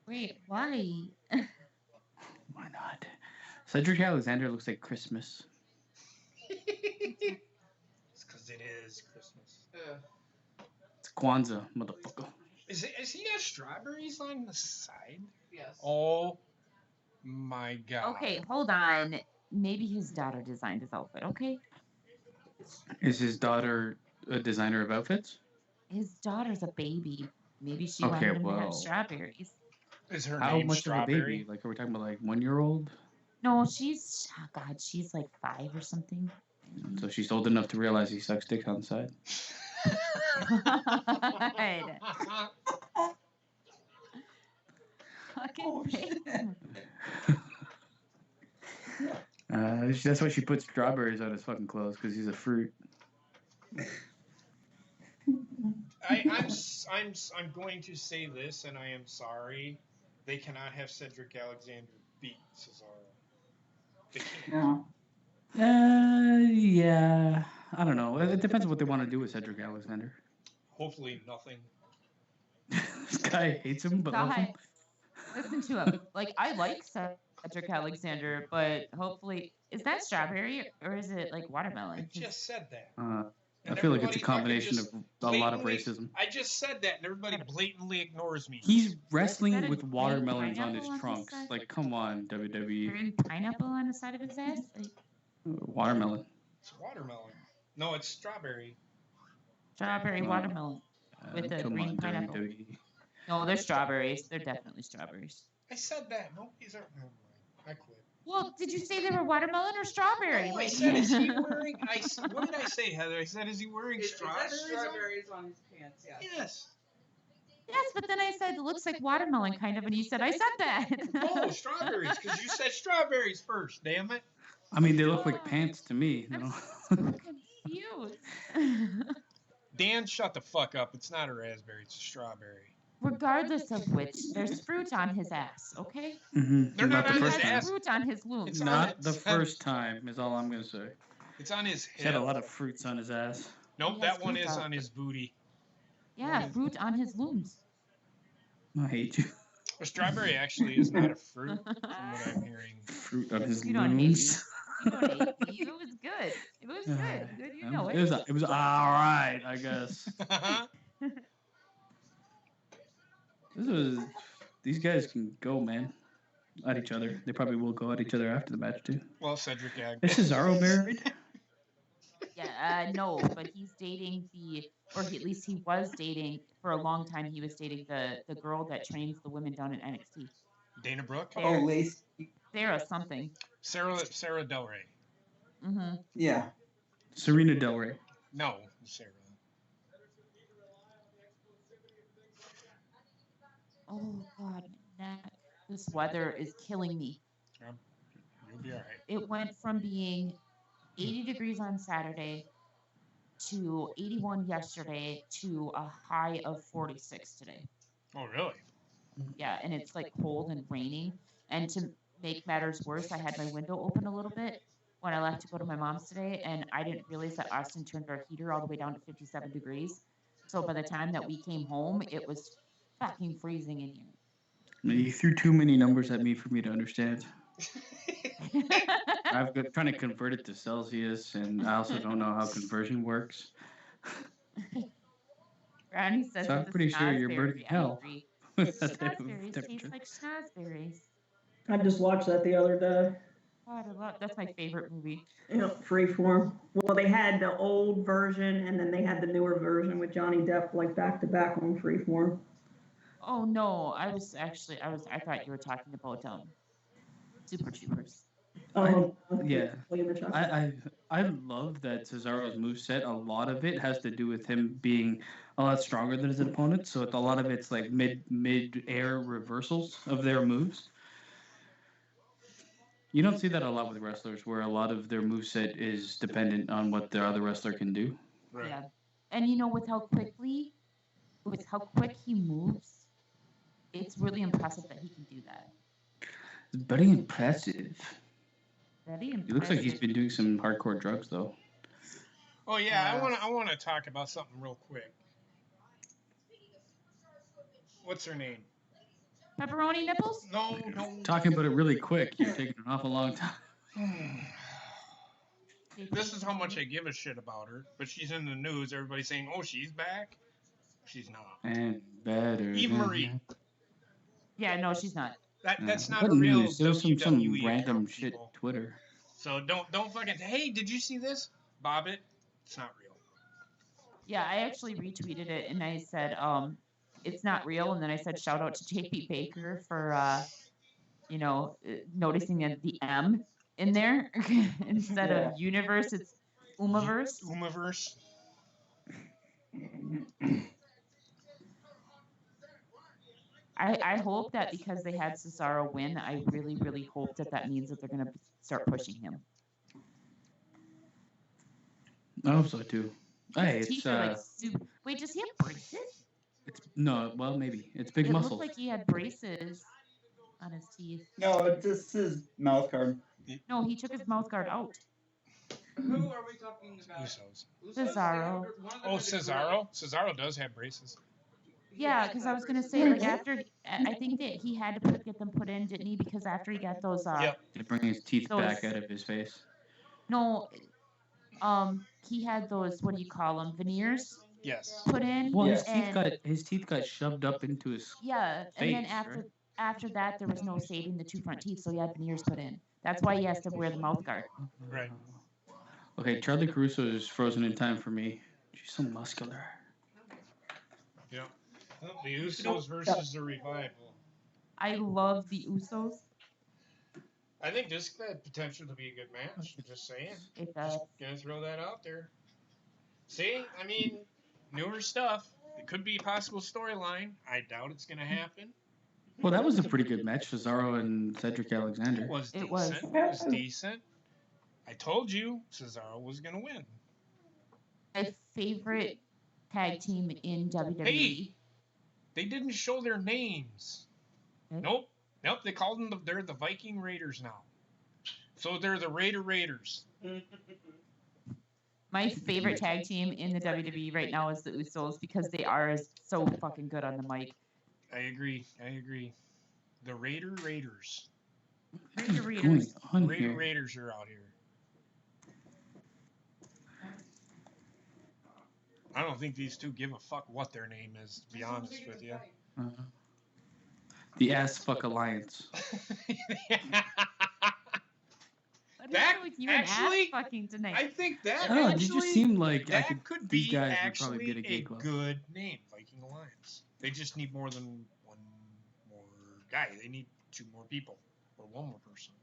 Wait, why? Why not? Cedric Alexander looks like Christmas. It's because it is Christmas. It's Kwanzaa, motherfucker. Is he got strawberries on the side? Yes. Oh my God. Okay, hold on. Maybe his daughter designed his outfit, okay? Is his daughter a designer of outfits? His daughter's a baby. Maybe she Okay, wanted him to well. have strawberries. Is her How name much Strawberry? of a baby? Like, are we talking about like 1-year-old? No, she's, oh God, she's like 5 or something. So she's old enough to realize he sucks dick on the side. God. Fucking basement. That's why she puts strawberries on his fucking clothes, because he's a fruit. I'm going to say this, and I am sorry. They cannot have Cedric Alexander beat Cesaro. They can't. no. Yeah. I don't know. It depends on what they want to do with Cedric Alexander. Hopefully nothing. This guy hates him, but loves him. God, listen to him. Like, I like Cedric Alexander, but hopefully, is that strawberry or is it like I watermelon? just said that. I And feel like it's a everybody fucking combination just of a lot of blatantly- racism. I just said that, and everybody blatantly ignores me. He's Is wrestling that a with green watermelons on pineapple his on his trunks. side? Like, come on, WWE. Green pineapple on the side of his ass? Like, Watermelon. It's watermelon. No, it's strawberry. strawberry watermelon. With the come green on, pineapple. WWE. No, they're strawberries. They're definitely strawberries. I said that. No, these aren't. Never mind. I quit. Well, did you say they were watermelon or strawberry? No, I Like- said, is he wearing? What did I say, Heather? I said, is he wearing It has strawberries? strawberries on his pants, yeah. Yes. Yes, but then I said it looks like watermelon kind of, and you said I said that. No, strawberries, because you said strawberries first. Damn it. I mean, they look like pants to me. You I'm know? so confused. Dan, shut the fuck up. It's not a raspberry. It's a strawberry. Regardless of which, there's fruit on his ass, okay? They're not the on He his first has time. ass. fruit on his loom. It's on Not the it's on- first time is all I'm gonna say. It's on his He had a hip. lot of fruits on his ass. Nope, He has that one fruit is on- on his booty. Yeah, fruit on his looms. I hate you. A strawberry actually is not a fruit, from what I'm hearing. Fruit on his You don't hate me. looms. You don't hate me. It was good. It was good. Good, you know it. It was all right, I guess. These guys can go, man, at each other. They probably will go at each other after the match too. Well, Cedric Ag. Is Cesaro married? Yeah, no, but he's dating at least he was dating, for a long time, he was dating the girl that trains the women down in NXT. Dana Brooke? Oh, Lacey. Sarah something. Sarah Del Rey. Mm-hmm. Yeah. Serena Del Rey. No, Sarah. Oh, God, my neck. This weather is killing me. You'll be all right. It went from being 80 degrees on Saturday to 81 yesterday to a high of 46 today. Oh, really? Yeah, and it's like cold and raining. And to make matters worse, I had my window open a little bit when I left to go to my mom's today, and I didn't realize that Austin turned our heater all the way down to 57 degrees. So by the time that we came home, it was fucking freezing in here. I mean, you threw too many numbers at me for me to understand. I've been trying to convert it to Celsius, and I also don't know how conversion works. Ronnie says So I'm it's a pretty sure you're schnozberry. burning I hell agree. with that type of Schnozberries temperature. taste like schnozberries. I just watched that the other day. God, that's my favorite movie. Freeform. Well, they had the old version and then they had the newer version with Johnny Depp like back to back on Freeform. Oh no, I thought you were talking about Super Troopers. Oh, Yeah. William H. I love that Cesaro's moveset. A lot of it has to do with him being a lot stronger than his opponent. So a lot of it's like mid air reversals of their moves. You don't see that a lot with wrestlers, where a lot of their moveset is dependent on what the other wrestler can do. Right. Yeah, and you know, with how quick he moves, it's really impressive that he can do that. It's very impressive. Very impressive. He looks like he's been doing some hardcore drugs, though. Oh yeah, I want to talk about something real quick. What's her name? Pepperoni nipples? No. Talking about it really quick. You're taking an awful long time. This is how much I give a shit about her, but she's in the news. Everybody's saying, "Oh, she's back." She's not. And better. Eve than Marie. that. Yeah, no, she's not. That's not What a real news? There was some WWE random account, shit people. Twitter. So don't fucking. Hey, did you see this? Bob it. It's not real. Yeah, I actually retweeted it and I said, it's not real. And then I said, shout out to JP Baker for, noticing the M in there instead of universe. It's Umaverse. Umaverse. I hope that because they had Cesaro win, I really, really hope that means that they're going to start pushing him. I hope so too. Hey, His it's teeth are like super. Wait, does he have braces? well, maybe it's big It muscles. looked like he had braces on his teeth. No, it's just his mouth guard. No, he took his mouth guard out. Who are we talking about? Usos. Cesaro. Oh, Cesaro. Cesaro does have braces. Yeah, because I was gonna say like after I think that he had to get them put in, didn't he? Because after he got those Yep. To bring his teeth Those- back out of his face. no, he had those, what do you call them, veneers Yes. put in. Well, Yeah. his teeth got shoved up into his. Yeah, and then face, after that there was no saving the two front teeth, so he had veneers put in. That's why he has to wear the mouth guard. Right. Okay, Charlie Caruso is frozen in time for me. She's so muscular. Yeah. Well, the Usos versus the Revival. I love the Usos. I think this had potential to be a good match. I'm just saying. It does. Just gonna throw that out there. See, I mean, newer stuff. It could be a possible storyline. I doubt it's gonna happen. Well, that was a pretty good match, Cesaro and Cedric Alexander. It was It decent. was. It was decent. I told you Cesaro was gonna win. My favorite tag team in WWE. Hey, they didn't show their names. Okay. Nope. They called them. They're the Viking Raiders now. So they're the Raiders. My favorite tag team in the WWE right now is the Usos because they are so fucking good on the mic. I agree. The Raiders. What's going on here? Raiders are out here. I don't think these two give a fuck what their name is, to be honest with you. The Ass Fuck Alliance. What is That it with you and actually- ass fucking tonight? I think that I don't know. It actually, just seemed like that could these be guys would actually probably get a a gig club. good name, Viking Alliance. They just need more than one more guy. They need 2 more people or 1 more person.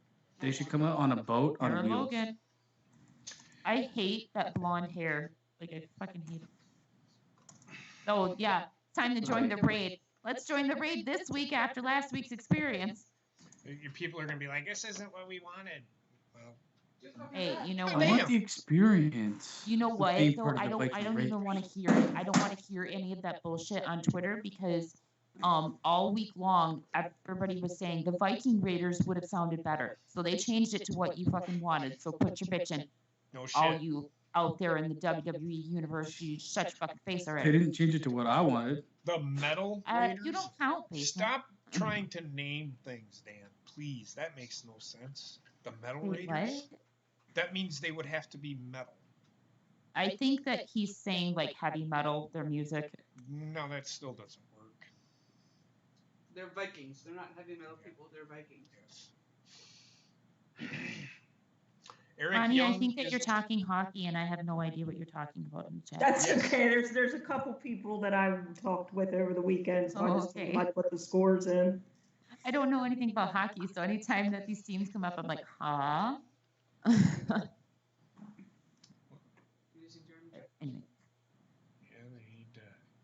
They should come out on a boat on Sarah wheels. Logan. I hate that blonde hair. Like, I fucking hate it. Oh, yeah. Time to join the raid. Let's join the raid this week after last week's experience. Your people are gonna be like, "This isn't what we wanted." Well, Hey, you know Oh, I what? damn. want the experience. You know of what? being Though part of I the don't Viking Raiders. even want to hear it. I don't want to hear any of that bullshit on Twitter because all week long everybody was saying the Viking Raiders would have sounded better. So they changed it to what you fucking wanted. So quit your bitching, no shit. all you out there in the WWE universe. You shut your fucking face They already. didn't change it to what I wanted. The Metal Raiders. You don't count, basement. Stop trying to name things, Dan. Please, that makes no sense. The Metal Wait, Raiders. what? That means they would have to be metal. I think that he's saying like heavy metal, their music. No, that still doesn't work. They're Vikings. They're not heavy metal people. They're Vikings. Yes. Eric Ronnie, Young I think that is- you're talking hockey, and I have no idea what you're talking about in the chat. That's Yes. okay. There's a couple people that I talked with over the weekend, so I Oh, just okay. like put the scores in. I don't know anything about hockey, so anytime that these teams come up, I'm like, huh? Using German. Anyway, Yeah, they need to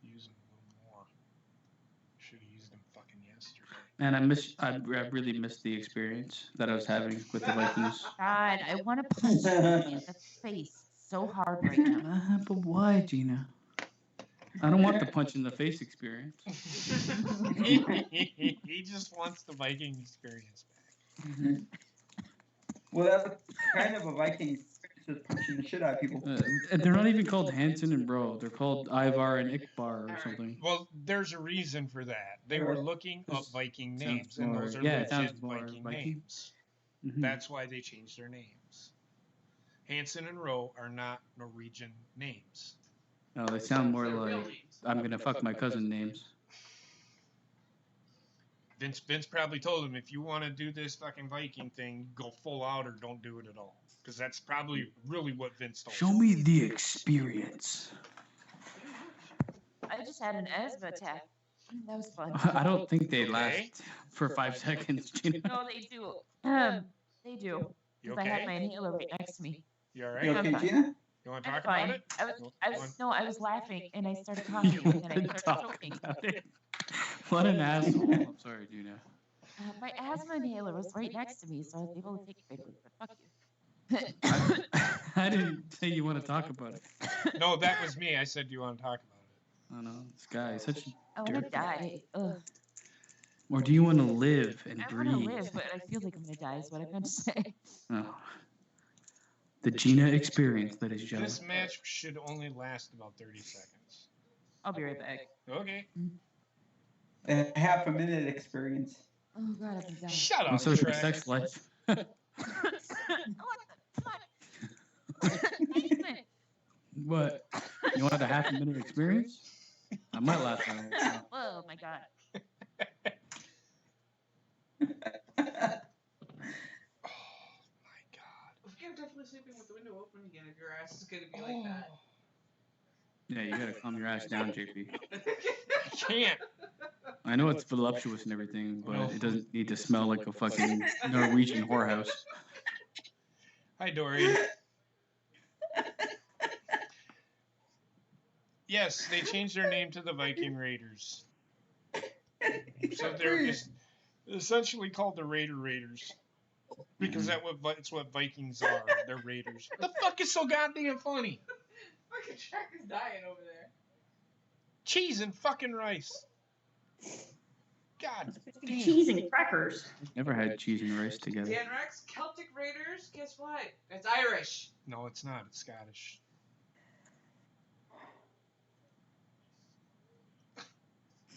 use them a little more. Should have used them fucking yesterday. Man, I really missed the experience that I was having with the Vikings. God, I want to punch you in the face so hard right now. But why, Gina? I don't want the punch in the face experience. He just wants the Viking experience back. Well, that's kind of a Viking experience, just punching the shit out of people. And they're not even called Hanson and Bro. They're called Ivar and Ikbar or something. Well, there's a reason for that. They were looking up Viking Sounds names, and those more- are yeah, it legit sounds more Viking Viking. names. Mhm. That's why they changed their names. Hanson and Rowe are not Norwegian names. No, they sound more They're real like names. I'm gonna fuck my cousin names. Vince probably told him, if you want to do this fucking Viking thing, go full out or don't do it at all. Because that's probably really what Vince told Show him. me the experience. I just had an asthma attack. That was fun. I don't think they Okay. last for 5 seconds, Gina. No, they do. They do. You 'Cause I had my okay? inhaler right next to me. You You alright? okay, Gina? You want to I'm talk fine. about it? I was laughing and I started coughing You and then I wanna started talk choking. about it? What an asshole. I'm sorry, Gina. My asthma inhaler was right next to me, so I was able to take it quickly. But fuck you. I didn't say you want to talk about it. No, that was me. I said, do you want to talk about it? I don't know. This guy is such a... I want to Dirt. die. Ugh. Or do you want to live and I want to breathe? live, but I feel like I'm gonna die. Is what I meant to say. Oh. The Gina experience, ladies and gentlemen. This match should only last about 30 seconds. I'll be right back. Okay. A half a minute experience. Oh God, I've been dying. Shut And up, so is your Trek. sex life. What? You wanted a half a minute experience? I might last that long. Oh my God. Oh my god. You're definitely sleeping with the window open again if your ass is gonna be like that. Yeah, you gotta calm your ass down, JP. I can't. I know it's voluptuous and everything, but No. it doesn't need to smell like a fucking Norwegian whorehouse. Hi, Dory. Yes, they changed their name to the Viking Raiders. So they're just essentially called the Raiders. Because it's what Vikings are. They're Raiders. The fuck is so goddamn funny? Fucking Shrek is dying over there. Cheese and fucking rice. God damn. Cheese and crackers. Never had cheese and rice together. Dan Rex, Celtic Raiders, guess what? It's Irish. No, it's not. It's Scottish.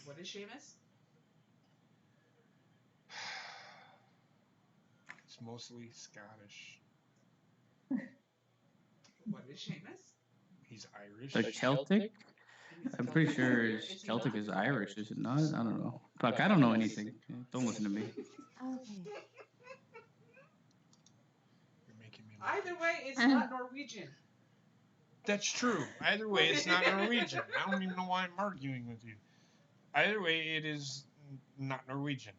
What is Seamus? It's mostly Scottish. What is Seamus? He's Irish. The Celtic? I'm pretty sure Celtic is Irish, is it not? I don't know. Fuck, I don't know anything. Don't listen to me. Okay. You're making me laugh. Either way, it's not Norwegian. That's true. Either way, it's not Norwegian. I don't even know why I'm arguing with you. Either way, it is not Norwegian.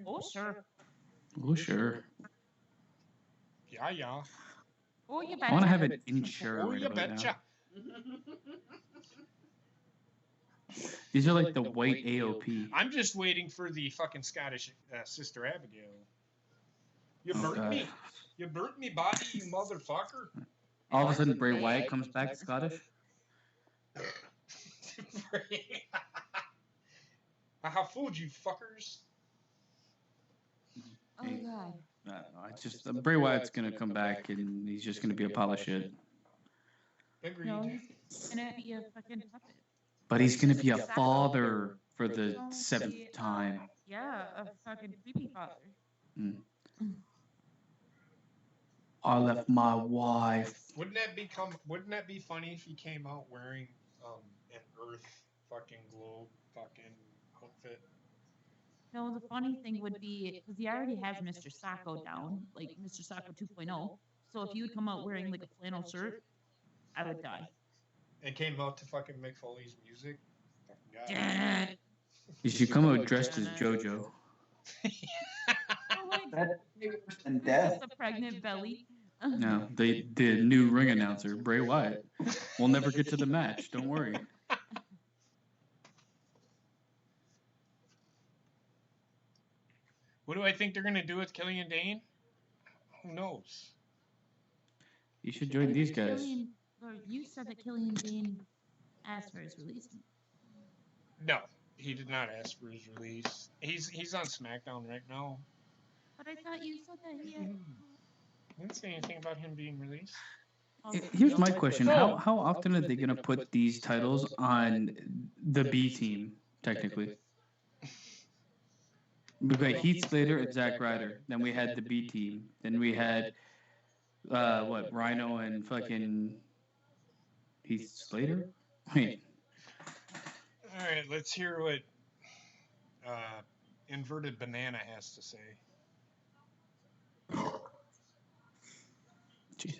Oh, sure. Oh, sure. Yeah, yeah. Oh, you I want to betcha. have an insure Oh, right you about betcha. now. These are like the white AOP. I'm just waiting for the fucking Scottish Sister Abigail. You Oh, burnt God. me. You burnt me body, you motherfucker. All of a sudden, Bray Wyatt comes back Scottish. I have fooled you, fuckers. Oh, God. I don't know. I just Bray Wyatt's gonna come back and he's just gonna be a pile of shit. Agreed. No, he's gonna be a fucking puppet. But he's gonna be a father for the Don't be 7th a- time. Yeah, a fucking creepy father. I left my wife. Wouldn't that be funny if he came out wearing an Earth fucking globe fucking outfit? No, the funny thing would be, because he already has Mr. Sacco down, like Mr. Sacco 2.0. So if you would come out wearing like a flannel shirt, I would die. And came out to fucking Mick Foley's music. Fucking God. Dad. You should come out dressed as JoJo. Oh my God. That's worse than death. The pregnant belly. No, the new ring announcer, Bray Wyatt. We'll never get to the match. Don't worry. What do I think they're gonna do with Killian Dane? Who knows? You should join these guys. Or you said that Killian Dane asked for his release. No, he did not ask for his release. He's on SmackDown right now. But I thought you said that he had. I didn't say anything about him being released. Here's my question: How often are they gonna put these titles on the B team? Technically, we got Heath Slater and Zack Ryder. Then we had the B team. Then we had Rhino and fucking Heath Slater. Wait, All right, let's hear what Inverted Banana has to say. Jesus.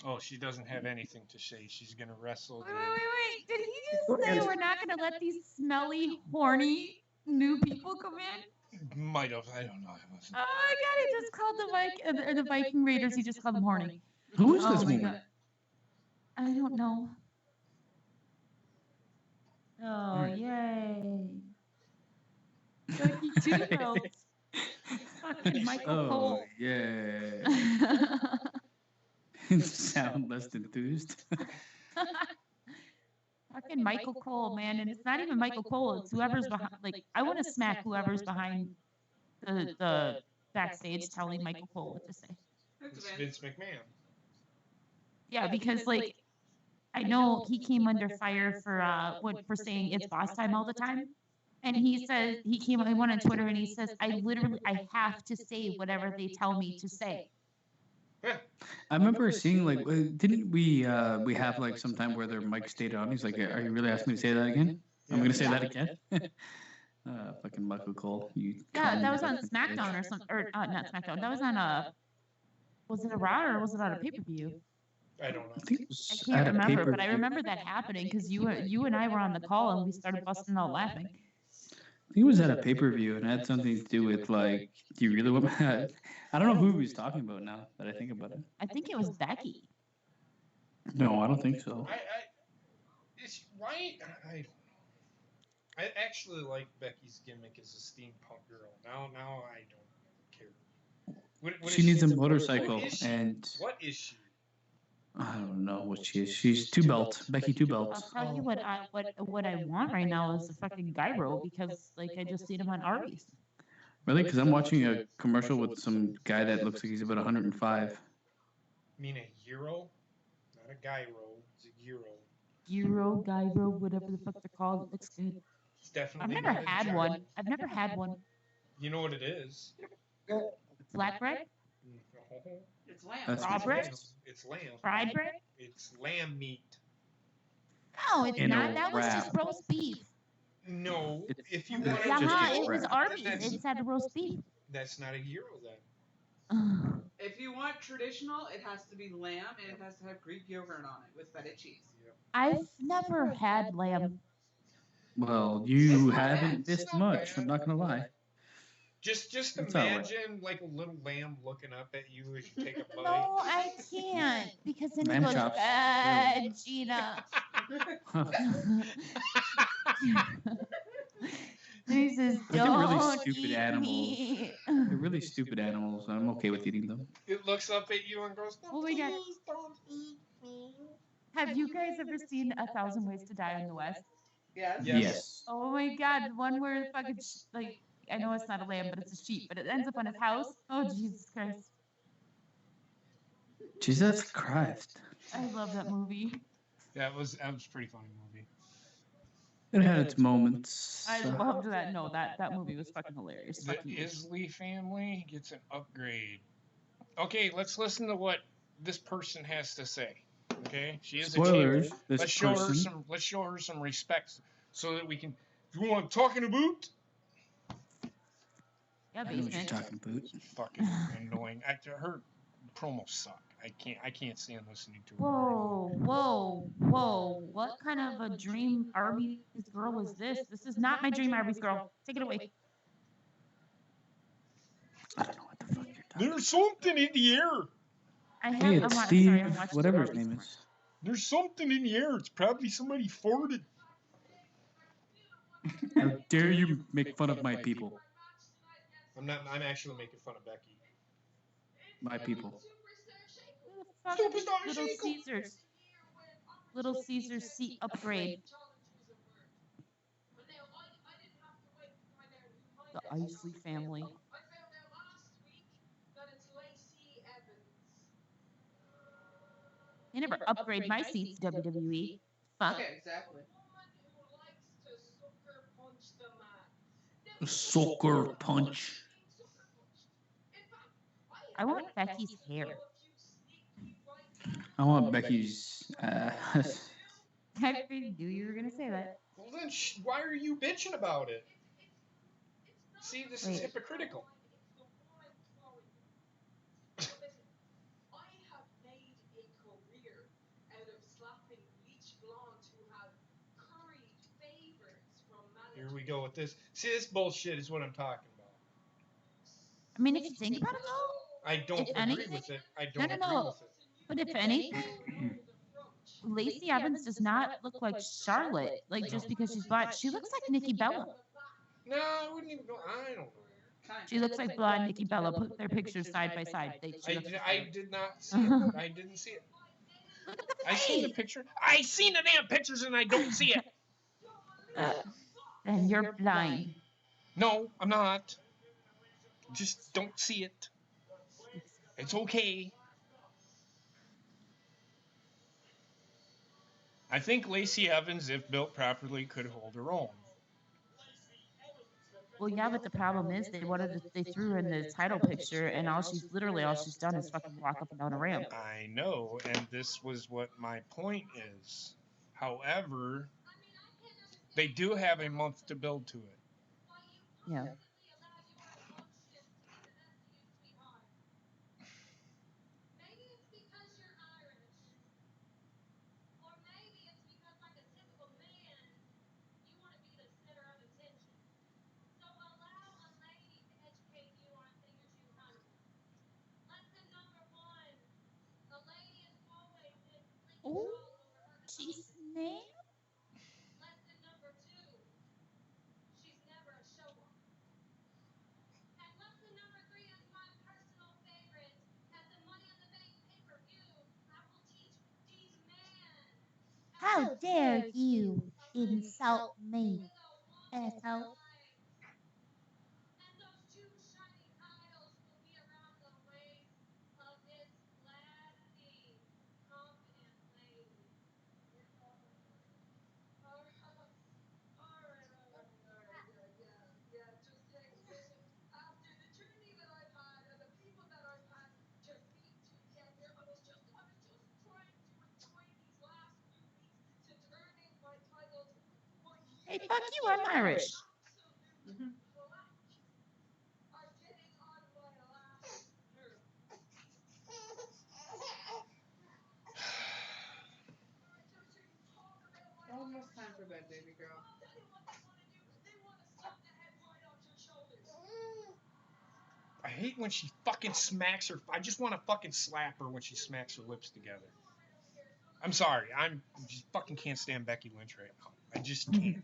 Oh, she doesn't have anything to say. She's gonna wrestle. Wait. Did he just say we're not going to let these smelly, horny new people come in? Might have. I don't know. I wasn't. Oh my God, he just called the Viking Raiders, he just called them horny. Who is Oh this my woman? God. I don't know. Oh, yay. Becky Two Belts. Fucking Michael Oh Cole. yeah. Sound less enthused. Fucking Michael Cole, man. And it's not even Michael Cole. It's whoever's behind. Like, I want to smack whoever's behind the backstage telling Michael Cole what to say. It's Vince McMahon. Yeah, because, like, I know he came under fire for saying it's boss time all the time. And he says, he went on Twitter and he says, I have to say whatever they tell me to say. I remember seeing like, didn't we have like some time where their mic stayed on? He's like, "Are you really asking me to say that again? I'm gonna say that again." Fucking Michael Cole. Yeah, that was on SmackDown or something, or not SmackDown. That was on was it a Raw or was it on a pay-per-view? I don't know. I think it was I can't at a remember, but I pay-per-view. remember that happening because you and I were on the call and we started busting out laughing. I think it was at a pay-per-view and it had something to do with like, do you really want me? I don't know who he was talking about now that I think about it. I think it was Becky. No, I don't think so. It's why I don't know. I actually like Becky's gimmick as a steampunk girl. Now I don't What She is needs a What motorcycle, is she? and What is she? I don't know what she is. She's two belt, Becky two I'll belts. tell you what I want right now is a fucking gyro because like I just seen him on Arby's. Really? Because I'm watching a commercial with some guy that looks like he's about 105. You mean a euro? Not a gyro. It's a euro. Gyro, whatever the fuck they're called. It looks good. It's I've definitely never not a had gyro. one. I've never had one. You know what it is? Flatbread? It's lamb. That's Raw It's bread? lamb. It's lamb. Fried bread? It's lamb meat. No, it's In a not. That was just wrap. roast beef. No, It's- if you it's want just Yeah, a it was wrap. Arby's. That's- It said roast beef. That's not a gyro then. Ugh. If you want traditional, it has to be lamb and it has to have Greek yogurt on it with feta cheese. I've never had lamb. Well, It's you not bad. haven't It's this not much. bad. I'm not gonna lie. Just It's all right. imagine like a little lamb looking up at you as you take a bite. No, I can't because then Lamb it goes, chops. Gina. This is They're really don't stupid eat animals. me. They're really stupid animals. I'm okay with eating them. It looks up at you and goes, Oh my God. "Please don't eat me." Have you guys ever seen A Thousand Ways to Die in the West? Yes. Yes. Oh my God, the one where the fucking like I know it's not a lamb, but it's a sheep, but it ends up on his house. Oh Jesus Christ! Jesus Christ. I love that movie. That was a pretty funny movie. It had its moments. I loved that. No, that movie was fucking hilarious. The Fucking Isley family gets an upgrade. Okay, let's listen to what this person has to say. Okay, she is a Spoilers. champion. This person. Let's show her some respect so that we can. You want talking about? yeah, I know what you're basement. talking about. Fucking annoying. Her promos suck. I can't stand listening to her. Whoa! What kind of a dream Arby's girl is this? This is not my dream Arby's girl. Take it away. I don't know what the fuck you're talking There's something in the air. I have. Hey, I'm it's sorry, Steve, I'm watching whatever his Arby's name more. is. There's something in the air. It's probably somebody farted. How dare you make fun of my people? I'm not. I'm actually making fun of Becky. My people. Who the fuck is Superstar Little Sheik. Caesars? Little Caesars seat upgrade. The Isley family. They never upgrade my seats, WWE. Fuck. Okay, exactly. Sucker punch. I want Becky's hair. I want Becky's. I knew you were gonna say that. Well then, why are you bitching about it? See, this is Wait. hypocritical. Here we go with this. See, this bullshit is what I'm talking about. I mean, if you think about it though, I don't If agree anything- with it. I don't agree no. with it. but if anything, Lacey Evans does not look like Charlotte. Like just because she's blonde, she looks like Nikki Bella. No, I wouldn't even go. I don't know. Kind She looks like blonde Nikki Bella. Put their pictures side by side. I did not see it. I didn't see it. Look at the I seen the face. picture. I seen the damn pictures and I don't see it. Then you're blind. No, I'm not. Just don't see it. It's okay. I think Lacey Evans, if built properly, could hold her own. Well, yeah, but the problem is they threw her in the title picture, and all she's done is fucking walk up and down a ramp. I know, and this was what my point is. However, they do have a month to build to it. Yeah. Oh, she snapped. dare you insult me, asshole? Hey, fuck you, I'm Irish. Almost time for bed, baby girl. I hate when she fucking smacks her. I just want to fucking slap her when she smacks her lips together. I'm sorry. I'm just fucking can't stand Becky Lynch right now. I just can't.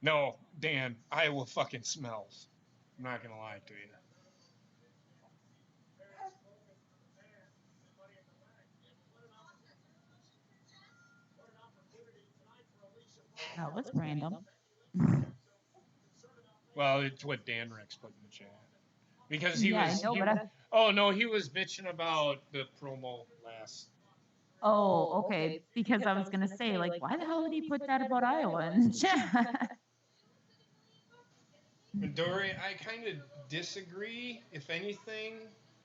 No, Dan, Iowa fucking smells. I'm not gonna lie to you. That was random. Well, it's what Dan Rex put in the chat. Because he Yeah, was. I know, he- but oh no, he was bitching about the promo last. oh, okay. Because I was gonna say, like, why the hell did he put that about Iowa in the chat? Dory, I kind of disagree. If anything,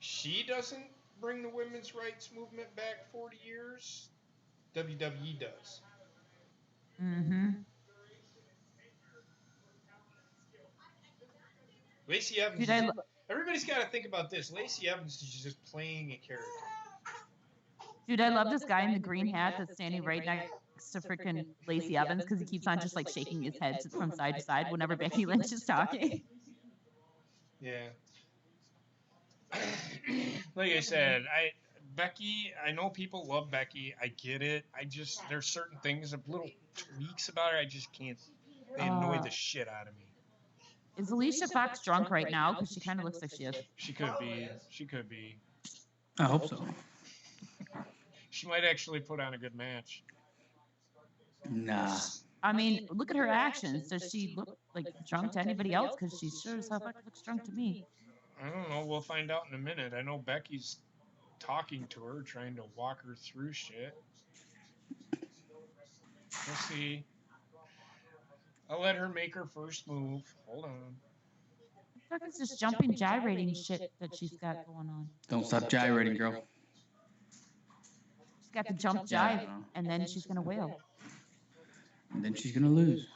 she doesn't bring the women's rights movement back 40 years. WWE does. Mm-hmm. Lacey Evans. Dude, Everybody's got to think about this. Lacey Evans is just playing a character. Dude, I love this guy in the green hat that's standing right next to freaking Lacey Evans because he keeps on just like shaking his head from side to side whenever Becky Lynch is talking. Yeah. Like I said, Becky, I know people love Becky. I get it. There's certain things, little tweaks about her, I just can't. They annoy the shit out of me. Is Alicia Fox drunk right now? Because she kind of looks like she is. She could be. She could be. I hope so. She might actually put on a good match. Nah. I mean, look at her actions. Does she look like drunk to anybody else? Because she sure as hell looks drunk to me. I don't know. We'll find out in a minute. I know Becky's talking to her, trying to walk her through shit. We'll see. I'll let her make her first move. Hold on. What the fuck is this jumping, gyrating shit that she's got going on? Don't stop gyrating, girl. She's got the jump Yeah, I jive, know. and then she's gonna wail. And then she's gonna lose.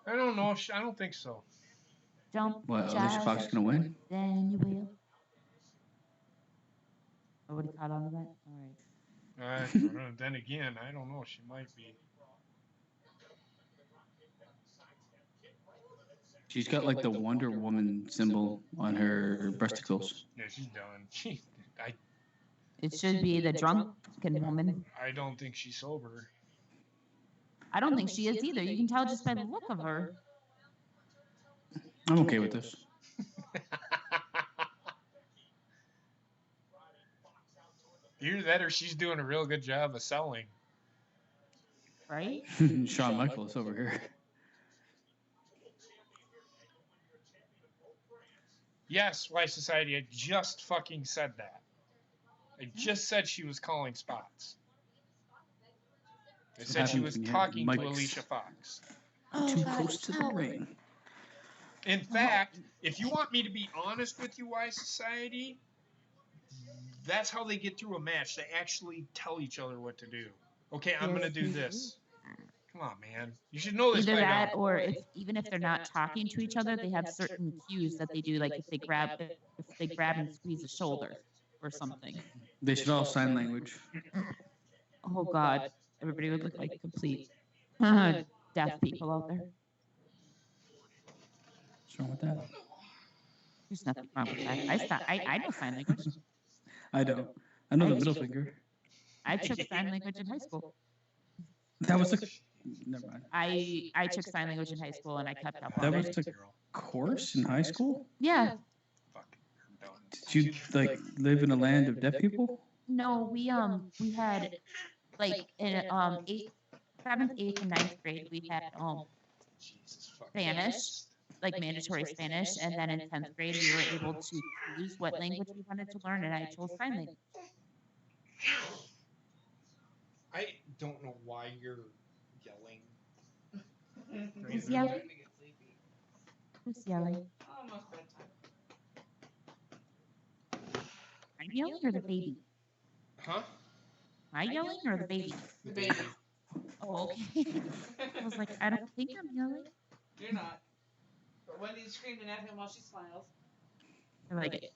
I don't know. I don't think so. Jump, What? jive, Alicia Fox gonna win? then you will. Nobody caught on to that? All right. I don't know. Then again, I don't know. She might be. She's got like the Wonder Woman symbol on her breasticles. Yeah, she's done. It should be the drunken woman. I don't think she's sober. I don't think she is either. You can tell just by the look of her. I'm okay with this. Either that or she's doing a real good job of selling. Right? Shawn Michaels over here. Yes, Why Society, I just fucking said that. I just said she was calling spots. I said she was talking to Alicia Fox. Too close to the ring. In fact, if you want me to be honest with you, Why Society, that's how they get through a match. They actually tell each other what to do. Okay, I'm going to do this. Come on, man. You should know this Either by that, now. or even if they're not talking to each other, they have certain cues that they do, like if they grab and squeeze a shoulder or something. They should all sign language. Oh God, everybody would look like complete deaf people out there. What's wrong with that? There's nothing wrong with that. I know sign language. I don't. I know the middle finger. I took sign language in high school. That was a. Never mind. I took sign language in high school and I kept up That on was it. a course in high school. Yeah. Fuck, you're done. Did you like live in a land of deaf people? No, we had like in 7th, 8th, and 9th grade we had Jesus fucking Spanish, Christ. like mandatory Spanish, and then in 10th grade we were able to choose what language we wanted to learn, and I chose sign language. I don't know why you're yelling. Who's I'm yelling? starting to get sleepy. Who's yelling? Almost bedtime. I'm yelling or the baby? Huh? Am I yelling or the baby? The baby. Oh, okay. I was like, I don't think I'm yelling. You're not. But Wendy's screaming at him while she smiles. I like it.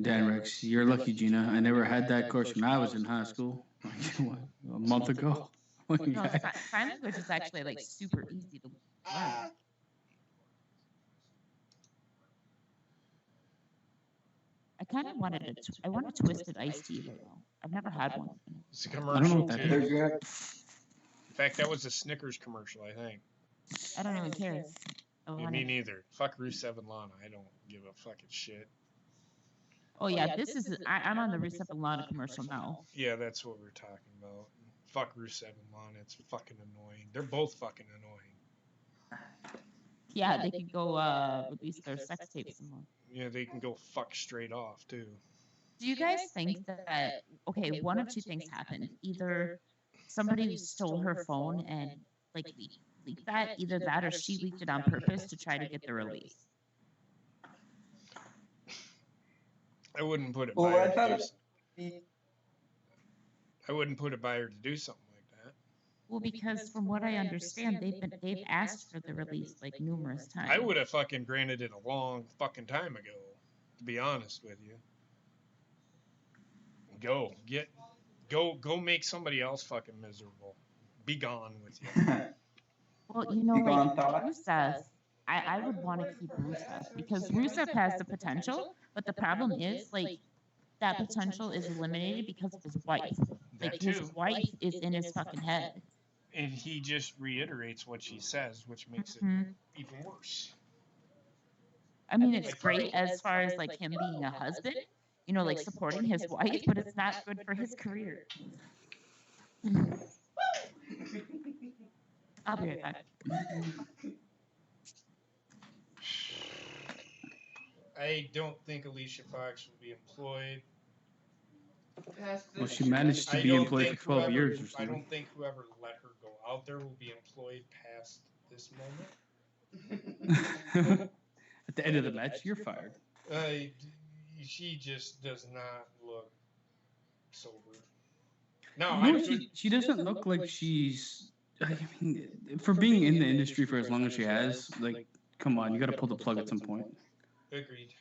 Dan Rex, you're lucky, Gina. I never had that course when I was in high school. Like, what, a month ago? No, sign language is actually like super easy to learn. I kind of wanted a I want a twisted iced tea right now. I've never had one. It's a I don't know commercial what that too. They're is. good. In fact, that was a Snickers commercial, I think. I don't even care. I Yeah, want me it. neither. Fuck Rusev and Lana. I don't give a fucking shit. Oh yeah, this is I'm on the Rusev and Lana commercial now. Yeah, that's what we're talking about. Fuck Rusev and Lana. It's fucking annoying. They're both fucking annoying. Yeah, they could go release their sex tapes some more. Yeah, they can go fuck straight off too. Do you guys think that okay, one of two things happened? Either somebody stole her phone and like leaked that, either that or she leaked it on purpose to try to get the release. I wouldn't put it Well, by I her thought to it do I wouldn't put it by her to do something like that. Well, because from what I understand, they've asked for the release like numerous times. I would have fucking granted it a long fucking time ago, to be honest with you. Go make somebody else fucking miserable. Be gone with you. Well, you know, You gone, like thought? Rusev, I would want to keep Rusev because Rusev has the potential, but the problem is like that potential is eliminated because of his wife. That Like his too. wife is in his fucking head. And he just reiterates what she says, which makes it Mhm. even worse. I mean, it's great as far as like him being a husband, you know, like supporting his wife, but it's not good for his career. I'll be right back. I don't think Alicia Fox will be employed. Well, she managed to I be don't employed think for 12 whoever- years or I something. don't think whoever let her go out there will be employed past this moment. At the end of the match, you're fired. She just does not look sober. No, You I know, she doesn't look like she's. I mean, for being in the industry for as long as she has, like, come on, you got to pull the plug at some point. agreed.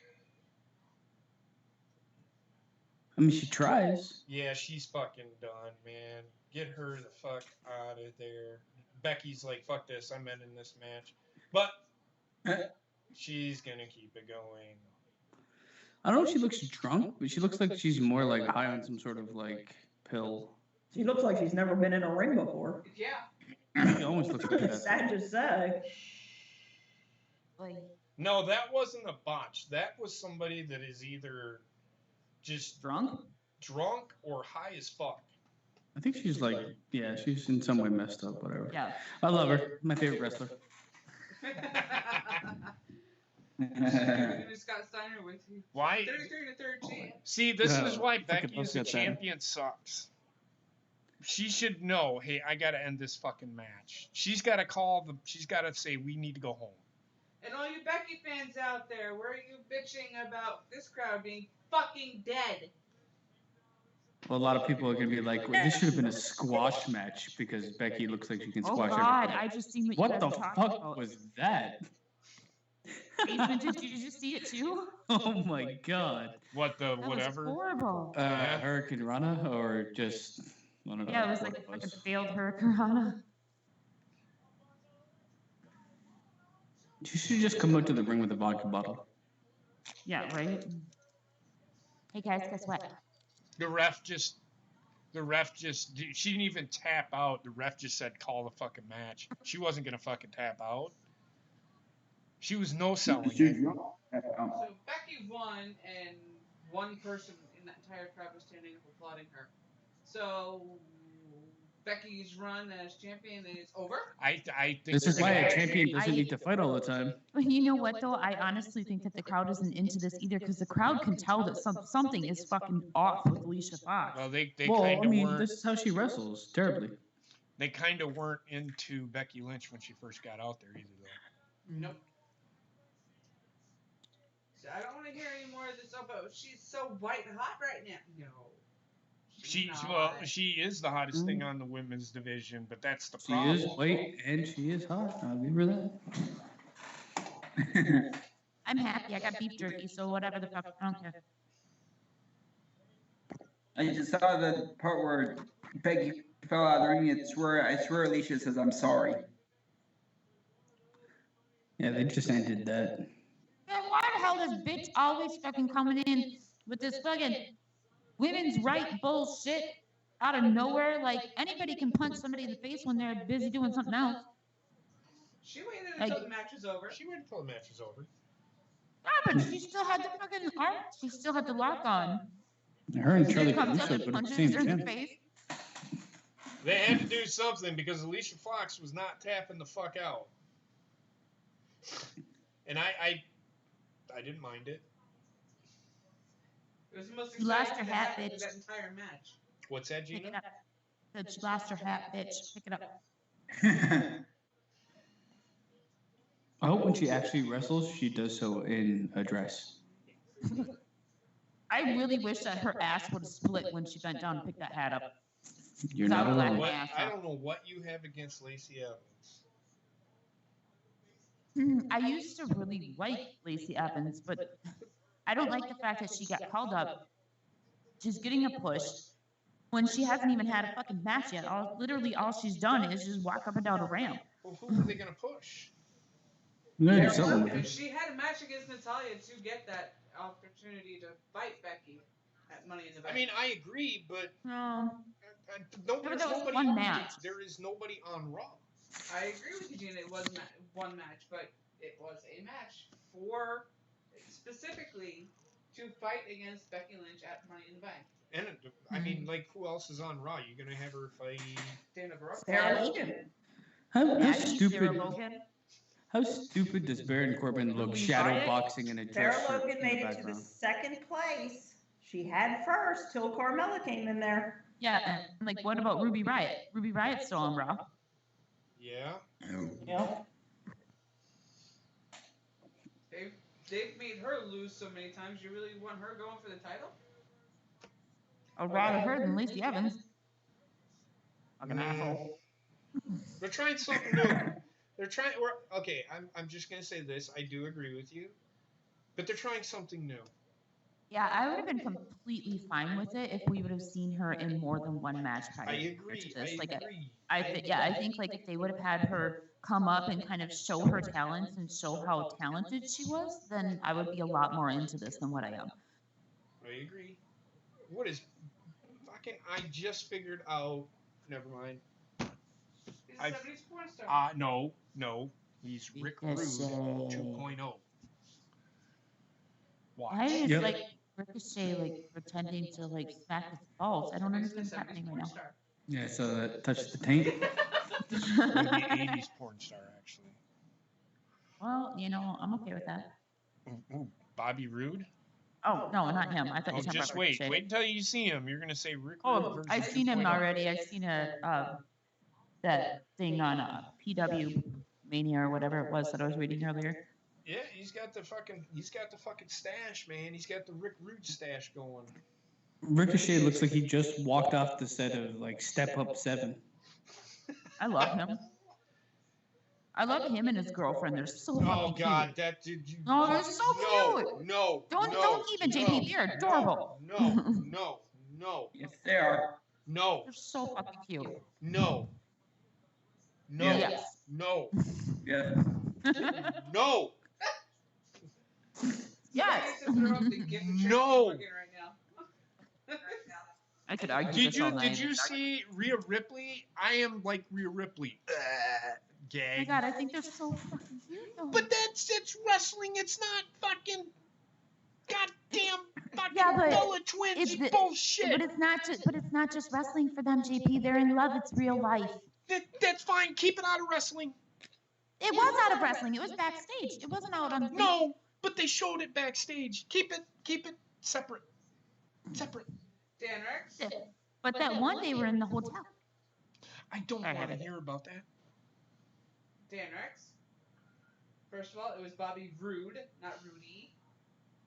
I mean, she tries. Yeah, she's fucking done, man. Get her the fuck out of there. Becky's like, fuck this, I'm ending this match. But she's gonna keep it going. I don't know if she looks drunk, but she looks like she's more like high on some sort of like pill. She looks like she's never been in a ring before. Yeah. She almost looks like It's sad that. to say. Like, No, that wasn't a botch. That was somebody that is either just drunk? drunk or high as fuck. I think she's like, yeah, she's in some way messed up, whatever. Yeah. I love her. My favorite wrestler. Scott Steiner with you. Why? 33 to 3rd champ. See, this Yeah, is why fucking Becky love as a Scott Steiner. champion sucks. She should know, hey, I gotta end this fucking match. She's gotta she's gotta say, we need to go home. And all you Becky fans out there, where are you bitching about this crowd being fucking dead? Well, a lot of people are gonna be like, well, this should have been a squash match because Becky looks like she can Oh squash God, everybody. I just seen What you the guys talking fuck about. was that? Basement, did you just see it too? Oh my god. What the That whatever? was horrible. Hurricane Rana or just one of Yeah, it was like a fucking failed Hurricane. You should just come out to the ring with a vodka bottle. Yeah, right? Hey guys, guess what? The ref just. She didn't even tap out. The ref just said, "Call the fucking match." She wasn't gonna fucking tap out. She was no selling it. So Becky won, and one person in that entire crowd was standing up applauding her. So Becky's run as champion is over. I think This is they're why gonna- a champion doesn't need to fight all the time. But you know what though? I honestly think that the crowd isn't into this either because the crowd can tell that something is fucking off with Alicia Fox. Well, they Well, kind I of mean, weren't. this is how she wrestles. Terribly. They kind of weren't into Becky Lynch when she first got out there either, though. Nope. So I don't want to hear any more of this. Oh, but she's so white and hot right now. No. She is the hottest thing on the women's division, but that's the She problem. is white and she is hot. I'll give her that. I'm happy. I got beef jerky, so whatever the fuck. I don't care. I just saw the part where Becky fell out of the ring. I swear Alicia says, "I'm sorry." Yeah, they just ended that. Man, why the hell is bitch always fucking coming in with this fucking women's right bullshit out of nowhere? Like, anybody can punch somebody in the face when they're busy doing something else. She waited until Like- the match was over. She waited until the match was over. Yeah, but she still had the fucking arm. She still had the lock on. Her and She Charlie comes Caruso in and go to the punches same her in the gym. face. They had to do something because Alicia Fox was not tapping the fuck out. And I didn't mind it. It was the most You lost exciting your thing that hat, happened to bitch. that entire match. What's that, Pick it Gina? up. Said she lost her hat, bitch. Pick it up. I hope when she actually wrestles, she does so in a dress. I really wish that her ass would have split when she bent down and picked that hat up. You're That not was alone. like- What, I don't know what you have against Lacey Evans. I used to really like Lacey Evans, but I don't like the fact that she got called up. She's getting a push when she hasn't even had a fucking match yet. Literally all she's done is just walk up and down a ramp. Well, who are they gonna push? I'm gonna do There something were- with her. She had a match against Natalia to get that opportunity to fight Becky at Money in the Bank. I mean, I agree, but No. no, But there's that was nobody one on, match. There is nobody on Raw. I agree with you, Gina. It was one match, but it was a match for specifically to fight against Becky Lynch at Money in the Bank. And I mean, like, who else is on Raw? You gonna have her fight? Dana Brooke. Sarah Logan. How Maggie, Sarah stupid? Logan. How stupid does Baron Corbin look shadow boxing in a dress Sarah shirt Logan in made the it to the background? second place. She had first till Carmella came in there. Yeah, and like what about Ruby Riott? Ruby Riott's still on Raw. Yeah. Yeah. They've made her lose so many times. You really want her going for the title? I'd rather her than Lacey Evans. Fucking Nah. asshole. They're trying something new. They're trying. Okay, I'm just gonna say this. I do agree with you, but they're trying something new. Yeah, I would have been completely fine with it if we would have seen her in more than one match prior I to agree. this. I Like, agree. I think like if they would have had her come up and kind of show her talents and show how talented she was, then I would be a lot more into this than what I am. I agree. What is fucking? I just figured out. Never mind. He's a I've- 70s porn star. No. He's Rick Rude Ricochet. 2.0. Why Watch. is Yep. like Ricochet like pretending to like smack his balls? I don't He's a understand what's 70s happening porn right now. star. Yeah, so that touched the taint. Or the 80s porn star, actually. Well, you know, I'm okay with that. Ooh, Bobby Roode? Oh no, not him. I thought you Oh, were talking just about wait. Ricochet. Wait until you see him. You're gonna say Rick Rude Oh, versus I've seen him 2.0. already. I've seen that thing on PW Mania or whatever it was that I was reading earlier. Yeah, he's got the fucking stash, man. He's got the Rick Rude stash going. Ricochet looks like he just walked off the set of like Step Up 7. I love him. I love him and his girlfriend. They're so Oh fucking God, cute. that did you? Oh, they're so cute. No. Don't even, JP. They're adorable. No. Yes, they are. No. They're so fucking cute. No. Yes. No. Yes. No. Yes. No. I could argue Did this all you night. see Rhea Ripley? I am like Rhea Ripley. Oh my Gag. God, I think they're so fucking cute though. But it's wrestling. It's not fucking goddamn fucking Yeah, but Bella Twins it's the- bullshit. But it's not just wrestling for them, JP. They're in love. It's real life. That's fine. Keep it out of wrestling. It was out of wrestling. It was backstage. It wasn't out on. No, but they showed it backstage. Keep it separate. Dan Rex? But that one day we're in the hotel. I don't I want to haven't. hear about that. Dan Rex? First of all, it was Bobby Roode, not Rudy.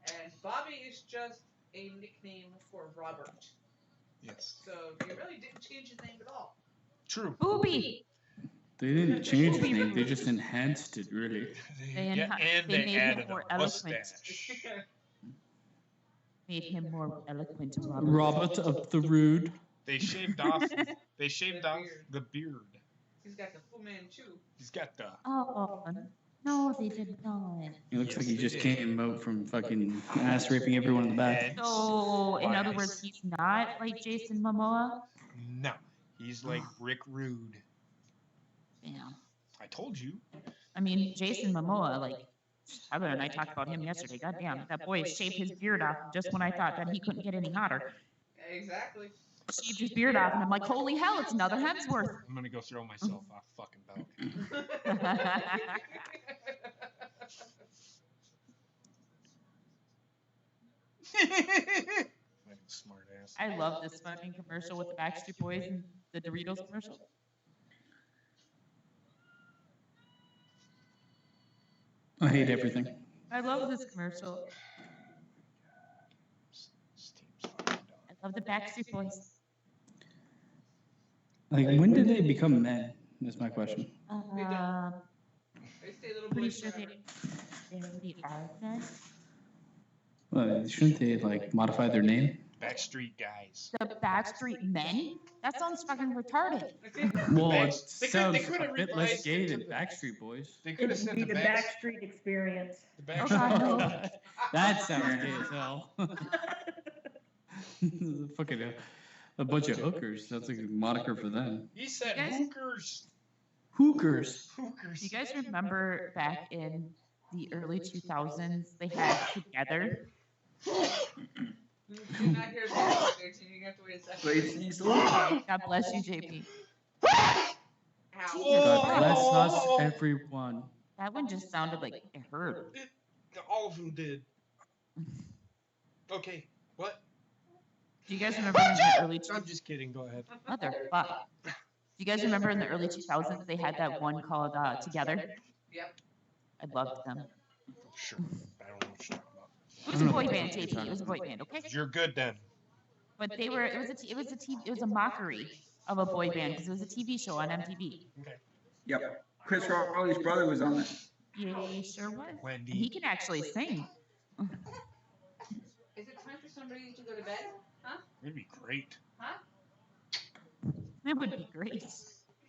And Bobby is just a nickname for Robert. Yes. So you really didn't change his name at all. True. Booby. They didn't change the name. They just enhanced it, really. They and made they him added more a eloquent. mustache. Made him more eloquent, Robert. Robert of the Rude. They shaved off. They shaved The off beard. the beard. He's got the Fu Manchu. He's got the. Oh, no, they did not. He looks Yes, like he they just did. came out from fucking ass raping everyone in the back. Heads. So, in other Bias. words, he's not like Jason Momoa. No, he's like Rick Rude. Yeah. I told you. I mean, Jason Momoa, like, Heather and I talked about him yesterday. Goddamn, that boy shaved his beard off just when I thought that he couldn't get any hotter. Exactly. Shaved his beard off, and I'm like, holy hell, it's another Hemsworth. I'm gonna go throw myself off fucking balcony. Fucking smart ass. I love this fucking commercial with the Backstreet Boys and the Doritos commercial. I hate everything. I love this commercial. This team's fucking done. I love the Backstreet Boys. Like, when did they become men? That's my question. They don't. They stay little Pretty boys sure forever. they already are men. Well, shouldn't they, like, modify their name? Backstreet guys. The Backstreet Men? That sounds fucking retarded. Well, it They sounds could a have bit revised less gay it to than the- Backstreet Boys. They could have It'd said be the the back. Backstreet experience. The Oh, back. God, no. That sounds gay as hell. Fucking a bunch of hookers. That's like a moniker for them. He said You guys- hookers. Hookers. Hookers. Do you guys remember back in the early 2000s, they had Together? You did not hear that. You have to wait a second. Please, he's God bless you, JP. Ow. God bless us, Oh. everyone. That one just sounded like it hurt. All of them did. Okay. What? Do you guys remember in the early I'm just kidding. Go ahead. Motherfuck. Do you guys remember in the early 2000s they had that one called Together? Yep. I loved them. Sure. I don't know what you're talking about. It was a boy band, JP. It was a boy band, okay? You're good then. But they were. It was a mockery of a boy band because it was a TV show on MTV. Okay. Yep. Chris Rowley's brother was on it. Yeah, he sure was. Wendy. And he can actually sing. Is it time for somebody to go to bed? It'd be great. Huh? That would be great. Is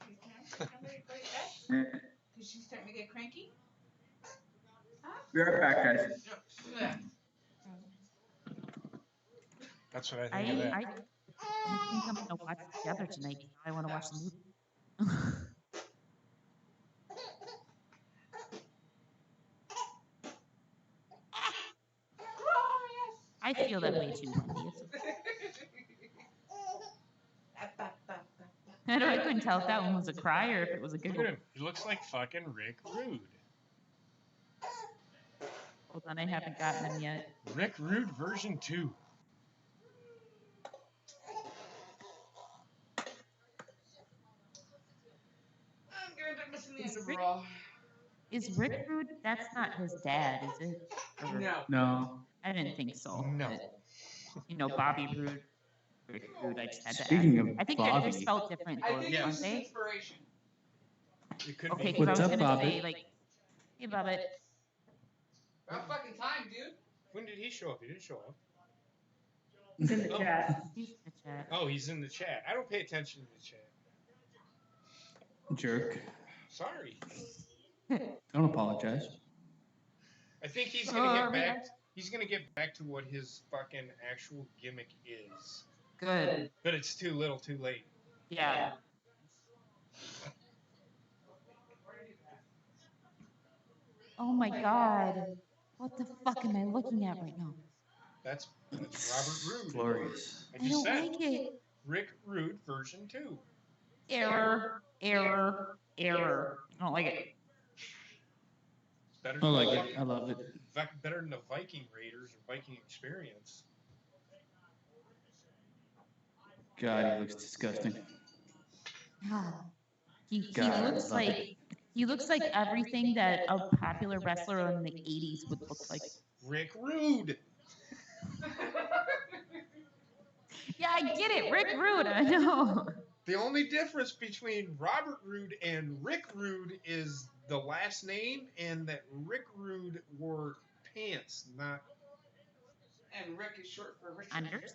it time for somebody to go to bed? Because she's starting to get cranky? Be right back, guys. Yeah. That's what I I think of that. think I'm gonna watch it together tonight. I want to watch the movie. I feel that way too, Wendy. I couldn't tell if that one was a cry or if it was a Look at giggle. him. He looks like fucking Rick Rude. Hold on, I haven't gotten them yet. Rick Rude version 2. I'm going to Miscellaneous Is Rick- Raw. Is Rick Rude? That's not his dad, is it? Or- No. No. I didn't think so. No. but, you know, Bobby Roode, Rick Rude. I just had to. Speaking add. of I think Bobby. they're spelled different, I though, think it aren't was they? inspiration. It could Okay, be. because I What's was up, gonna Bobby? say like, hey, Bobbit. About fucking time, dude. When did he show up? He didn't show up. He's in the Oh. chat. He's in the chat. Oh, he's in the chat. I don't pay attention to the chat. Jerk. Sorry. Don't apologize. I think he's gonna get Sorry. back. He's gonna get back to what his fucking actual gimmick is. Good. But it's too little, too late. Yeah. Oh my God. What the fuck am I looking at right now? That's Robert Roode. Glorious. I I just don't said like it. Rick Rude version 2. Error. Error. Error. I don't like it. Better I than like the it. fucking- I love it. Better than the Viking Raiders or Viking Experience. God, he looks disgusting. God. He God, looks love it. like everything that a popular wrestler in the 80s would look like. Rick Rude. Yeah, I get it. Rick Rude. I know. The only difference between Robert Roode and Rick Rude is the last name, and that Rick Rude wore pants, not And Rick is short for Richard. Anders?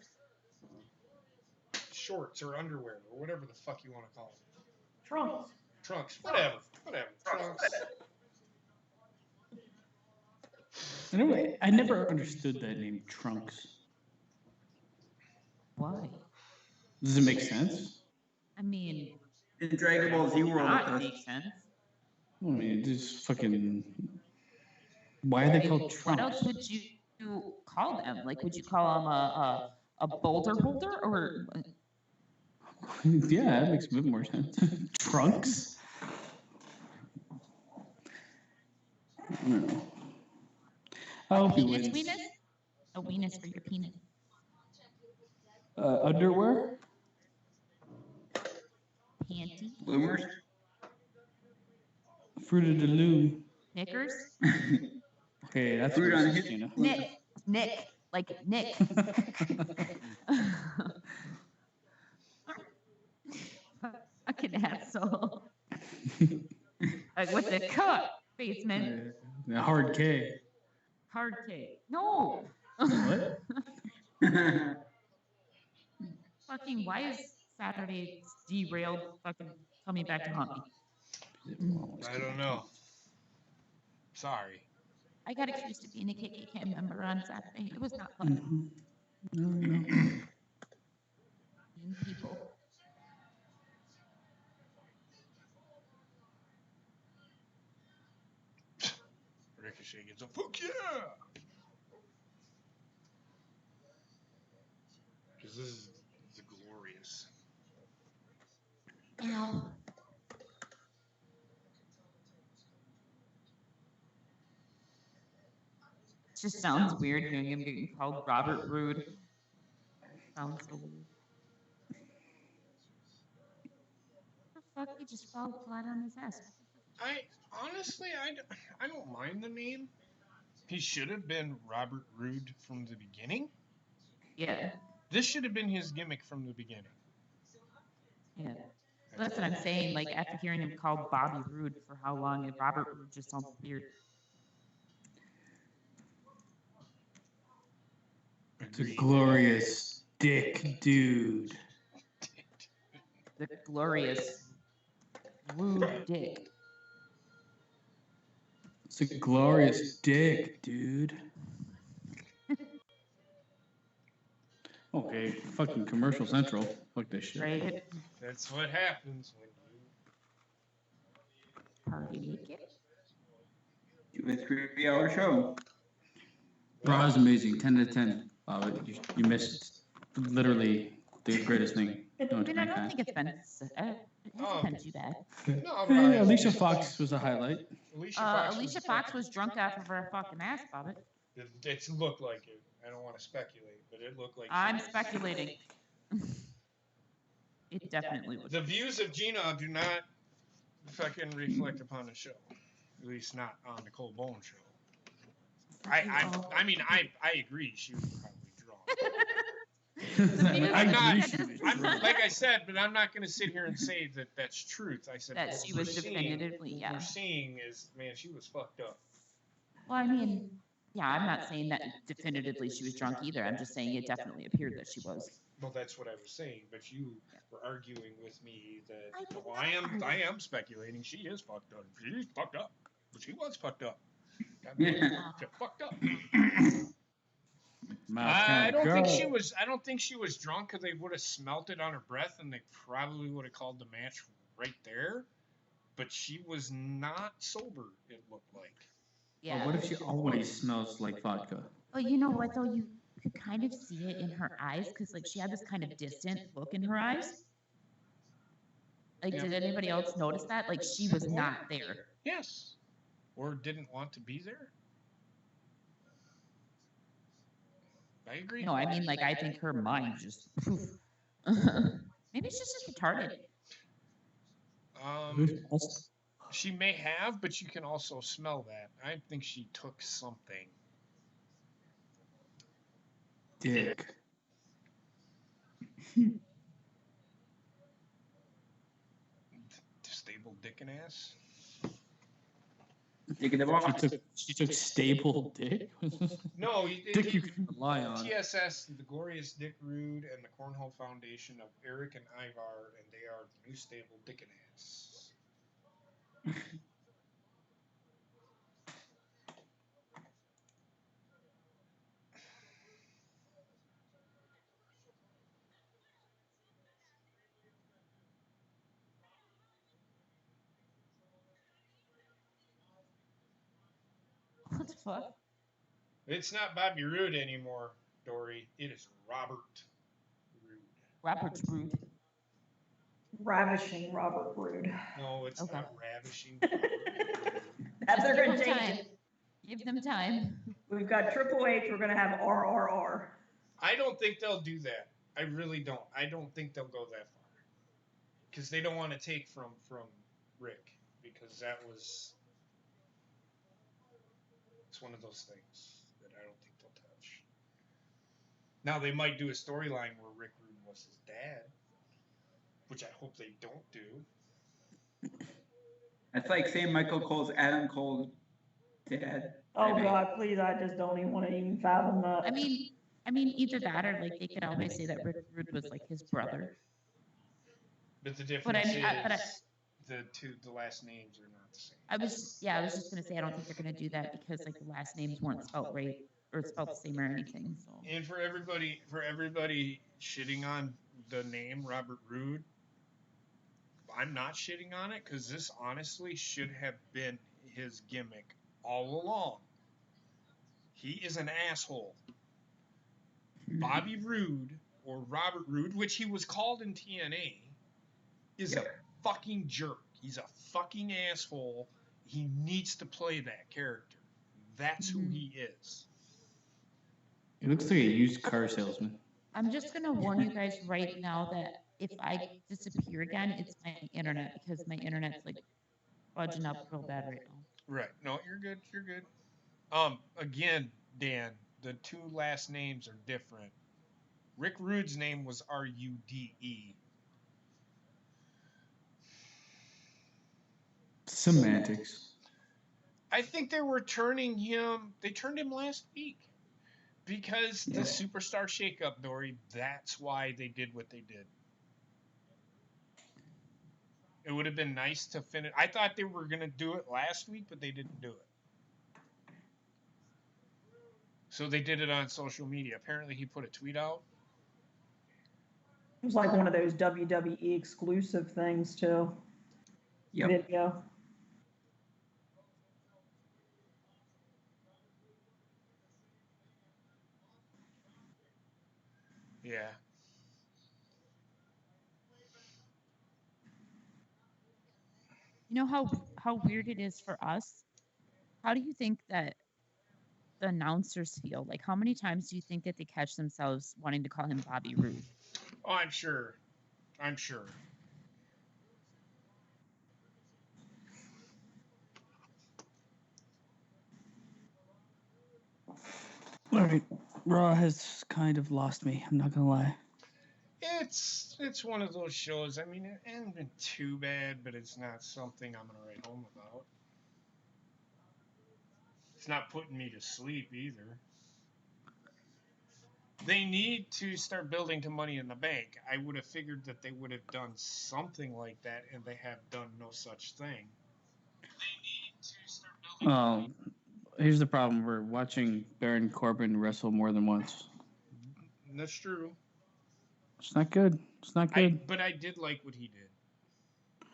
shorts or underwear or whatever the fuck you want to call it. Trunks. Trunks, whatever. Trunks. I never understood that name, Trunks. Why? Does it make sense? I mean, In Dragon Ball Z world, it not does. makes sense. I mean, just fucking. Why are they called Trunks? What else would you call them? Like, would you call them a boulder holder or? Yeah, that makes a bit more sense. Trunks? I don't know. I hope he wins. Weenus? A weenus for your penis. Underwear? Panty? Bloomers? Fruit of the Loom. Knickers? Okay, that's Fruit on racist, his- you know. Nick. Like Nick. Fucking asshole. Like with the cup, basement. The hard K. Hard K. No. What? Fucking, why is Saturday derailed? Fucking tell me back to haunt me. I don't know. Sorry. I got accused of being a KKK member on Saturday. It was not fun. Mhm. Mean people. Ricochet gets a fuck yeah! Because this is the glorious. Ow. It just sounds weird hearing him getting called Robert Roode. Sounds so weird. The fuck? He just fell flat on his ass. Honestly, I don't mind the name. He should have been Robert Roode from the beginning. Yeah. This should have been his gimmick from the beginning. Yeah. That's what I'm saying. Like, after hearing him called Bobby Roode for how long, and Robert Roode just sounds weird. It's a glorious dick dude. The glorious Roode dick. It's a glorious dick, dude. Okay, fucking Commercial Central. Fuck this shit. Right? That's what happens when you. Party naked. Do a 3-hour show. Raw is amazing. 10 out of 10. You missed literally the greatest thing. I known to mean, I don't mankind. think it's been, it hasn't been too bad. No, Hey, but Alicia Fox was a highlight. Alicia Fox Was drunk off of her fucking ass, Bobbit. It looked like it. I don't want to speculate, but it looked like. I'm speculating. It definitely was. The views of Gina do not fucking reflect upon the show. At least not on the Cole Bone show. I mean, I agree. She was probably drunk. I'm not. she was I'm drunk. like I said, but I'm not going to sit here and say that that's truth. I said That what she we're was seeing- definitively, what yeah. we're seeing is, man, she was fucked up. Well, I mean, yeah, I'm not saying that definitively she was drunk either. I'm just saying it definitely appeared that she was. Well, that's what I was saying, but you were arguing with me that I did well, not I am speculating she is fucked up. She's fucked up, but she was fucked up. God Yeah. damn, she's fucked up. Mouth I count don't think girl. she was. I don't think she was drunk because they would have smelt it on her breath, and they probably would have called the match right there. But she was not sober. It looked like. But Yeah. what if she always smells like vodka? Well, you know what though? You could kind of see it in her eyes because like she had this kind of distant look in her eyes. Like, did anybody else notice that? Like, she was not there. Yes. Or didn't want to be there. I agree. No, I mean, like, I think her mind just. Maybe she's just retarded. She may have, but you can also smell that. I think she took something. Dick. Stable dick and ass. Dick in the box. She took stable dick. No, Dick you can rely on. TSS, the Glorious Dick Rude, and the Cornhole Foundation of Eric and Ivar, and they are the new stable dick and ass. What the fuck? It's not Bobby Roode anymore, Dory. It is Robert Roode. Robert's rude. Ravishing Robert Roode. No, it's Okay. not ravishing. That's they're Give gonna them change time. it. Give them time. We've got Triple H. We're gonna have RRR. I don't think they'll do that. I really don't. I don't think they'll go that far. Because they don't want to take from Rick. Because that was... It's one of those things that I don't think they'll touch. Now, they might do a storyline where Rick Rude was his dad. Which I hope they don't do. That's like saying Michael Cole's Adam Cole's dad. Oh God, please! I just don't even want to even fathom that. I mean, either that or like they could always say that Rick Rude was like his brother. But the difference But I mean, is the last names are not the same. I was just gonna say I don't think they're gonna do that because like the last names weren't spelled right or spelled the same or anything. So. And for everybody shitting on the name Robert Roode, I'm not shitting on it because this honestly should have been his gimmick all along. He is an asshole. Bobby Roode or Robert Roode, which he was called in TNA, is a fucking jerk. He's a fucking asshole. He needs to play that character. That's who he is. He looks like a used car salesman. I'm just gonna warn you guys right now that if I disappear again, it's my internet because my internet's like fudging up real bad right now. Right. No, you're good. You're good. Again, Dan, the two last names are different. Rick Rude's name was R-U-D-E. Semantics. I think they were turning him. They turned him last week because the Superstar Shakeup, Dory. That's why they did what they did. It would have been nice to finish. I thought they were gonna do it last week, but they didn't do it. So they did it on social media. Apparently, he put a tweet out. It was like one of those WWE exclusive things too. Yep. Video. Yeah. You know how weird it is for us? How do you think that the announcers feel? Like, how many times do you think that they catch themselves wanting to call him Bobby Roode? Oh, I'm sure. I'm sure. All right. Raw has kind of lost me. I'm not gonna lie. It's one of those shows. I mean, it hasn't been too bad, but it's not something I'm gonna write home about. It's not putting me to sleep either. They need to start building to Money in the Bank. I would have figured that they would have done something like that, and they have done no such thing. Here's the problem: we're watching Baron Corbin wrestle more than once. That's true. It's not good. It's not good. But I did like what he did.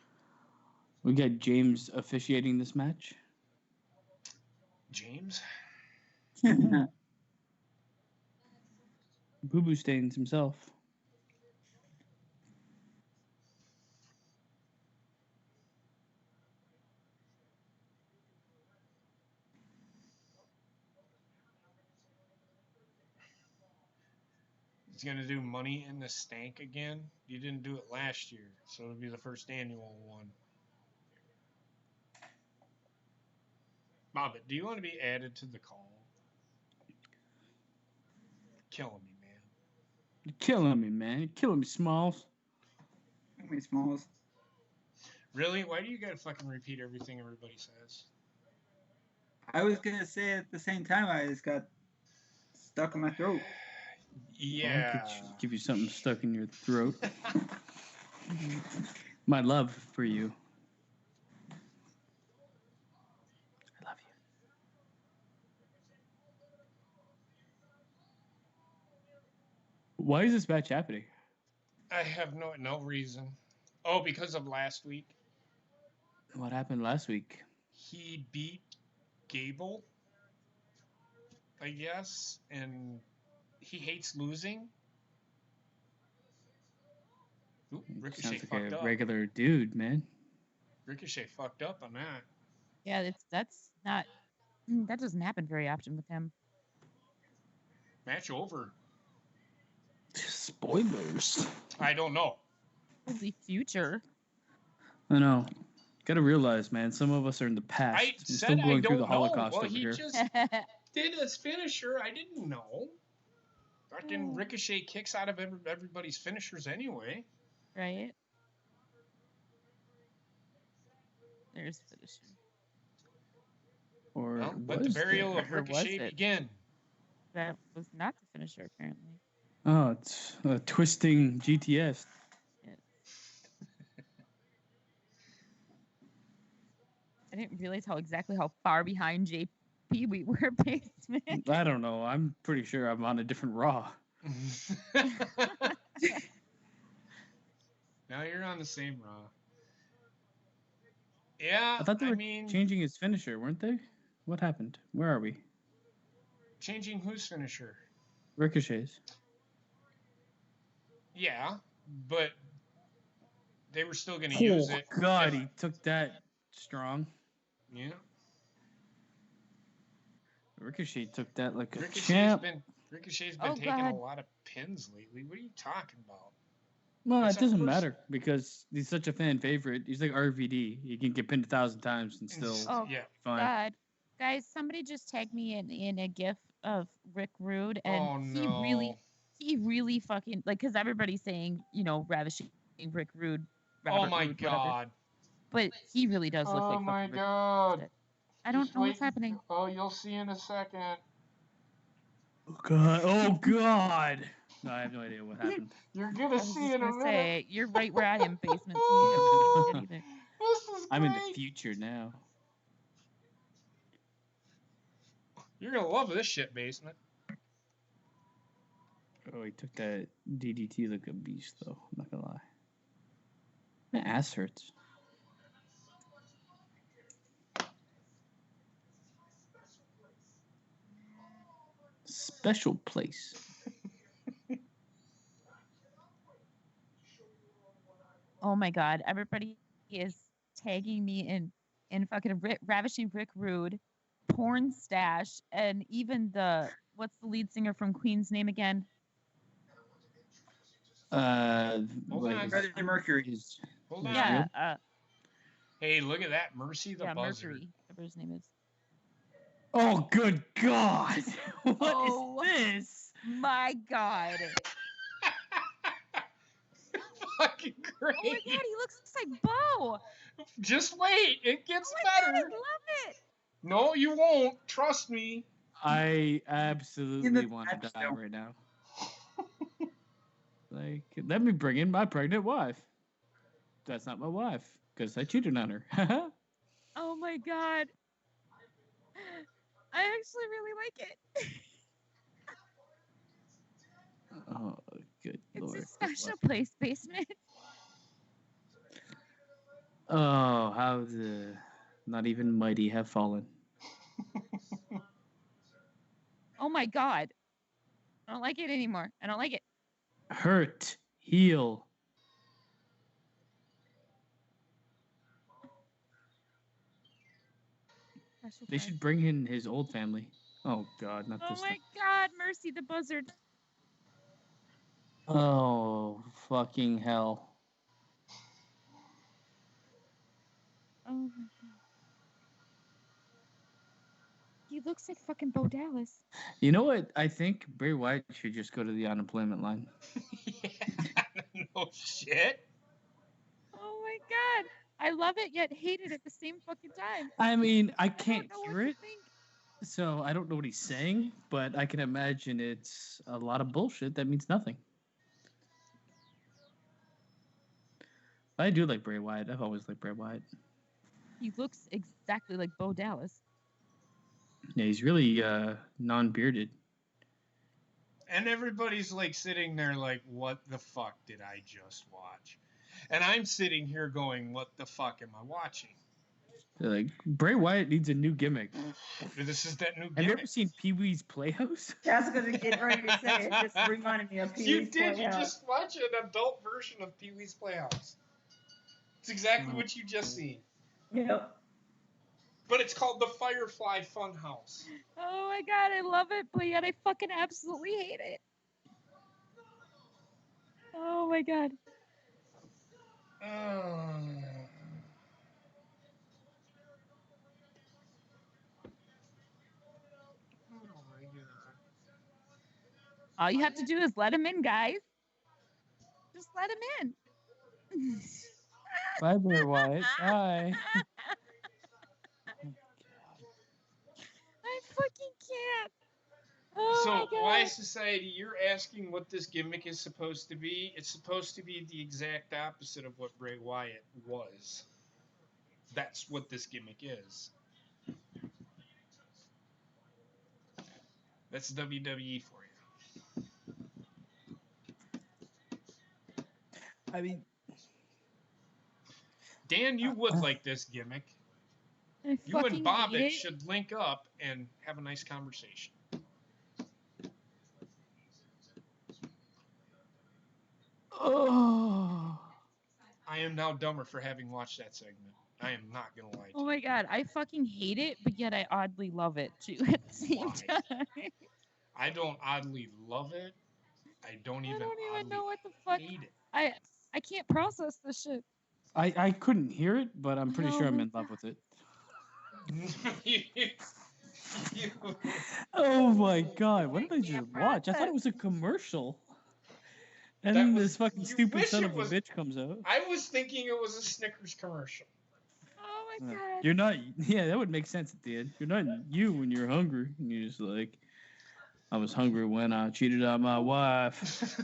We got James officiating this match. James? Boo Boo Stains himself. He's going to do Money in the Stank again. You didn't do it last year, so it'll be the first annual one. Bobbit, do you want to be added to the call? Killing me, man. You're killing me, man. You're killing me, Smalls. How many Smalls? Really? Why do you gotta fucking repeat everything everybody says? I was gonna say at the same time, I just got stuck in my throat. Yeah. Well, I could give you something stuck in your throat. My love for you. I love you. Why is this match happening? I have no reason. Oh, because of last week. What happened last week? He beat Gable, I guess, and he hates losing. Ooh, Ricochet Sounds like fucked a up. regular dude, man. Ricochet fucked up on that. Yeah, that's not. That doesn't happen very often with him. Match over. Spoilers. I don't know. Holy future. I know. Gotta realize, man, some of us are in the past. I We're said still I going through don't the Holocaust know. Well, over he here. just did his finisher. I didn't know. Fucking Ricochet kicks out of everybody's finishers anyway. Right? There's finisher. Or Well, let the burial there? of Or was Ricochet it? begin. That was not the finisher, apparently. Oh, it's a twisting GTS. I didn't realize exactly how far behind JP we were, basement. I don't know. I'm pretty sure I'm on a different Raw. Now you're on the same Raw. Yeah, I thought they were mean, changing his finisher, weren't they? What happened? Where are we? changing whose finisher? Ricochet's. Yeah, but they were still going to use it. Oh, God, he took that strong. Yeah. Ricochet took that like a champ. Ricochet's been taking a lot of pins lately. What are you talking about? Well, What's it that doesn't first- matter because he's such a fan favorite. He's like RVD. He can get pinned 1,000 times and still Oh, yeah. fine. God. Guys, somebody just tagged me in a gif of Rick Rude, and Oh, no. he really fucking, like, because everybody's saying, ravishing Rick Rude, Robert Oh, my Roode, whatever. God. But he really does look like Oh, my fucking Rick God. Rude. I don't know what's happening. Oh, you'll see in a second. Oh, God. Oh, God. No, I have no idea what happened. You're I going to was see just in a gonna minute. say, you're right where I am, basement, so you haven't seen it either. This is I'm in the great. future now. You're going to love this shit, basement. Oh, he took that DDT like a beast, though. I'm not going to lie. My ass hurts. Special place. Oh my God, everybody is tagging me in fucking Ravishing Rick Rude, Porn Stash, and even what's the lead singer from Queen's name again? Freddie Mercury. Hold on. Yeah, Hey, look at that. Mercy the Buzzer. Mercury, whatever his name is. Oh, good God! What is Oh. this? My God. Fucking great. Oh my God, he looks like Bo. Just wait. It gets Oh my God, better. I love it. No, you won't. Trust me. I absolutely In the want to match, die though. right now. Like, let me bring in my pregnant wife. That's not my wife, because I cheated on her. Oh my God. I actually really like it. Oh, good It's Lord. a special place basement. Oh, how the not even mighty have fallen. Oh my God. I don't like it anymore. I don't like it. Hurt, heal. Special They place. should bring in his old family. Oh God, not Oh this. my God, Mercy the buzzard. Oh, fucking hell. Oh my God. He looks like fucking Bo Dallas. You know what? I think Bray Wyatt should just go to the unemployment line. Yeah, no shit. Oh my God. I love it yet hate it at the same fucking time. I mean, I I can't don't know hear what it, to think. so I don't know what he's saying, but I can imagine it's a lot of bullshit that means nothing. I do like Bray Wyatt. I've always liked Bray Wyatt. He looks exactly like Bo Dallas. Yeah, he's really non-bearded. And everybody's like sitting there like, what the fuck did I just watch? And I'm sitting here going, what the fuck am I watching? They're like, Bray Wyatt needs a new gimmick. This is that new Have you gimmick. ever seen Pee Wee's Playhouse? That's gonna get ready to say it. Just reminded me of Pee You Wee's did. You Playhouse. just watched an adult version of Pee Wee's Playhouse. It's exactly what you just seen. Yep. But it's called the Firefly Funhouse. Oh my God, I love it, but yet I fucking absolutely hate it. Oh my God. All you have to do is let him in, guys. Just let him in. Bye, Bray Wyatt. Bye. I fucking can't. Oh So, my God. why society? You're asking what this gimmick is supposed to be? It's supposed to be the exact opposite of what Bray Wyatt was. That's what this gimmick is. That's WWE for you. I mean, Dan, you would like this gimmick. I You and fucking hate Bobbitt it. should link up and have a nice conversation. oh. I am now dumber for having watched that segment. I am not gonna lie to Oh you. my God, I fucking hate it, but yet I oddly love it too at the same Why? time. I don't oddly love it. I don't even oddly know what the fuck. hate it. I can't process this shit. I couldn't hear it, but I'm pretty sure Oh I'm my in love with it. You- Oh my God, what did I just can't watch? I thought it process. was a commercial. And That then was- this fucking you stupid wish son it of a was- bitch comes out. I was thinking it was a Snickers commercial. Oh my God. You're not, yeah, that would make sense at the end. You're not you when you're hungry. And you're just like, I was hungry when I cheated on my wife.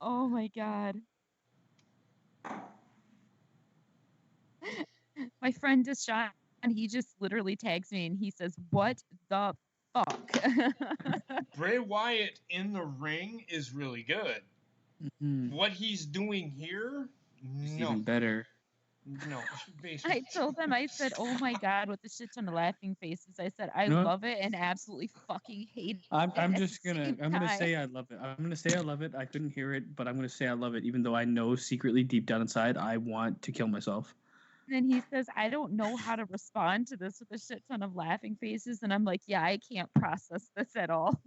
Oh my God. My friend Deshaun, he just literally tags me and he says, "What the fuck?" Bray Wyatt in the ring is really good. Mhm. What he's doing here, It's no. even better. No. I told him, I said, "Oh my God," with a shit ton of laughing faces. I said, "I You know what? love it and absolutely fucking hate it." I'm at just the gonna same I'm gonna time. say I love it. I'm gonna say I love it. I couldn't hear it, but I'm gonna say I love it, even though I know secretly deep down inside I want to kill myself. And then he says, "I don't know how to respond to this," with a shit ton of laughing faces. And I'm like, "Yeah, I can't process this at all."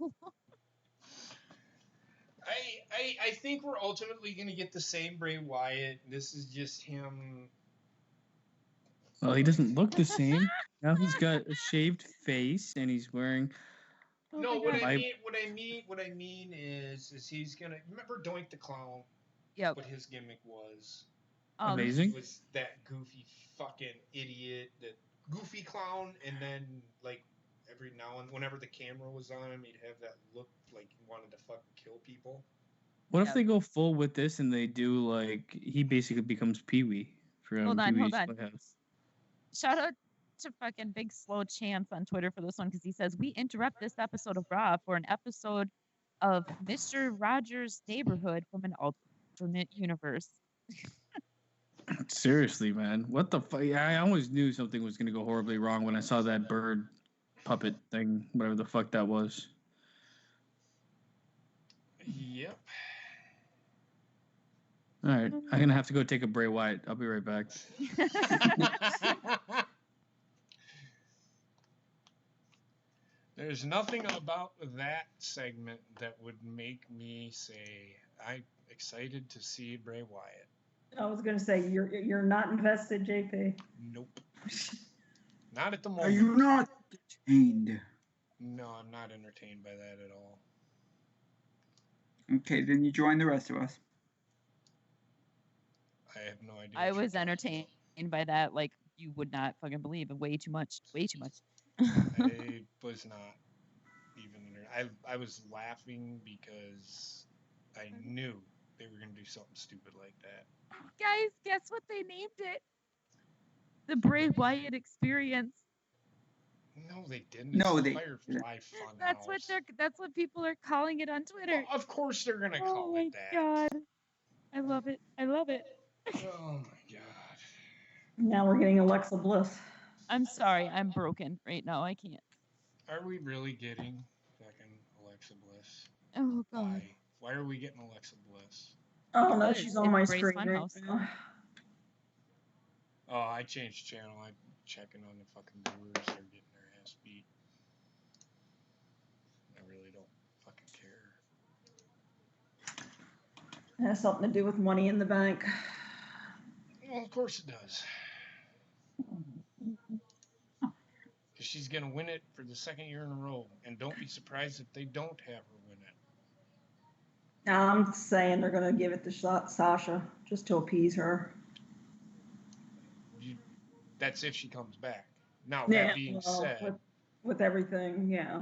I think we're ultimately going to get the same Bray Wyatt. This is just him Well, he doesn't look the same. Now he's got a shaved face and he's wearing. Oh No, my what God. I mean is he's gonna remember Doink the Clown. Yep. What his gimmick was. Amazing. He was that goofy fucking idiot, that goofy clown, and then like every now and whenever the camera was on him, he'd have that look like he wanted to fucking kill people. What if Yep. they go full with this and they do like he basically becomes Pee Wee from Hold on, Pee-wee's hold on. Playhouse? Shout out to fucking Big Slow Chance on Twitter for this one because he says we interrupt this episode of Raw for an episode of Mr. Rogers' Neighborhood from an alternate universe. Seriously, man, what the fuck? I always knew something was gonna go horribly wrong when I saw that bird puppet thing, whatever the fuck that was. Yep. All right, I'm gonna have to go take a Bray Wyatt. I'll be right back. There's nothing about that segment that would make me say I'm excited to see Bray Wyatt. I was gonna say you're not invested, JP. Nope. Not at the Are moment. you not detained? No, I'm not entertained by that at all. Okay, then you join the rest of us. I have no idea. I what you're was talking entertained by that like you would not fucking believe. Way too much. Way too much. about. I was not even. I was laughing because I knew they were gonna do something stupid like that. Guys, guess what they named it? The Bray Wyatt Experience. No, they didn't. No, It's they the Firefly Funhouse. That's what people are calling it on Twitter. Well, of course they're gonna Oh call my it that. God. I love it. I love it. Oh my god. Now we're getting Alexa Bliss. I'm sorry. I'm broken right now. I can't. Are we really getting fucking Alexa Bliss? Oh God. Why? Why are we getting Alexa Bliss? Oh no, Because she's on it's my Bray's screen right Funhouse. now. Oh, I changed channel. I'm checking on the fucking viewers. They're getting their ass beat. I really don't fucking care. It has something to do with Money in the Bank. Well, of course it does. Because she's going to win it for the second year in a row. And don't be surprised if they don't have her win it. Now, I'm saying they're gonna give it to Sasha just to appease her. That's if she comes back. Now, Yeah, that being well, said, with everything, yeah.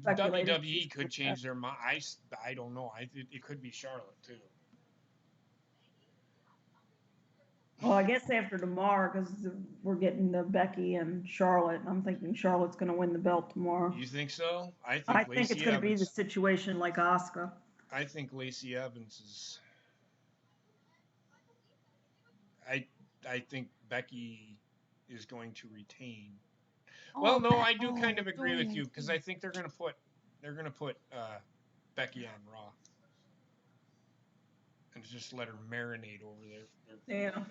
Speculated WWE she's could change their mind. I don't know. It could be Charlotte, too. Well, I guess after tomorrow, because we're getting the Becky and Charlotte, and I'm thinking Charlotte's gonna win the belt tomorrow. You think so? I think it's gonna be the situation like Asuka. I think Lacey Evans is. I think Becky is going to retain. Well, no, I do kind of agree with you because I think they're gonna put Becky on Raw and just let her marinate over there. Yeah.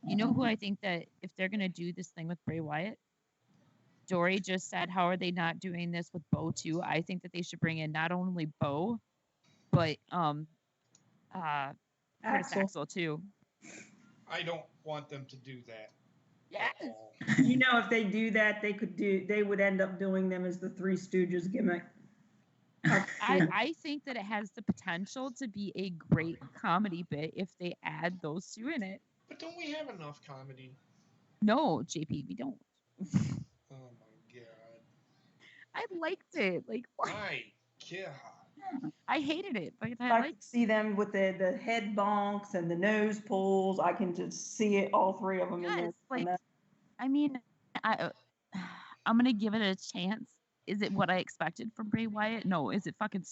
You know who I think that if they're gonna do this thing with Bray Wyatt, Dory just said, how are they not doing this with Bo too? I think that they should bring in not only Bo, but Curtis Axel too. I don't want them to do that. Yes. You know, if they do that, they would end up doing them as the Three Stooges gimmick. I think that it has the potential to be a great comedy bit if they add those two in it. But don't we have enough comedy? No, JP, we don't. Oh my god. I liked it. Like, what? My god. I hated it, but I I can liked see them with the head bonks and the nose pulls. I can just see it, all three of them in there. Yes, like, I mean, I'm gonna give it a chance. Is it what I expected from Bray Wyatt? No. Is it fucking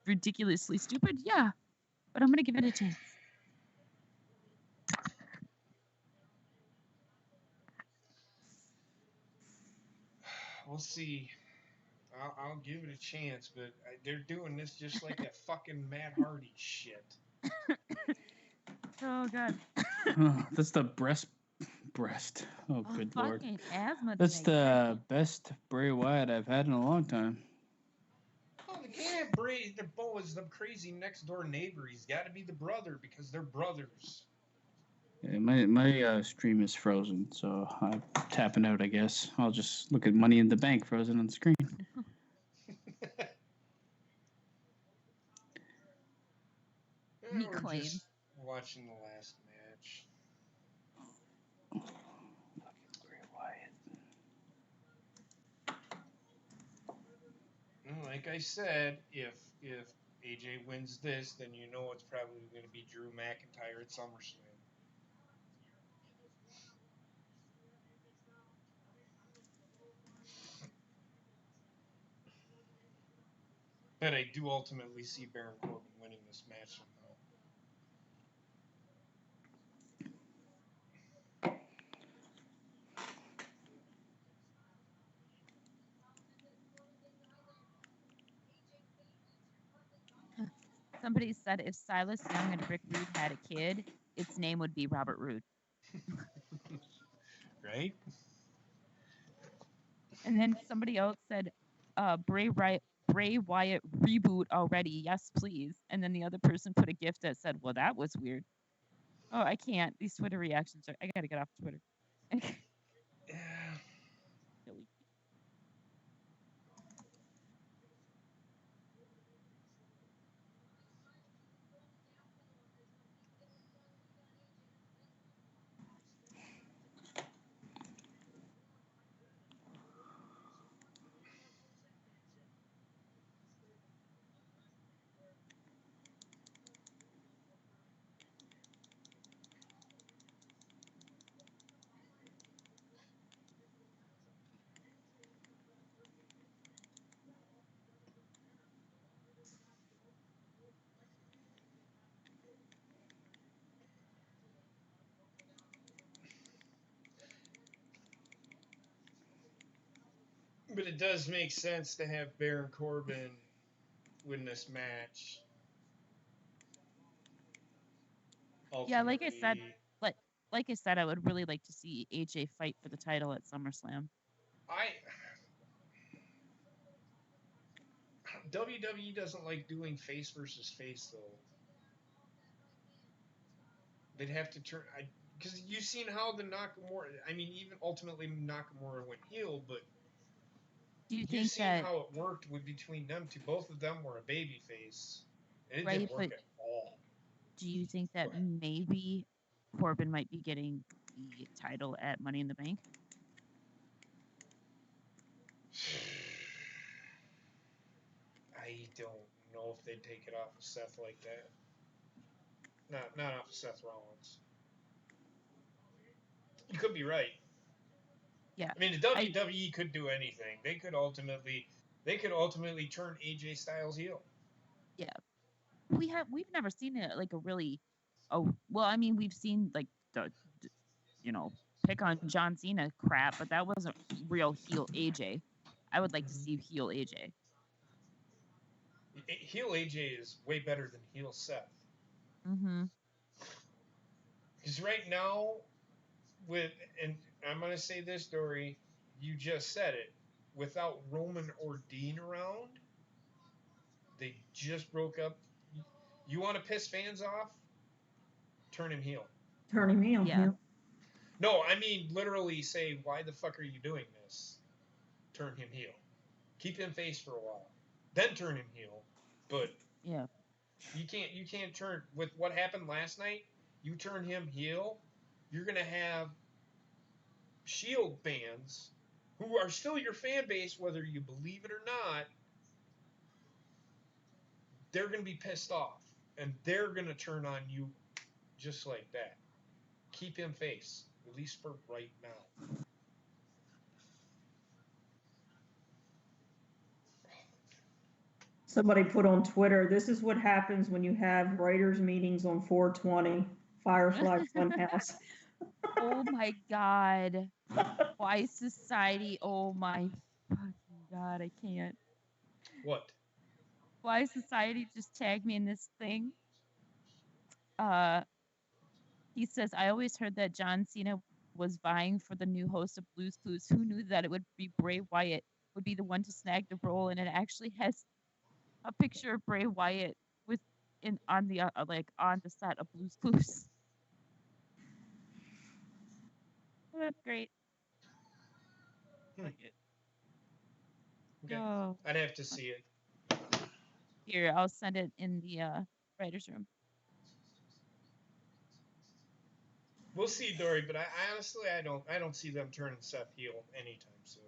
ridiculously stupid? Yeah, but I'm gonna give it a chance. We'll see. I'll give it a chance, but they're doing this just like that fucking Matt Hardy shit. Oh god. Oh, that's the breast. Oh, good lord. Fucking asthma. That's tonight. the best Bray Wyatt I've had in a long time. Oh, they can't have Bray. The Bo is the crazy next door neighbor. He's got to be the brother because they're brothers. Yeah, my stream is frozen, so I'm tapping out. I guess I'll just look at Money in the Bank frozen on the screen. He We're claims. just watching the last match. Bray Wyatt. Like I said, if AJ wins this, then you know it's probably going to be Drew McIntyre at SummerSlam. But I do ultimately see Baron Corbin winning this match somehow. Somebody said if Silas Young and Rick Rude had a kid, its name would be Robert Roode. Right? And then somebody else said, Bray Wyatt reboot already. Yes, please. And then the other person put a gift that said, well, that was weird. Oh, I can't. These Twitter reactions are. I gotta get off Twitter. Yeah. Silly. But it does make sense to have Baron Corbin win this match. Yeah, like I said, Ultimately, like I said, I would really like to see AJ fight for the title at SummerSlam. WWE doesn't like doing face versus face though. They'd have to turn. Because you've seen how the Nakamura. I mean, even ultimately Nakamura went heel, but Do you you've think seen that how it worked with between them two. Both of them were a baby face, and it right? didn't work But at all. do you think Go that ahead. maybe Corbin might be getting the title at Money in the Bank? I don't know if they'd take it off of Seth like that. Not off of Seth Rollins. You could be right. Yeah. I mean, the WWE could do anything. They could ultimately turn AJ Styles heel. Yeah. We've never seen it like a really well, I mean, we've seen like the pick on John Cena crap, but that wasn't real heel AJ. I would like to see heel AJ. Heel AJ is way better than heel Seth. Mm-hmm. Because right now, and I'm gonna say this, Dory, you just said it. Without Roman or Dean around, they just broke up. You want to piss fans off? Turn him heel. Turn him heel. Yeah. No, I mean literally say, why the fuck are you doing this? Turn him heel. Keep him face for a while, then turn him heel. But Yeah. you can't turn with what happened last night. You turn him heel, you're gonna have Shield fans who are still your fan base, whether you believe it or not. They're gonna be pissed off, and they're gonna turn on you just like that. Keep him face, at least for right now. Somebody put on Twitter, this is what happens when you have writers meetings on 420, Firefly Funhouse. Oh my God. Why Society? Oh my fucking God, I can't. What? Why Society just tagged me in this thing. He says, I always heard that John Cena was vying for the new host of Blue's Clues. Who knew that it would be Bray Wyatt would be the one to snag the role? And it actually has a picture of Bray Wyatt with on the set of Blue's Clues. Oh, that's great. Hmm. Like it. Okay. Oh, I'd have to see it. here, I'll send it in the writer's room. We'll see, Dory, but I honestly I don't see them turning Seth heel anytime soon.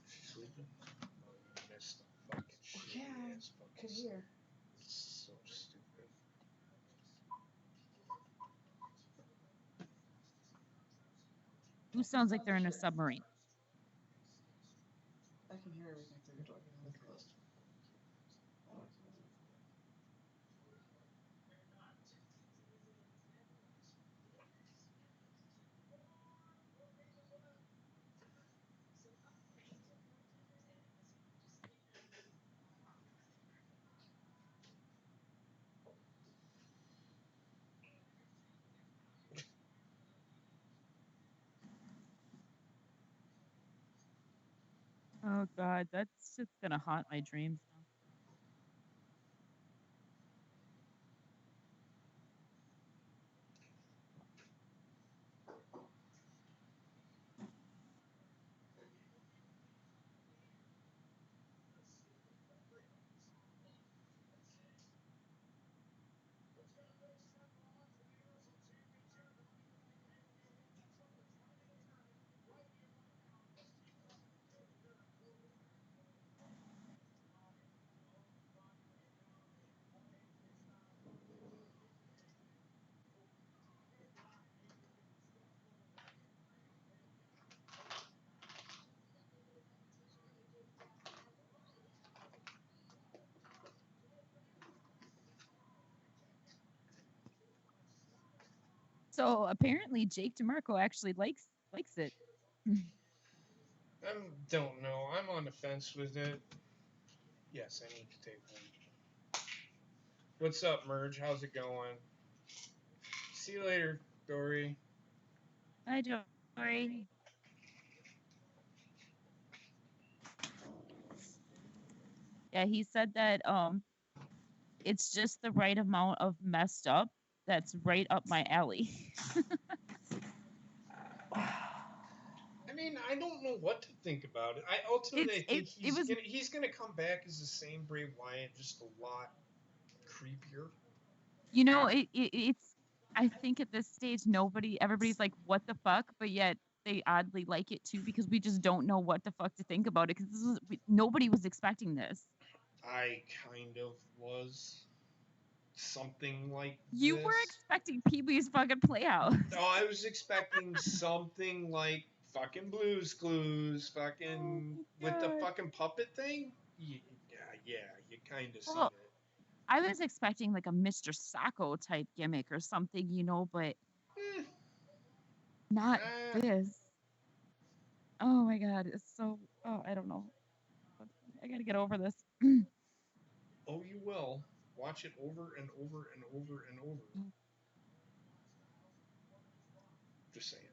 She's sleeping? Oh, you missed the fucking shit. Ass fucking here. so stupid. Who sounds like they're in a submarine? I can hear everything through your door. It's closed. Oh God, that's just gonna haunt my dreams now. So apparently Jake DeMarco actually likes it. I don't know. I'm on the fence with it. Yes, I need to take one. What's up, Merge? How's it going? See you later, Dory. Hi, Dory. Yeah, he said that it's just the right amount of messed up that's right up my alley. I mean, I don't know what to think about it. I ultimately think he's gonna come back as the same Bray Wyatt, just a lot creepier. You know, it's I think at this stage everybody's like, what the fuck, but yet they oddly like it too because we just don't know what the fuck to think about it because nobody was expecting this. I kind of was something like You this. were expecting Pee-wee's fucking Playhouse. No, I was expecting something like fucking Blue's Clues, fucking with the fucking puppet thing. Yeah, you kind of see Well, it. I was expecting like a Mr. Sacco type gimmick or something, but not this. Oh my God, it's so. Oh, I don't know. I gotta get over this. Oh, you will. Watch it over and over and over and over. Just saying.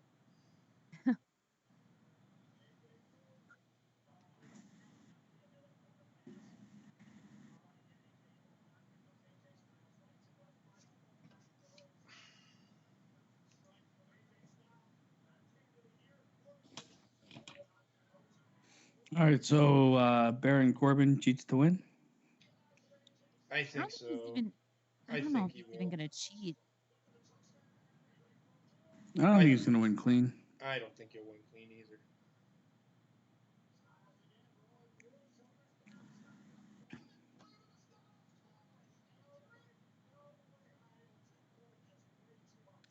All right, so Baron Corbin cheats to win. I think so. I don't know if he's even gonna cheat. I don't think he's gonna win clean. I don't think he'll win clean either.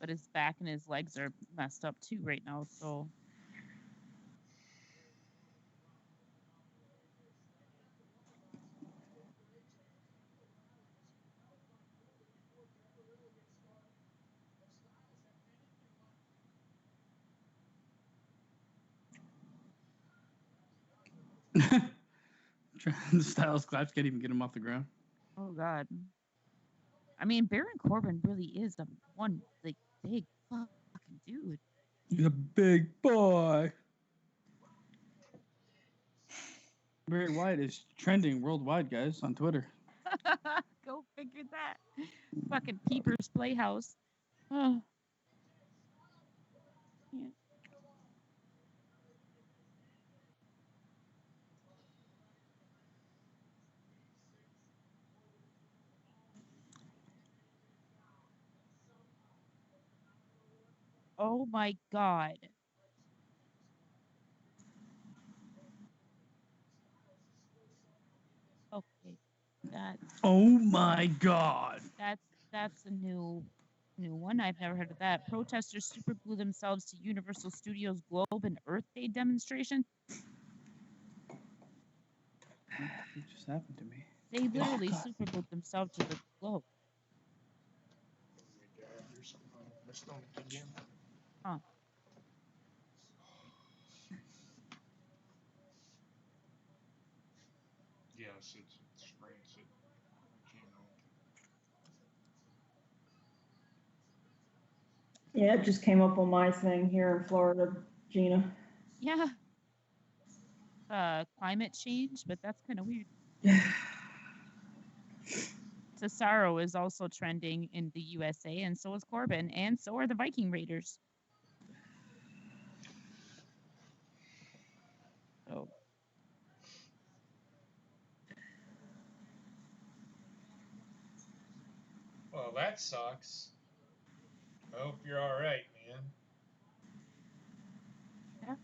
But his back and his legs are messed up too right now, so. The Styles collapse can't even get him off the ground. Oh God. I mean, Baron Corbin really is the one like big fuck Fucking dude. He's a big boy. Bray Wyatt is trending worldwide, guys, on Twitter. Go figure that. Fucking Peepers Playhouse. Oh. Yeah. Oh my god. Okay. That Oh my God. that's a new one. I've never heard of that. Protesters superglue themselves to Universal Studios Globe and Earth Day demonstration. What just happened to me? They literally superglued themselves to the globe. Oh my God, there's something wrong with my stomach again. Huh. Yes, it's rancid. I can't help it. Yeah, it just came up on my thing here in Florida, Gina. Yeah. Climate change, but that's kind of weird. Cesaro is also trending in the USA, and so is Corbin, and so are the Viking Raiders. So Well, that sucks. I hope you're all right, man. yeah.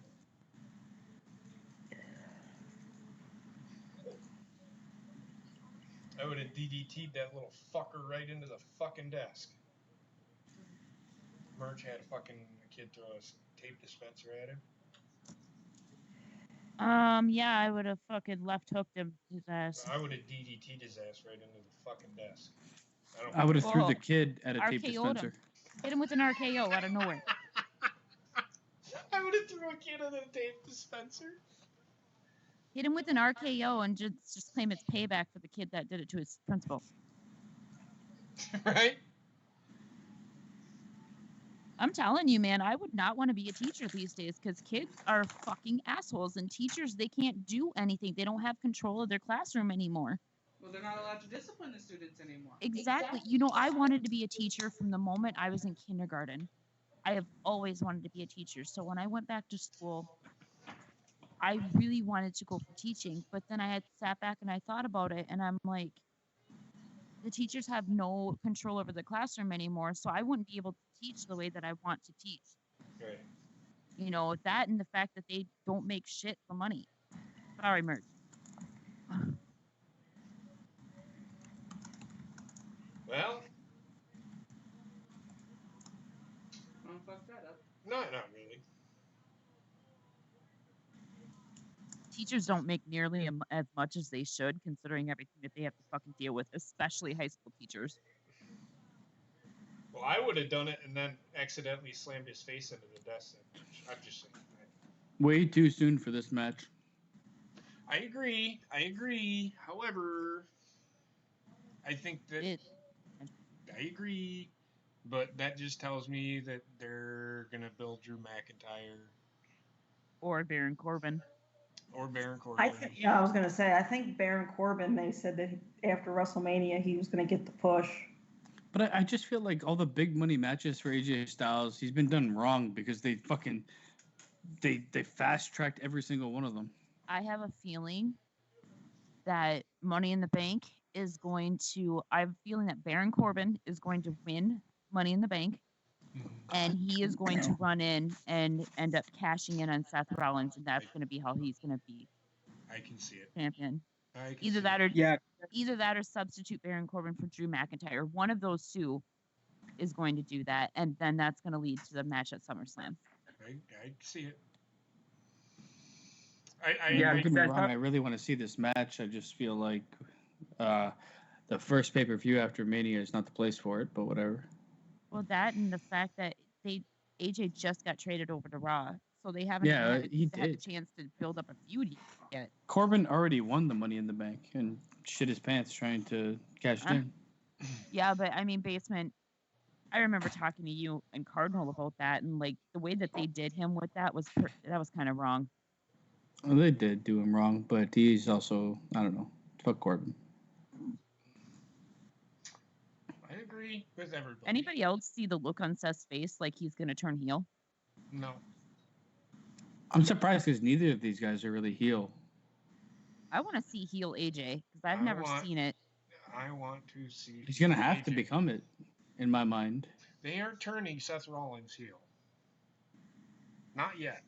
I would have DDT'd that little fucker right into the fucking desk. Merch had a fucking kid throw a tape dispenser at him. Yeah, I would have fucking left hooked him his ass. I would have DDT'd his ass right into the fucking desk. I would have threw Well, the kid at a tape RKO'd him. dispenser. Hit him with an RKO out of nowhere. I would have threw a kid at a tape dispenser. Hit him with an RKO and just claim it's payback for the kid that did it to his principal. Right? I'm telling you, man, I would not want to be a teacher these days because kids are fucking assholes, and teachers, they can't do anything. They don't have control of their classroom anymore. Well, they're not allowed to discipline the students anymore. Exactly. You know, I wanted to be a teacher from the moment I was in kindergarten. I have always wanted to be a teacher. So when I went back to school, I really wanted to go for teaching, but then I had sat back and I thought about it, and I'm like, the teachers have no control over the classroom anymore, so I wouldn't be able to teach the way that I want to teach. Right. You know, that and the fact that they don't make shit for money. Sorry, Merch. Well, Don't fuck that up. no, not really. Teachers don't make nearly as much as they should, considering everything that they have to fucking deal with, especially high school teachers. Well, I would have done it and then accidentally slammed his face into the desk. I'm just saying. Way too soon for this match. I agree. However, I think that I agree, but that just tells me that they're gonna build Drew McIntyre Or Baron Corbin. or Baron Corbin. I was gonna say, I think Baron Corbin. They said that after WrestleMania he was gonna get the push. But I just feel like all the big money matches for AJ Styles, he's been done wrong because they fucking they fast tracked every single one of them. I have a feeling that Money in the Bank is going to. I have a feeling that Baron Corbin is going to win Money in the Bank, and he is going to run in and end up cashing in on Seth Rollins, and that's going to be how he's going to be I can see it. champion. I can Either see that it. or either that or substitute Baron Corbin for Drew McIntyre. One of those two is going to do that, and then that's going to lead to the match at SummerSlam. I see it. Don't get me wrong, I really want to see this match. I just feel like the first pay-per-view after Mania is not the place for it, but whatever. Well, that and the fact that AJ just got traded over to Raw, so they haven't he had a did. chance to build up a feud yet. Corbin already won the Money in the Bank and shit his pants trying to cash it in. Yeah, but I mean, Basement, I remember talking to you and Cardinal about that, and like the way that they did him with that was kind of wrong. Well, they did do him wrong, but he's also, I don't know, fuck Corbin. I agree with everybody. Anybody else see the look on Seth's face like he's gonna turn heel? No. I'm surprised because neither of these guys are really heel. I want to see heel AJ because I've I never want- seen it. I want to see. He's gonna have AJ. to become it, in my mind. They aren't turning Seth Rollins heel. Not yet.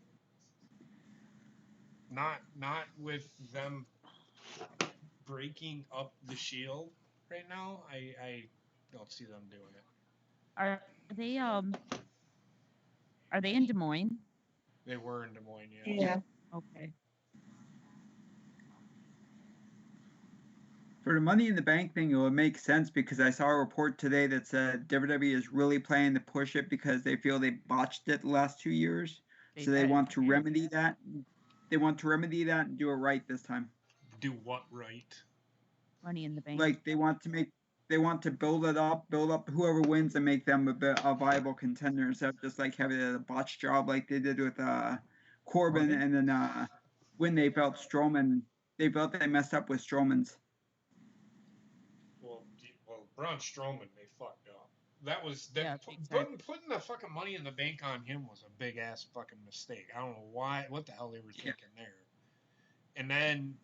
Not with them breaking up the Shield right now. I don't see them doing it. Are they in Des Moines? They were in Des Moines, Yeah. Okay. For the Money in the Bank thing, it would make sense because I saw a report today that said WWE is really planning to push it because they feel they botched it the last 2 years. So they want to remedy that. They want to remedy that and do it right this time. Do what right? Money in the Bank. Like they want to build up whoever wins and make them a viable contender instead of just like having a botched job like they did with Corbin, and then when they felt Strowman, they felt they messed up with Strowman's. Well, Braun Strowman, they fucked up. That was Yeah, putting the fucking Money in the Bank on him was a big ass fucking mistake. I don't know what the hell they were thinking there. And then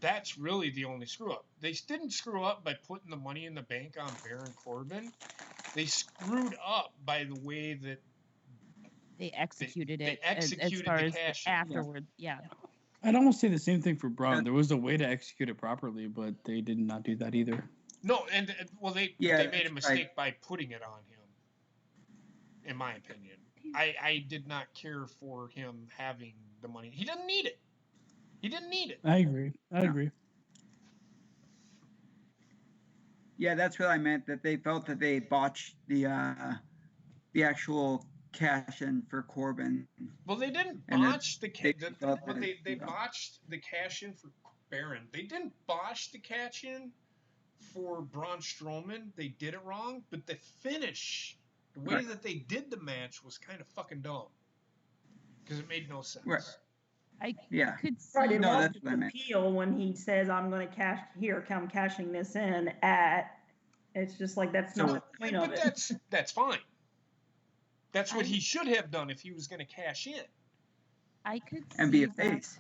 that's really the only screw up. They didn't screw up by putting the Money in the Bank on Baron Corbin. They screwed up by the way that they executed they it executed as far the as cash. afterwards. Yeah. I'd almost say the same thing for Braun. There was a way to execute it properly, but they did not do that either. No, and well, they made a mistake by putting it on him. In my opinion, I did not care for him having the money. He didn't need it. He didn't need it. I agree. I agree. Yeah, that's what I meant. That they felt that they botched the actual cash in for Corbin. Well, they didn't botch the they botched the cash in for Baron. They didn't botch the cash in for Braun Strowman. They did it wrong, but the finish, the way that they did the match was kind of fucking dumb because it made no sense. Right. I could see. Right, it No, lost that's what I meant. appeal when he says, "I'm going to come cashing this in at." It's just like that's not the point of it. But that's fine. That's what he should have done if he was going to cash in. I could And see be a them- face.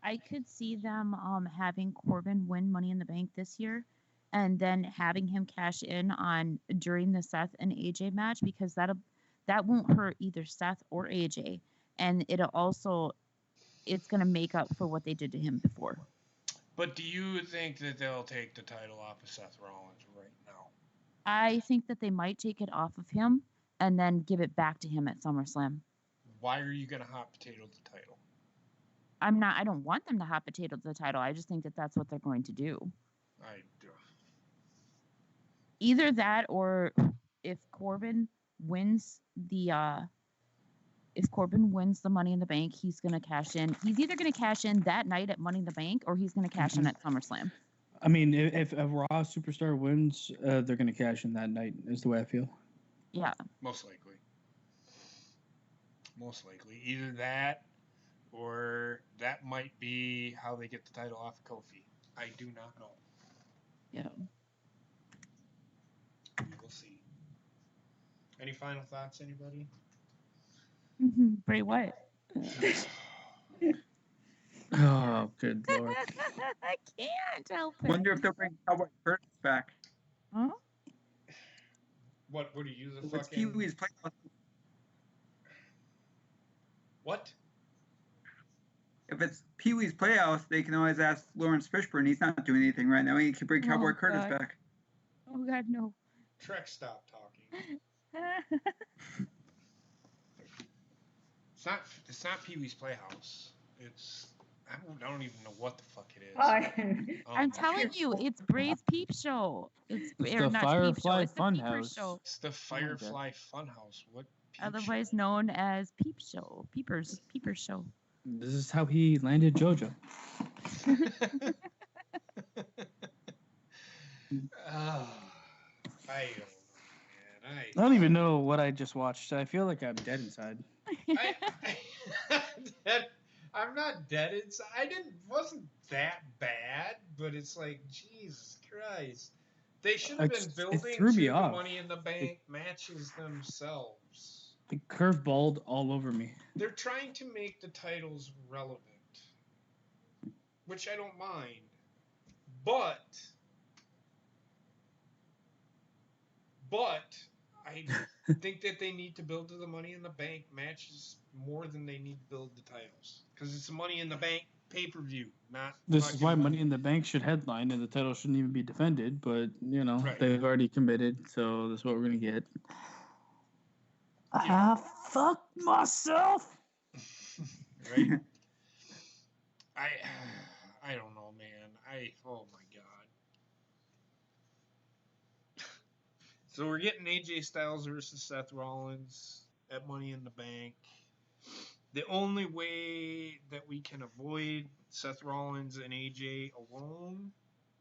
I could see them having Corbin win Money in the Bank this year, and then having him cash in on during the Seth and AJ match because that won't hurt either Seth or AJ, and it's gonna make up for what they did to him before. But do you think that they'll take the title off of Seth Rollins right now? I think that they might take it off of him and then give it back to him at SummerSlam. Why are you going to hot potato the title? I don't want them to hot potato the title. I just think that that's what they're going to do. I do. Either that, or if Corbin wins the Money in the Bank, he's gonna cash in. He's either gonna cash in that night at Money in the Bank, or he's gonna cash in at SummerSlam. I mean, if a Raw superstar wins, they're going to cash in that night, is the way I feel. Yeah. Most likely. Either that, or that might be how they get the title off of Kofi. I do not know. Yeah. We will see. Any final thoughts, anybody? Bray Wyatt. Oh, good lord. I can't help it. Wonder if they'll bring Cowboy Curtis back. Huh? What would he use a It's fucking... Pee-wee's Playhouse. What? If it's Pee-wee's Playhouse, they can always ask Lawrence Fishburne. He's not doing anything right now. He can bring Cowboy Curtis God. back. Oh God, no. Trek, stop talking. It's not Pee-wee's Playhouse. It's... I don't even know what the fuck it is. I'm telling you, it's Bray's Peep Show. It's the not Firefly Peep Show, it's the Peeper Funhouse. Show, It's the Firefly Funhouse. What? Peep otherwise show? known as Peep Show. Peeper Show. This is how he landed JoJo. I don't know, man. right. I don't even know what I just watched. I feel like I'm dead inside. I'm not dead. Wasn't that bad, but it's like Jesus Christ. They should have been It building threw to me the off. Money in the Bank matches themselves. It curveballed all over me. They're trying to make the titles relevant, which I don't mind, but I think that they need to build to the Money in the Bank matches more than they need to build the titles, because it's a Money in the Bank pay-per-view, not. This is why Money in the Bank should headline, and the title shouldn't even be defended. But Right. they've already committed, so that's what we're gonna get. Yeah. Fuck myself. Right. I don't know, man. Oh my god. So we're getting AJ Styles versus Seth Rollins at Money in the Bank. The only way that we can avoid Seth Rollins and AJ alone,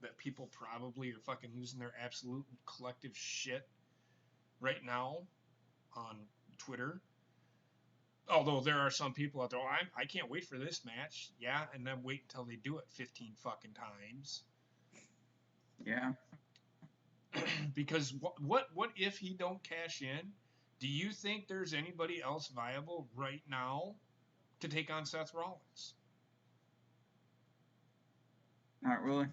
that people probably are fucking losing their absolute collective shit right now on Twitter. Although there are some people out there, I can't wait for this match. Yeah, and then wait until they do it 15 fucking times. Yeah. Because what if he don't cash in? Do you think there's anybody else viable right now to take on Seth Rollins? Not really.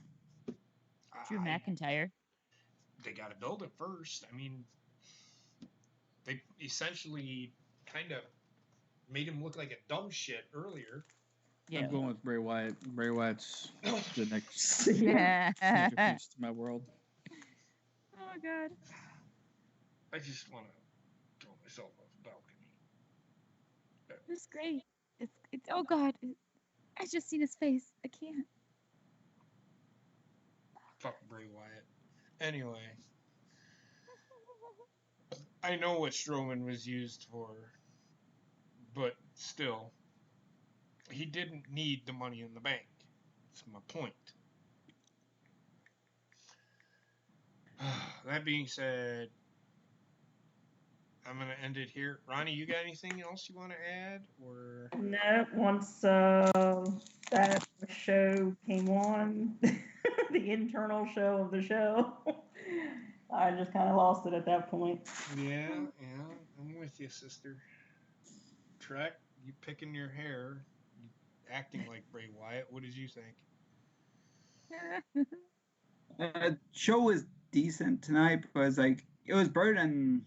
Drew McIntyre. They got to build it first. I mean, they essentially kind of made him look like a dumb shit earlier. Yeah. I'm going with Bray Wyatt. Bray Wyatt's the next Yeah. centerpiece to my world. Oh God. I just want to throw myself off a balcony. It's great. It's oh God. I just seen his face. I can't. Fuck Bray Wyatt. Anyway, I know what Strowman was used for, but still, he didn't need the Money in the Bank. That's my point. That being said, I'm going to end it here. Ronnie, you got anything else you want to add? Or No, once that show came on, the internal show of the show, I just kind of lost it at that point. Yeah, I'm with you, sister. Trek, you picking your hair, you acting like Bray Wyatt. What did you think? Show was decent tonight, but it was better than,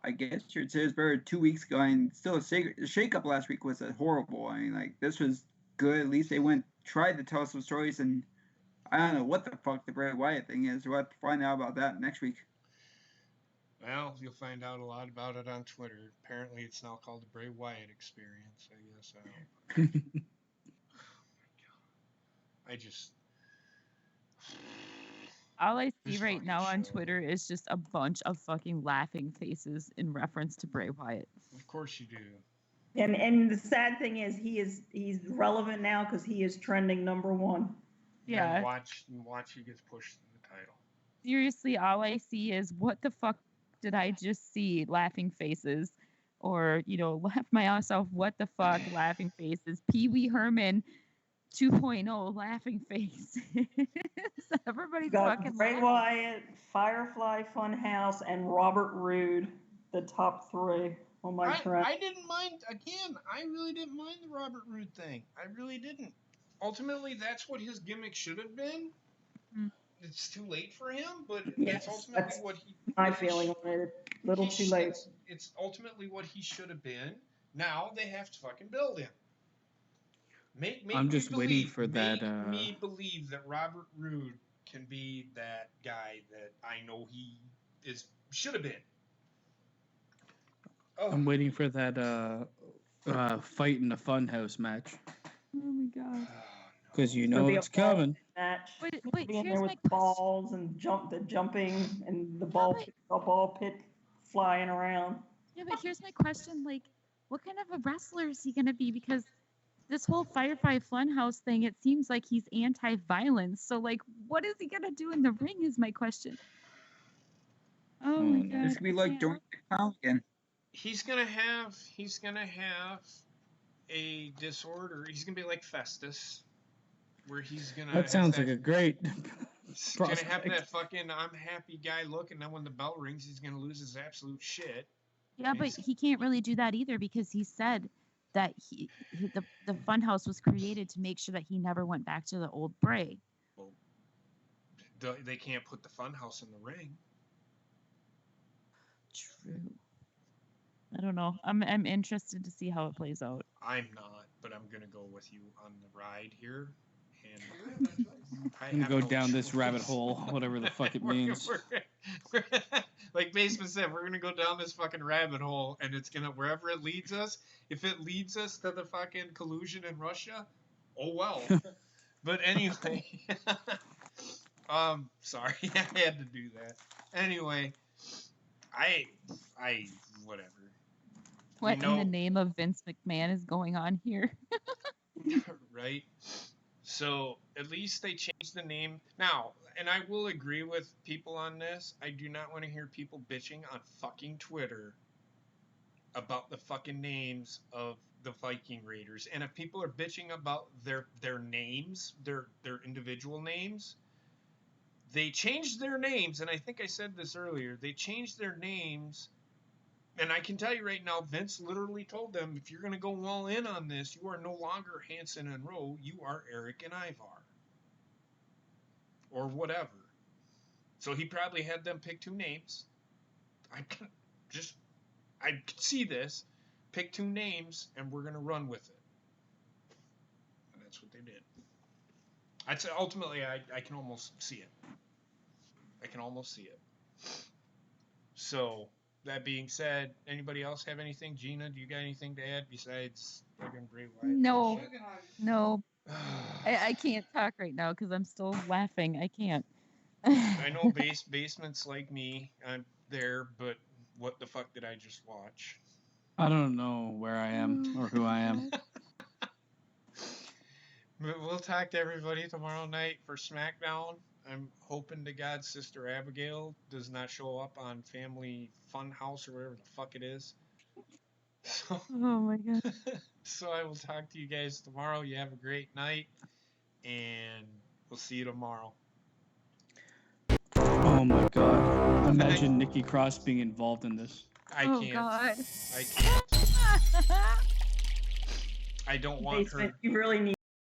I guess you'd say it was better 2 weeks ago, and still the shakeup last week was horrible. I mean, this was good. At least they tried to tell some stories, and I don't know what the fuck the Bray Wyatt thing is. We'll have to find out about that next week. Well, you'll find out a lot about it on Twitter. Apparently, it's now called the Bray Wyatt Experience. I guess I don't. Oh my god! I just. All I see This right fucking now on show. Twitter is just a bunch of fucking laughing faces in reference to Bray Wyatt. Of course you do. And the sad thing is he's relevant now because he is trending #1. Yeah. And watch who gets pushed in the title. Seriously, all I see is what the fuck did I just see? Laughing faces. Or, laugh my ass off. What the fuck? Laughing faces. Pee Wee Herman 2.0 laughing face. So everybody's Got fucking Bray laughing. Wyatt, Firefly Funhouse, and Robert Roode, the top 3 on my track. I didn't mind, again, I really didn't mind the Robert Roode thing. I really didn't. Ultimately, that's what his gimmick should have been. Mm. It's too late for him, but Yes, that's ultimately that's what he... My feeling on it, a little too late. It's ultimately what he should have been. Now they have to fucking build him. Make I'm just me waiting believe, for that. Make me believe that Robert Roode can be that guy that I know he should have been. Oh. I'm waiting for that fight in the Funhouse match. Oh my god. Because It'll be it's a ball coming. Match. Wait, Be in here's there my with balls and jumping and the ball pit flying around. Yeah, but here's my question. Like, what kind of a wrestler is he going to be? Because this whole Firefly Funhouse thing, it seems like he's anti-violence. So, like, what is he going to do in the ring is my question. Oh my no. god. It's gonna be like Doink the Clown again. He's gonna have a disorder. He's gonna be like Festus, where he's gonna. That sounds like a great He's gonna have prospect. that fucking I'm happy guy look, and then when the bell rings, he's gonna lose his absolute shit. Yeah, but he can't really do that either because he said that the Funhouse was created to make sure that he never went back to the old Bray. Well, they can't put the Funhouse in the ring. True. I don't know. I'm interested to see how it plays out. I'm not, but I'm gonna go with you on the ride here, and I'm gonna go down this rabbit hole, whatever the fuck it means. Like Basement said, we're gonna go down this fucking rabbit hole, and it's gonna wherever it leads us. If it leads us to the fucking collusion in Russia, oh well. But anyway, sorry, I had to do that. Anyway, I whatever. What You know- in the name of Vince McMahon is going on here? Right? So at least they changed the name. Now, and I will agree with people on this. I do not want to hear people bitching on fucking Twitter about the fucking names of the Viking Raiders. And if people are bitching about their names, their individual names, they changed their names, and I think I said this earlier. They changed their names. And I can tell you right now, Vince literally told them, if you're going to go all in on this, you are no longer Hanson and Rowe, you are Eric and Ivar. Or whatever. So he probably had them pick two names. I could see this. Pick two names, and we're going to run with it. And that's what they did. I'd say ultimately, I can almost see it. I can almost see it. So... that being said, anybody else have anything? Gina, do you got anything to add besides fucking Bray Wyatt? No. bullshit? No, I can't talk right now because I'm still laughing. I can't. I know basements like me. I'm there, but what the fuck did I just watch? I don't know where I am or who I am. But we'll talk to everybody tomorrow night for SmackDown. I'm hoping to God Sister Abigail does not show up on Family Funhouse or whatever the fuck it is. So, Oh my god. so I will talk to you guys tomorrow. You have a great night, and we'll see you tomorrow. Oh my god. Imagine Nikki Cross being involved in this. I Oh can't. god. I can't. I don't want her. Basement, you really need